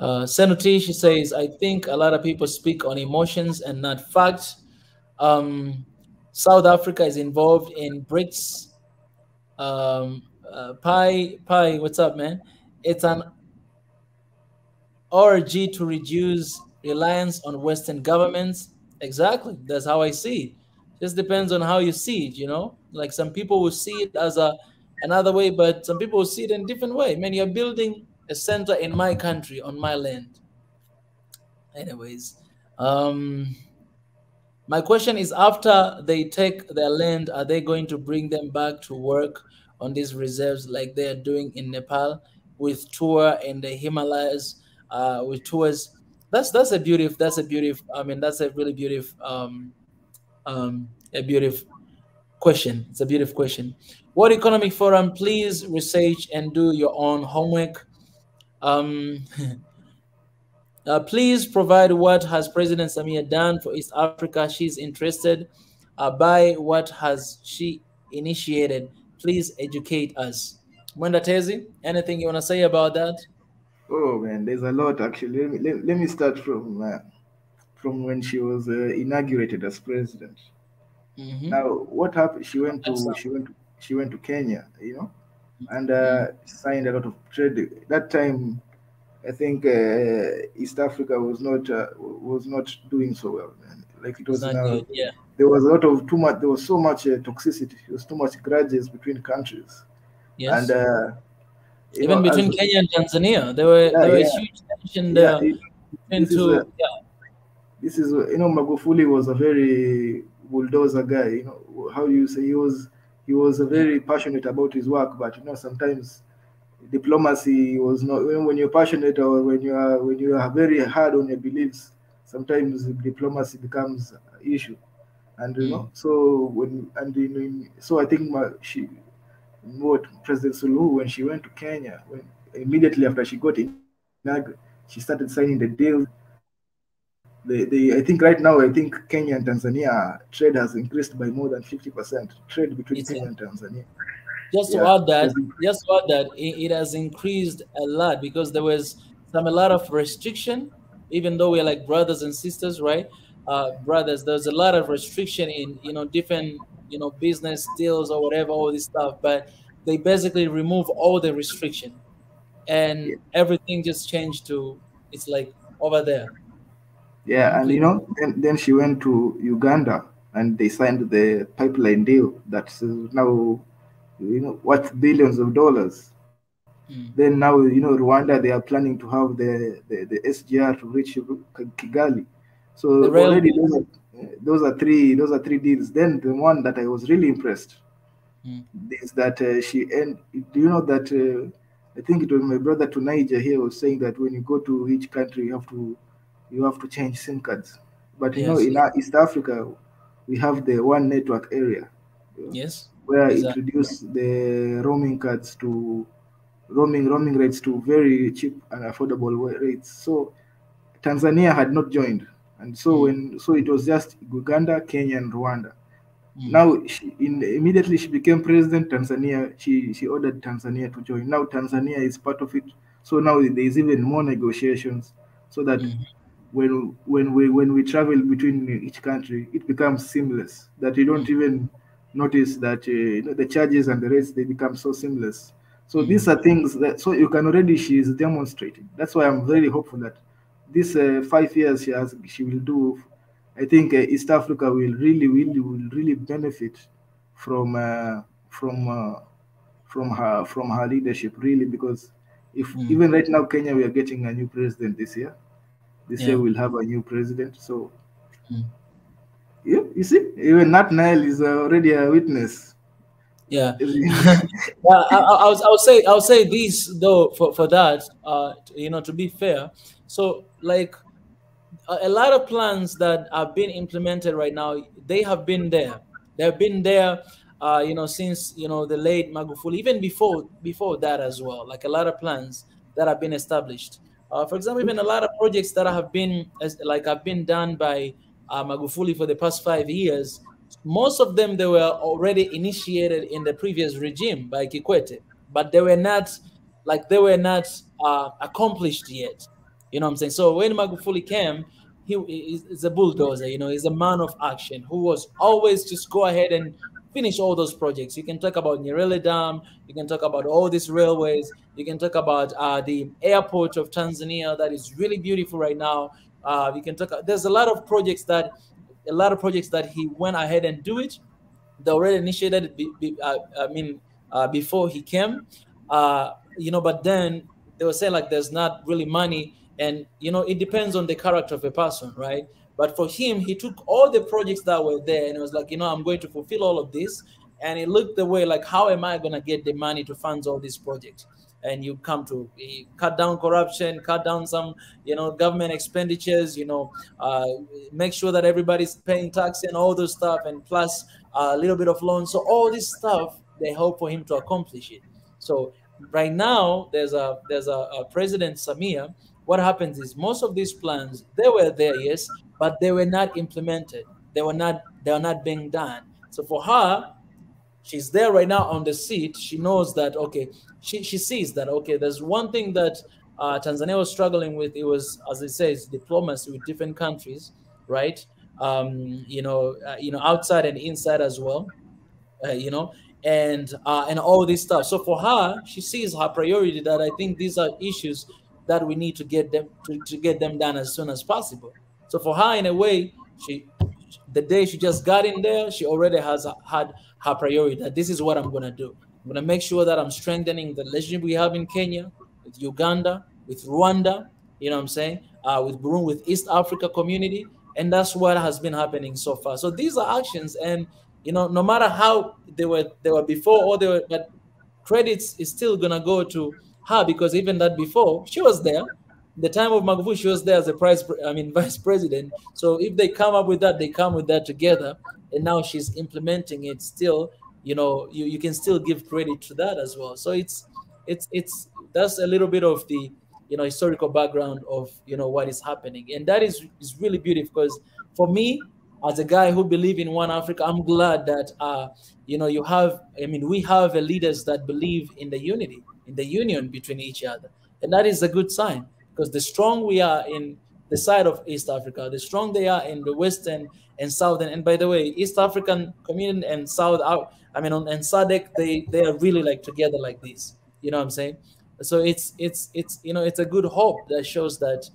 Senuti, she says, I think a lot of people speak on emotions and not facts. Um, South Africa is involved in BRICS. Pi, what's up, man? It's an orgy to reduce reliance on Western governments. Exactly. That's how I see it. Just depends on how you see it, you know? Like some people will see it as a another way, but some people will see it in a different way. Man, you're building a center in my country, on my land. Anyways, my question is after they take their land, are they going to bring them back to work on these reserves like they are doing in Nepal with tour in the Himalayas, with tours? That's a beautiful, I mean, that's a really beautiful, a beautiful question. It's a beautiful question. World Economic Forum, please research and do your own homework. Um, please provide what has President Samia done for East Africa. She's interested. By what has she initiated? Please educate us. Mwenda Tezi, anything you want to say about that? Oh man, there's a lot actually. Let me start from when she was inaugurated as president. Mm-hmm. Now, what happened? That's She went to Kenya, you know, and mm, signed a lot of trade. That time, I think East Africa was not doing so well. Man. Like it it's was not now, good. Yeah. there was a lot of too much. There was so much toxicity. There was too much grudges between countries, and Yes. you know, Even as between Kenya and Tanzania, there were yeah, huge tension yeah. there between This is two. Yeah. this is you know Magufuli was a very bulldozer guy. You know how you say he was a Mm, very passionate about his work, but you know sometimes diplomacy was not when you're passionate or when you are very hard on your beliefs. Sometimes diplomacy becomes an issue, and you know mm. so when and so I think what President Suluhu when she went to Kenya when immediately after she got inaugurated, she started signing the deals. I think right now, I think Kenya and Tanzania trade has increased by more than 50%. Trade between It's Kenya and Tanzania. just to Yeah. add that, There's, it has increased a lot because there was a lot of restriction, even though we're like brothers and sisters, right? Brothers, there's a lot of restriction in different business deals or whatever, all this stuff, but they basically remove all the restriction and yeah. everything just changed to it's like over there. Yeah. And, you Please. know, then she went to Uganda and they signed the pipeline deal that's now, you know, worth billions of dollars. Then Mm. now, you know, Rwanda, they are planning to have the SGR to reach Kigali. So The already railway. those are three deals. Then the one that I was really impressed Mm. is that she and do you know that I think it was my brother to Niger here was saying that when you go to each country you have to change SIM cards. But you know Yes, in East Africa we have the one network area, you know, yes, where it exactly. reduced the roaming rates to very cheap and affordable rates. So Tanzania had not joined, and Mm. so it was just Uganda, Kenya, and Rwanda. Mm. Now, immediately she became president. Tanzania, she ordered Tanzania to join. Now Tanzania is part of it. So now there is even more negotiations, so that Mm. when we travel between each country, it becomes seamless. That you Mm. don't even notice that you know, the charges and the rates they become so seamless. So these Mm. are things that so you can already she is demonstrating. That's why I'm very hopeful that this 5 years she will do. I think East Africa will really benefit from uh, from uh, from her leadership really because if Mm. even right now Kenya we are getting a new president this year. This year Yeah. we'll have a new president. So Mm. you see, even Nat Nile is already a witness. Yeah. Well, I'll say this though for that. To be fair, so like a lot of plans that are being implemented right now, they have been there. They have been there, since the late Magufuli, even before that as well. Like a lot of plans that have been established. For example, even a lot of projects that have been done by Magufuli for the past 5 years. Most of them they were already initiated in the previous regime by Kikwete, but they were not accomplished yet You know what I'm saying? So when Magufuli came, he is a bulldozer. You know, he's a man of action who was always just go ahead and finish all those projects. You can talk about Nyerere Dam. You can talk about all these railways. You can talk about the airport of Tanzania that is really beautiful right now. You can talk. There's a lot of projects that he went ahead and do it. They already initiated it before he came. But then they were saying like there's not really money, and it depends on the character of a person, right? But for him, he took all the projects that were there and it was like, I'm going to fulfill all of this. And it looked the way like, how am I going to get the money to fund all these projects? And you come to cut down corruption, cut down some government expenditures, make sure that everybody's paying tax and all those stuff, and plus a little bit of loan. So all this stuff, they hope for him to accomplish it. So right now, there's a President Samia. What happens is most of these plans, they were there, yes, but they were not implemented. They were not being done. So for her, she's there right now on the seat. She knows that, okay, she sees that, okay, there's one thing that Tanzania was struggling with. It was, as it says, diplomacy with different countries, right? Outside and inside as well, and all this stuff. So for her, she sees her priority that I think these are issues that we need to get them to get them done as soon as possible. So for her, in a way, the day she just got in there, she already has had her priority that this is what I'm going to do. I'm going to make sure that I'm strengthening the relationship we have in Kenya, with Uganda, with Rwanda, you know what I'm saying, with Burundi, with East Africa community. And that's what has been happening so far. So these are actions, and no matter how they were before, but credits is still gonna go to her, because even that before, she was there. The time of Magufuli, she was there as a vice president. So if they come up with that, they come with that together, and now she's implementing it. Still, you can still give credit to that as well. So it's that's a little bit of the historical background of what is happening, and that is really beautiful, because for me, as a guy who believe in one Africa, I'm glad that we have leaders that believe in the unity, in the union between each other, and that is a good sign, because the strong we are in the side of East Africa, the strong they are in the Western and Southern. And by the way, East African community and and SADC, they are really like together like this. You know what I'm saying? So it's a good hope that shows that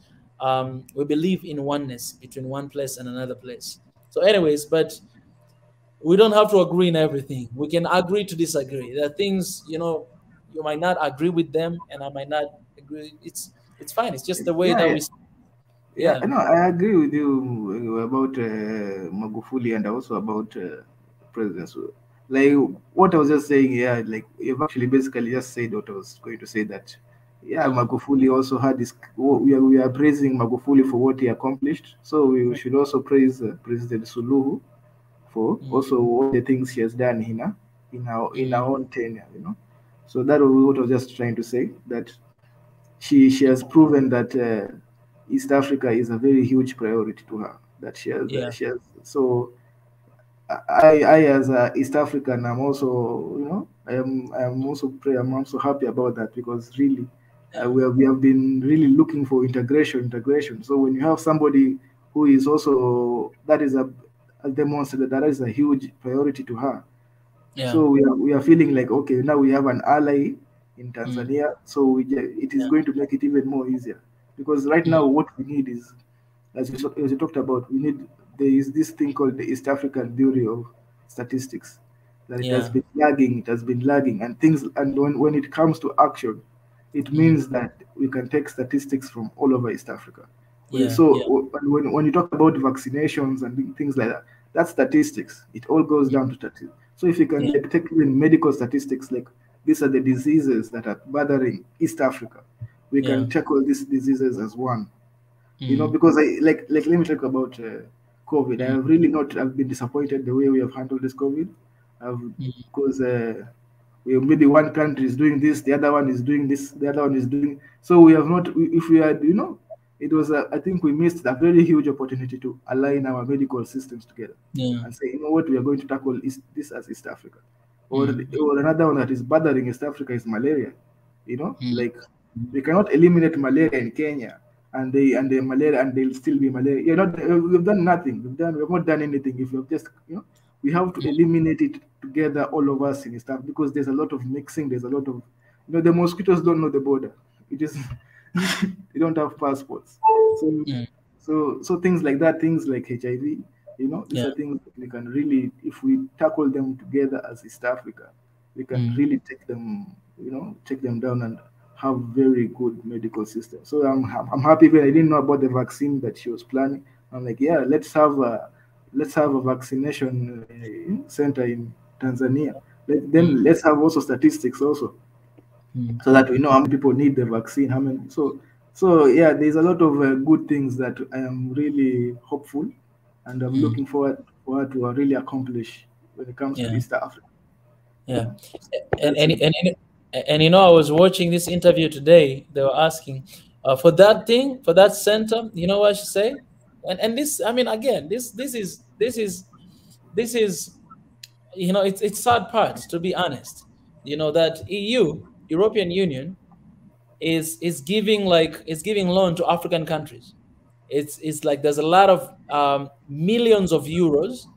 we believe in oneness between one place and another place. So anyways, but we don't have to agree in everything. We can agree to disagree. There are things, you might not agree with them, and I might not agree. It's fine. It's just the way that we. Yeah, no, I agree with you about Magufuli, and also about President. Like what I was just saying, yeah, like you've actually basically just said what I was going to say, that yeah, Magufuli also had this. We are praising Magufuli for what he accomplished, so we should also praise President Suluhu for also all the things she has done in our own tenure, So that was what I was just trying to say, that she has proven that East Africa is a very huge priority to her. That she has. So I as a East African, I'm also I'm also happy about that, because really we have been really looking for integration. So when you have somebody who is also, that is a demonstrated that is a huge priority to her. Yeah. So we are feeling like, okay, now we have an ally in Tanzania, so it is going to make it even more easier, because right now what we need is, as you talked about, there is this thing called the East African Bureau of Statistics, that it has been lagging, and when it comes to action, it means that we can take statistics from all over East Africa. When you talk about vaccinations and things like that, that's statistics. It all goes down to statistics. So if you can take even medical statistics, like these are the diseases that are bothering East Africa, we can tackle these diseases as one. Because let me talk about COVID. I have really I've been disappointed the way we have handled this COVID, because maybe one country is doing this, the other one is doing this, the other one is doing. So we have not. If we had, it was. I think we missed a very huge opportunity to align our medical systems together and say, what, we are going to tackle this as East Africa, or another one that is bothering East Africa is malaria. Like we cannot eliminate malaria in Kenya and they malaria, and they'll still be malaria. We've done nothing. We've not done anything. If we've just, we have to eliminate it together, all of us in East Africa, because there's a lot of mixing. There's a lot of, the mosquitoes don't know the border. It is they don't have passports. So Mm. so things like that, things like HIV, these Yeah. are things that we can really, if we tackle them together as East Africa, we can Mm. really take them down and have very good medical system. So I'm happy when I didn't know about the vaccine that she was planning. I'm like, yeah, let's have a vaccination center in Tanzania. Mm. Then let's have also statistics also, Mm. so that we know how many people need the vaccine, how many. So yeah, there's a lot of good things that I am really hopeful, and I'm Mm. looking forward for her to really accomplish when it comes to Yeah. East Africa. Yeah. And That's and it. and and I was watching this interview today. They were asking for that thing, for that center. You know what she say? And this, I mean, again, this is it's sad part, to be honest. That European Union is giving, like, is giving loan to African countries. It's like there's a lot of millions of euros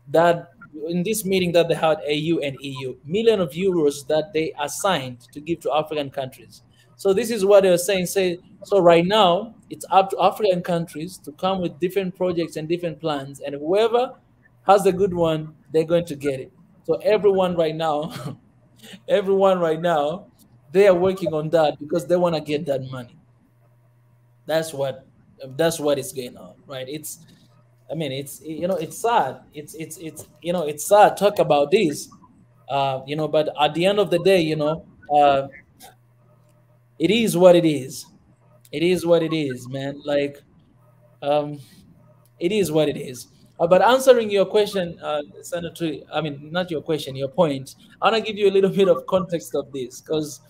that, in this meeting that they had, AU and EU, million of euros that they assigned to give to African countries. So this is what they're saying. So right now it's up to African countries to come with different projects and different plans, and whoever has a good one, they're going to get it. So everyone right now, everyone right now, they are working on that because they want to get that money. That's what is going on, right? I mean, it's sad. It's sad talk about this, but at the end of the day, it is what it is. It is what it is, man. Like, um, it is what it is. But answering your question, Senator, I mean, not your question, your point. I want to give you a little bit of context of this because,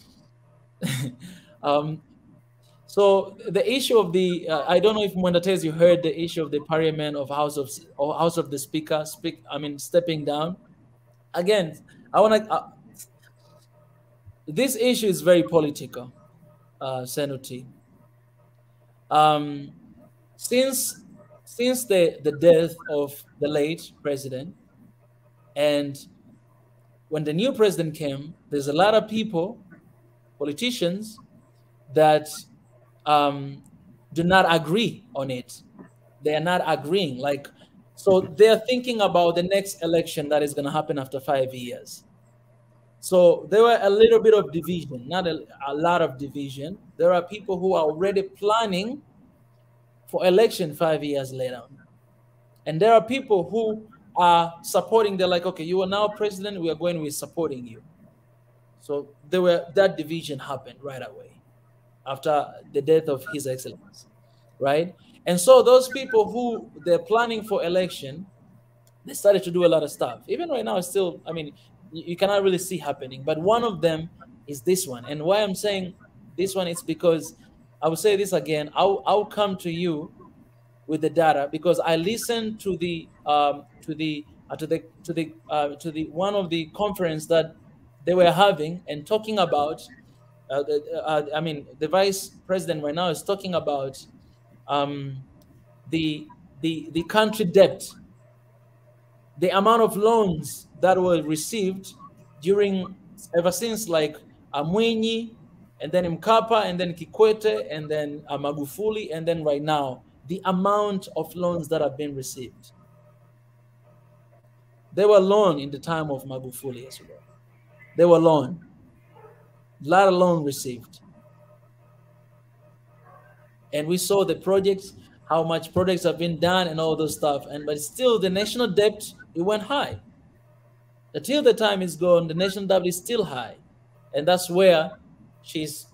um, so the issue of the I don't know if Mondates, you heard the issue of the parliament of House of the Speaker stepping down again. I want to This issue is very political, Senator. Um, since the death of the late president, and when the new president came, there's a lot of people, politicians, that um, do not agree on it. They are not agreeing. Like, so they're thinking about the next election that is going to happen after 5 years. So there were a little bit of division, not a lot of division. There are people who are already planning for election 5 years later. And there are people who are supporting. They're like, okay, you are now president. We are going with supporting you. So that division happened right away after the death of His Excellency, right? And so those people who they're planning for election, they started to do a lot of stuff. Even right now, it's still, I mean, you cannot really see happening. But one of them is this one. And why I'm saying this one is because I will say this again. I'll come to you with the data because I listened to the one of the conference that they were having and talking about. The vice president right now is talking about um, the country debt, the amount of loans that were received during, ever since, like Amwenyi, and then Mkapa, and then Kikwete, and then Magufuli, and then right now, the amount of loans that have been received. They were loan in the time of Magufuli as well. They were loan. A lot of loan received. And we saw the projects, how much projects have been done and all those stuff. But still the national debt, it went high. Until the time is gone, the national debt is still high. And that's where she's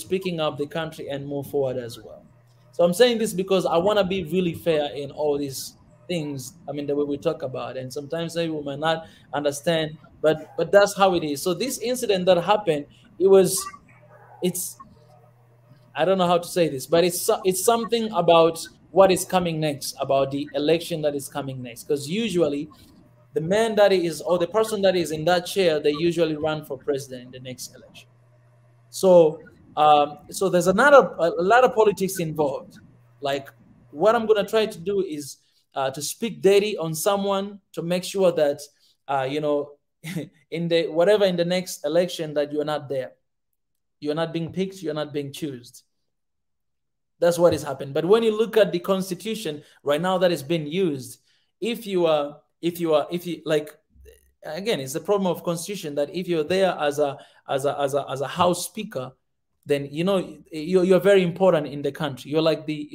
picking up the country and move forward as well. So I'm saying this because I want to be really fair in all these things. I mean, the way we talk about, and sometimes maybe we might not understand, but that's how it is. So this incident that happened, it's I don't know how to say this, but it's something about what is coming next, about the election that is coming next. Because usually the man that is, or the person that is in that chair, they usually run for president in the next election. So So there's a lot of politics involved. Like what I'm gonna try to do is to speak dirty on someone to make sure that you know in the next election that you're not there, you're not being picked, you're not being chosen. That's what has happened. But when you look at the constitution right now that is being used, if you like, again, it's the problem of constitution that if you're there as a house speaker, then you know you're very important in the country. You're like the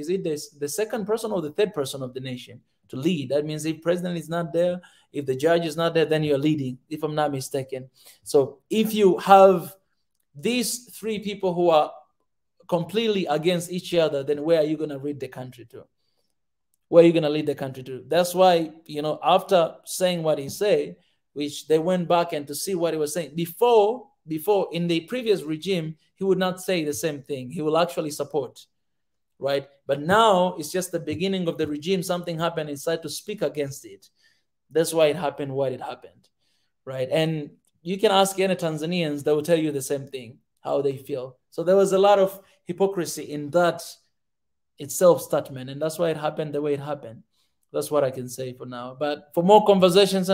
second person or the third person of the nation to lead. That means if president is not there, if the judge is not there, then you're leading, if I'm not mistaken. So if you have these three people who are completely against each other, then where are you going to lead the country to? Where are you going to lead the country to? That's why, after saying what he said, which they went back and to see what he was saying before in the previous regime, he would not say the same thing. He will actually support, right? But now it's just the beginning of the regime. Something happened, he decided to speak against it. That's why it happened what it happened, right? And you can ask any Tanzanians, they will tell you the same thing, how they feel. So there was a lot of hypocrisy in that itself statement, and that's why it happened the way it happened. That's what I can say for now. But for more conversations,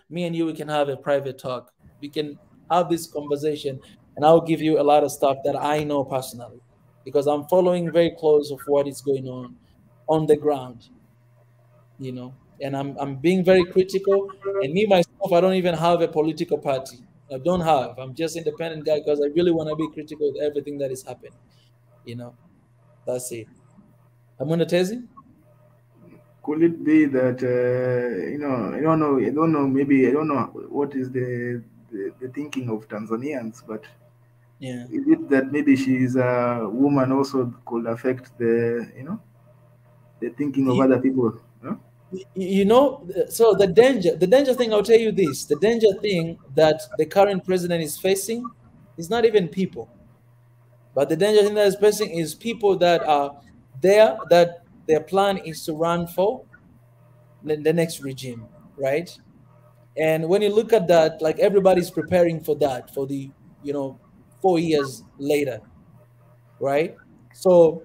me and you, we can have a private talk. We can have this conversation, and I'll give you a lot of stuff that I know personally, because I'm following very close of what is going on the ground, and I'm being very critical. And me myself, I don't even have a political party. I don't have. I'm just independent guy because I really want to be critical of everything that is happening. That's it. Amunatezi? Could it be that I don't know, maybe I don't know what is the thinking of Tanzanians, but Yeah. is it that maybe she's a woman also could affect the thinking of other people? Huh? So the danger thing, I'll tell you this, the danger thing that the current president is facing is not even people, but the danger thing that is facing is people that are there, that their plan is to run for the next regime, right? And when you look at that, like everybody's preparing for that, for the 4 years later, right? So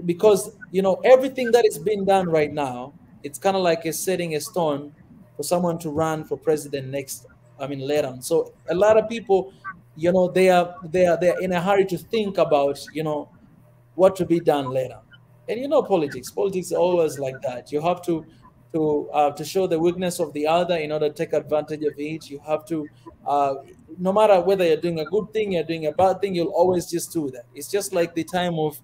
because everything that is being done right now, it's kind of like setting a stone for someone to run for president next, later on. So a lot of people, they're in a hurry to think about what to be done later. And politics is always like that. You have to show the weakness of the other in order to take advantage of it. You have to no matter whether you're doing a good thing, you're doing a bad thing, you'll always just do that. It's just like the time of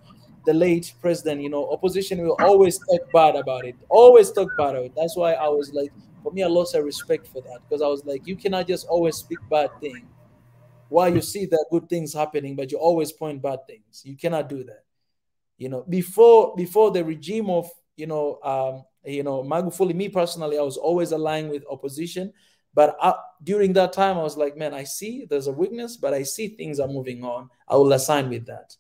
the late president. Opposition will always talk bad about it, always talk bad about it. That's why I was like, for me, I lost a respect for that, because I was like, you cannot just always speak bad things while you see that good things happening, but you always point bad things. You cannot do that. Before the regime of Magufuli, me personally, I was always aligned with opposition. But during that time, I was like, man, I see there's a weakness, but I see things are moving on. I will assign with that.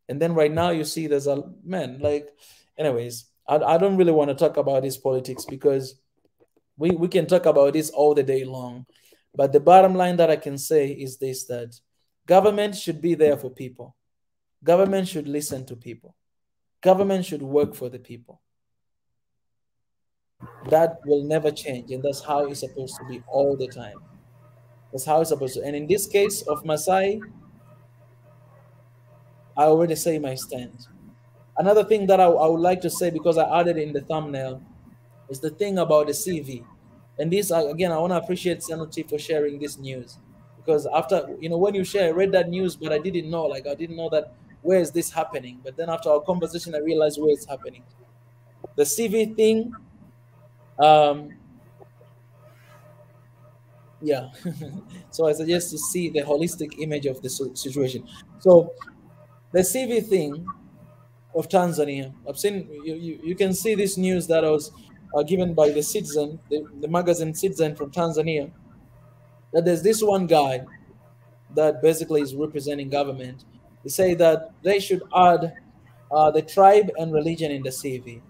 And then right now, you see there's anyways, I don't really want to talk about this politics, because we can talk about this all the day long. But the bottom line that I can say is this, that government should be there for people. Government should listen to people. Government should work for the people. That will never change, and that's how it's supposed to be all the time. That's how it's supposed to. And in this case of Maasai, I already say my stand. Another thing that I would like to say, because I added in the thumbnail, is the thing about the CV. And this, again, I want to appreciate Sanity for sharing this news, because after, when you share, I read that news, but I didn't know that where is this happening. But then after our conversation, I realized where it's happening. The CV thing, yeah. So I suggest to see the holistic image of the situation. So the CV thing of Tanzania, I've seen, you can see this news that was given by the Citizen, the magazine Citizen from Tanzania, that there's this one guy that basically is representing government. They say that they should add the tribe and religion in the CV.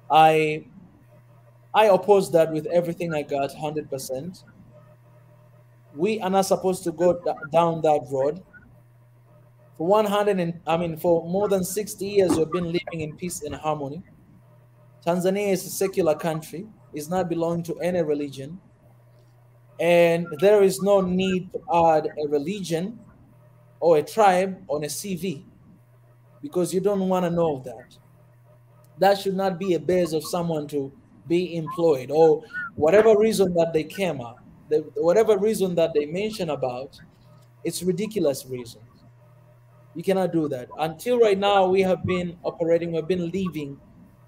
I oppose that with everything I got, 100%. We are not supposed to go down that road. For 100 and for more than 60 years, we've been living in peace and harmony. Tanzania is a secular country, is not belonging to any religion, and there is no need to add a religion or a tribe on a CV because you don't want to know that. That should not be a base of someone to be employed or whatever reason that they came up, whatever reason that they mention about, it's ridiculous reasons. You cannot do that. Until right now, we have been operating, we've been living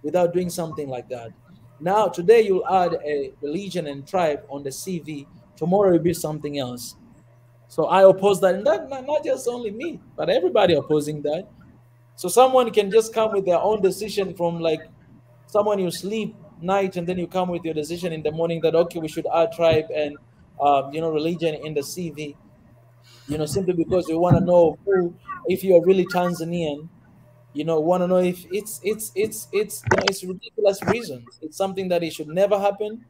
without doing something like that. Now, today, you'll add a religion and tribe on the CV. Tomorrow, will be something else. So I oppose that. And that not just only me, but everybody opposing that. So someone can just come with their own decision from like someone you sleep night and then you come with your decision in the morning that, okay, we should add tribe and, religion in the CV, simply because we want to know who, if you're really Tanzanian, want to know if it's ridiculous reasons. It's something that it should never happen,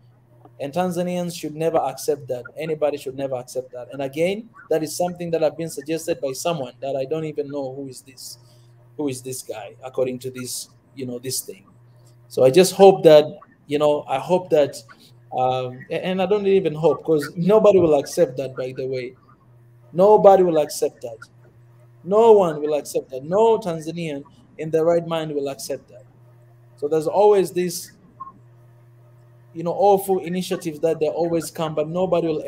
and Tanzanians should never accept that. Anybody should never accept that. And again, that is something that have been suggested by someone that I don't even know who is this guy, according to this, this thing. So I just hope that, I hope that, and I don't even hope because nobody will accept that, by the way. Nobody will accept that. No one will accept that. No Tanzanian in their right mind will accept that. So there's always this, awful initiatives that they always come, but nobody will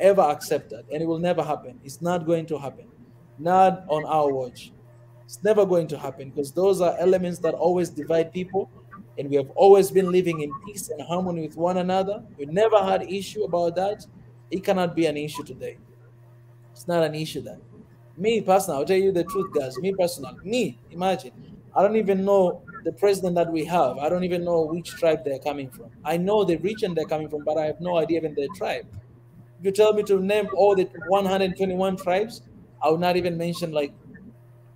ever accept that, and it will never happen. It's not going to happen. Not on our watch. It's never going to happen because those are elements that always divide people, and we have always been living in peace and harmony with one another. We never had issue about that. It cannot be an issue today. It's not an issue then. Me personally, I'll tell you the truth, guys. Me personally, imagine. I don't even know the president that we have. I don't even know which tribe they're coming from. I know the region they're coming from, but I have no idea even their tribe. If you tell me to name all the 121 tribes, I will not even mention, like,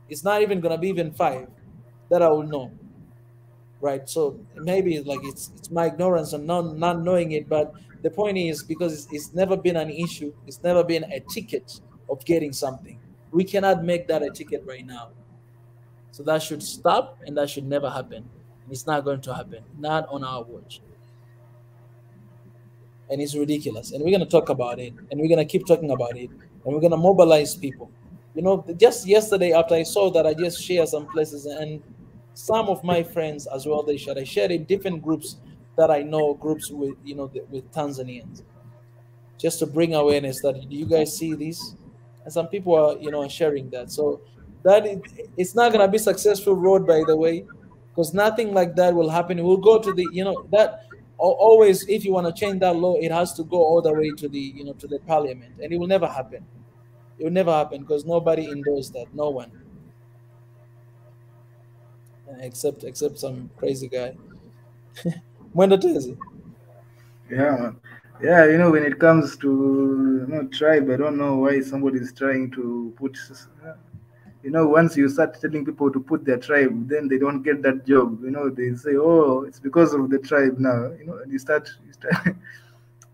it's not even gonna be even 5 that I will know. Right. So maybe like it's my ignorance and not knowing it, but the point is because it's never been an issue, it's never been a ticket of getting something. We cannot make that a ticket right now. So that should stop and that should never happen. It's not going to happen, not on our watch. And it's ridiculous. And we're going to talk about it, and we're going to keep talking about it, and we're going to mobilize people. Just yesterday after I saw that, I just shared some places, and some of my friends as well, I shared in different groups that I know, groups with, with Tanzanians, just to bring awareness that, do you guys see this? And some people are, sharing that. So it's not going to be successful road, by the way, because nothing like that will happen. We'll go to the, that always, if you want to change that law, it has to go all the way to the, to the parliament, and it will never happen. It will never happen because nobody endorsed that. No one, except some crazy guy. Mwendo Tezi. Yeah, man. Yeah, when it comes to tribe, I don't know why somebody's trying to put. Once you start telling people to put their tribe, then they don't get that job. They say, "Oh, it's because of the tribe now." And you start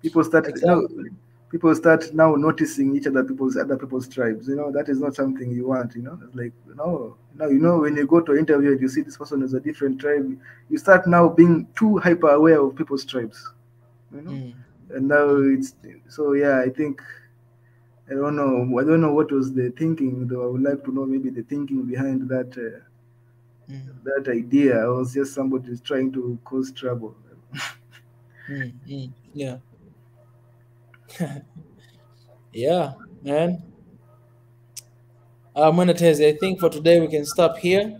people start, Exactly. people start now noticing other people's tribes. That is not something you want. It's like when you go to an interview and you see this person is a different tribe, you start now being too hyper aware of people's tribes. Mm. And now Mm. it's so. Yeah, I think I don't know. I don't know what was the thinking, though. I would like to know maybe the thinking behind Mm. that idea. Or was just somebody who's trying to cause trouble. Mm. Mm. Yeah. Yeah, man. Mwendo Tezi, I think for today we can stop here,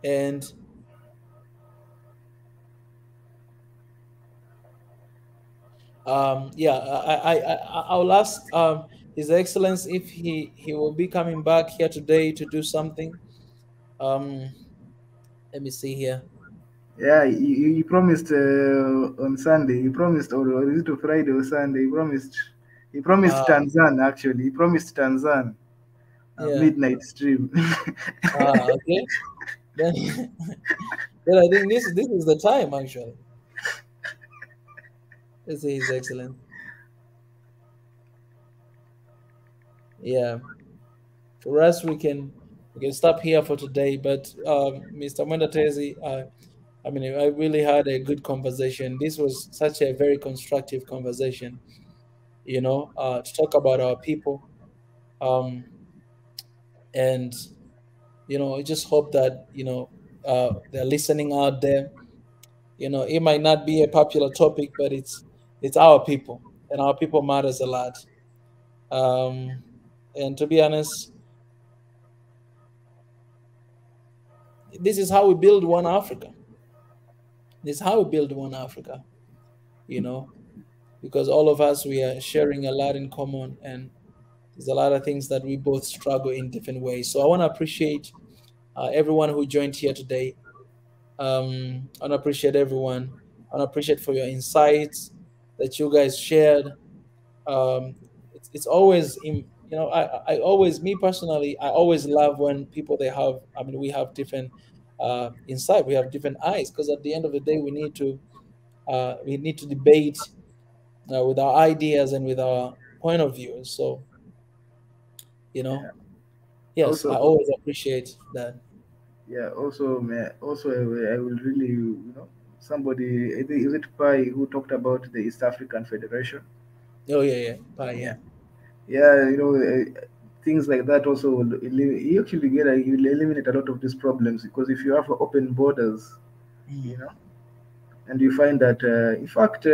and yeah, I'll ask His Excellence if he will be coming back here today to do something. Um, let me see here. Yeah, he promised on Sunday. He promised, or is it to Friday or Sunday? He promised Uh, Tanzan. Actually, he promised Tanzan yeah. midnight stream. Okay. Then, then I think this is the time actually. Let's say His Excellence. Yeah. For us, we can stop here for today. But Mr. Mwendatezi, I mean, I really had a good conversation. This was such a very constructive conversation, to talk about our people. Um, and, I just hope that, they're listening out there. It might not be a popular topic, but it's our people, and our people matters a lot. Um, and to be honest, this is how we build one Africa. This is how we build one Africa, you know, because all of us, we are sharing a lot in common, and there's a lot of things that we both struggle in different ways. So I want to appreciate everyone who joined here today. I want to appreciate everyone. I want to appreciate for your insights that you guys shared. It's always I always, me personally, I always love when people, they have, I mean, we have different insight, we have different eyes, because at the end of the day, we need to debate with our ideas and with our point of view. So, you know, yes, I Also, always appreciate that. yeah, also, also, I will really, somebody, I think, is it Pai who talked about the East African Federation? Oh yeah, yeah, bye, Yeah, yeah. yeah, things like that also will you actually you will eliminate a lot of these problems, because if you have open borders, you Mm. know, and you find that, in fact,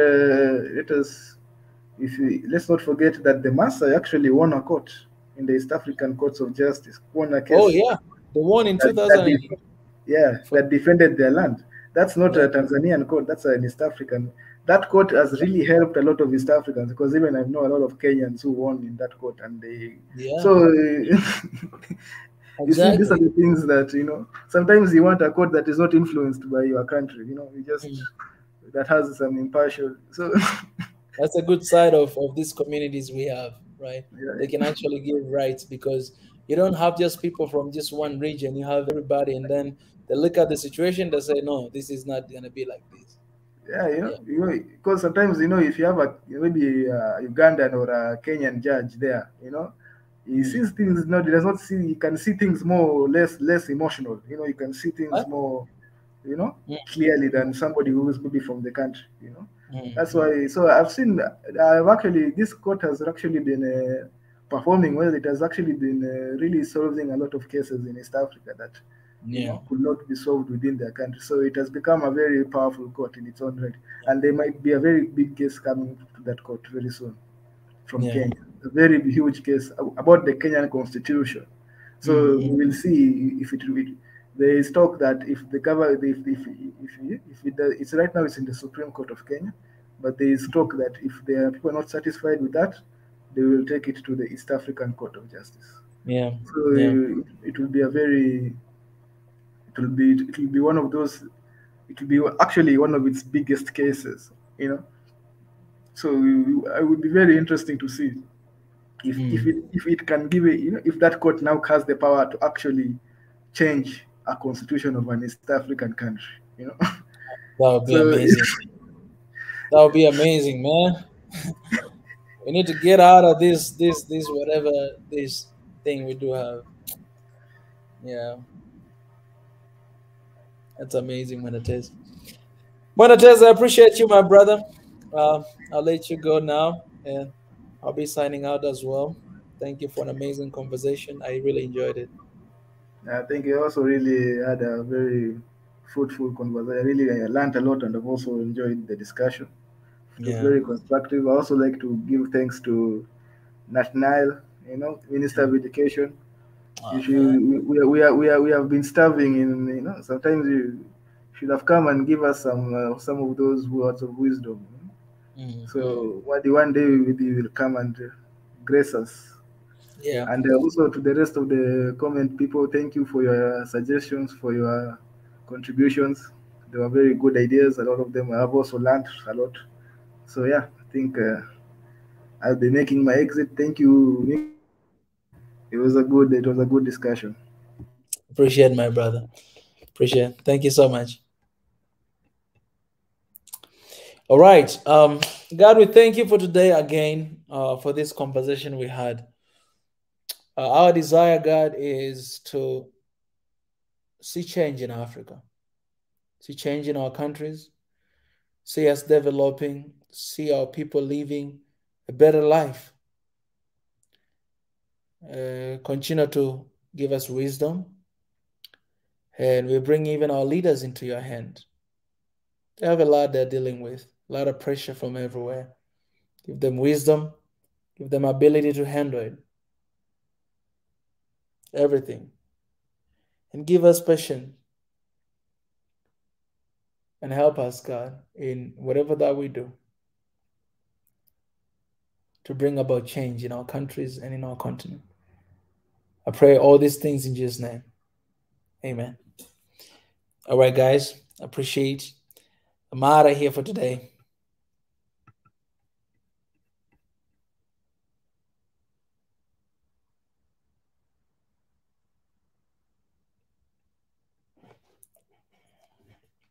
let's not forget that the Maasai actually won a court in the East African Courts of Justice, won a Oh case yeah, the one in that, that def- 2008. yeah, that defended their land. That's not Yeah, a Tanzanian court, that's an East African. That court has really helped a lot of East Africans, because even I know a lot of Kenyans who won in that court, and they yeah, so you see, these are exactly. the things that, sometimes you want a court that is not influenced by your country, you just, Mm. that has some impartial. So That's a good side of these communities we have, right? They can yeah, actually give rights, because you don't have just people from just one region. You have everybody, and then they look at the situation. They say, "No, this is not gonna be like this." yeah, Yeah. because sometimes, if you have maybe a Ugandan or a Kenyan judge there, he Mm. sees things. He does not see. He can see things more less emotional. You can see things What? more, Mm, clearly than somebody who is maybe from the country. mm, That's mm. why. So I've actually, this court has actually been performing well. It has actually been really solving a lot of cases in East Africa that, Yeah. could not be solved within their country. So it has become a very powerful court in its own right, and there might be a very big case coming to that court very soon from Yeah. Kenya. A very huge case about the Kenyan constitution. So Mm, we will see if it will. There is talk that if the government, if it does, it's right now, it's in the Supreme Court of Kenya, but there is talk that if the people are not satisfied with that, they will take it to the East African Court of Justice. yeah. So Yeah. it will be a very, it will be one of those. It will be actually one of its biggest cases. You know, so I would be very interesting to see Mm. if it can give it, if that court now has the power to actually change a constitution of an East African country. That would be So amazing. That would be amazing, man. We need to get out of this whatever this thing we do have. Yeah, that's amazing when it is. Monatez, I appreciate you, my brother. I'll let you go now, and I'll be signing out as well. Thank you for an amazing conversation. I really enjoyed it. I think I also really had a very fruitful conversation. I really learned a lot, and I've also enjoyed the discussion. It was Yeah. very constructive. I also like to give thanks to Nathaniel, Minister of Mm. Education. You Oh, man. should, we have been starving in, sometimes you should have come and give us some of those words of wisdom. Mm, mm. So one day you will come and grace us. Yeah. And also to the rest of the comment people, thank you for your suggestions, for your contributions. They were very good ideas. A lot of them I have also learned a lot. So yeah, I think I'll be making my exit. Thank you. It was a good discussion. Appreciate my brother. Appreciate. Thank you so much. All right. God, we thank you for today again, for this conversation we had. Our desire, God, is to see change in Africa, see change in our countries, see us developing, see our people living a better life. Continue to give us wisdom, and we bring even our leaders into your hand. They have a lot they're dealing with, a lot of pressure from everywhere. Give them wisdom, give them ability to handle it, everything. And give us patience and help us, God, in whatever that we do to bring about change in our countries and in our continent. I pray all these things in Jesus' name. Amen. All right, guys. Appreciate. I'm out of here for today.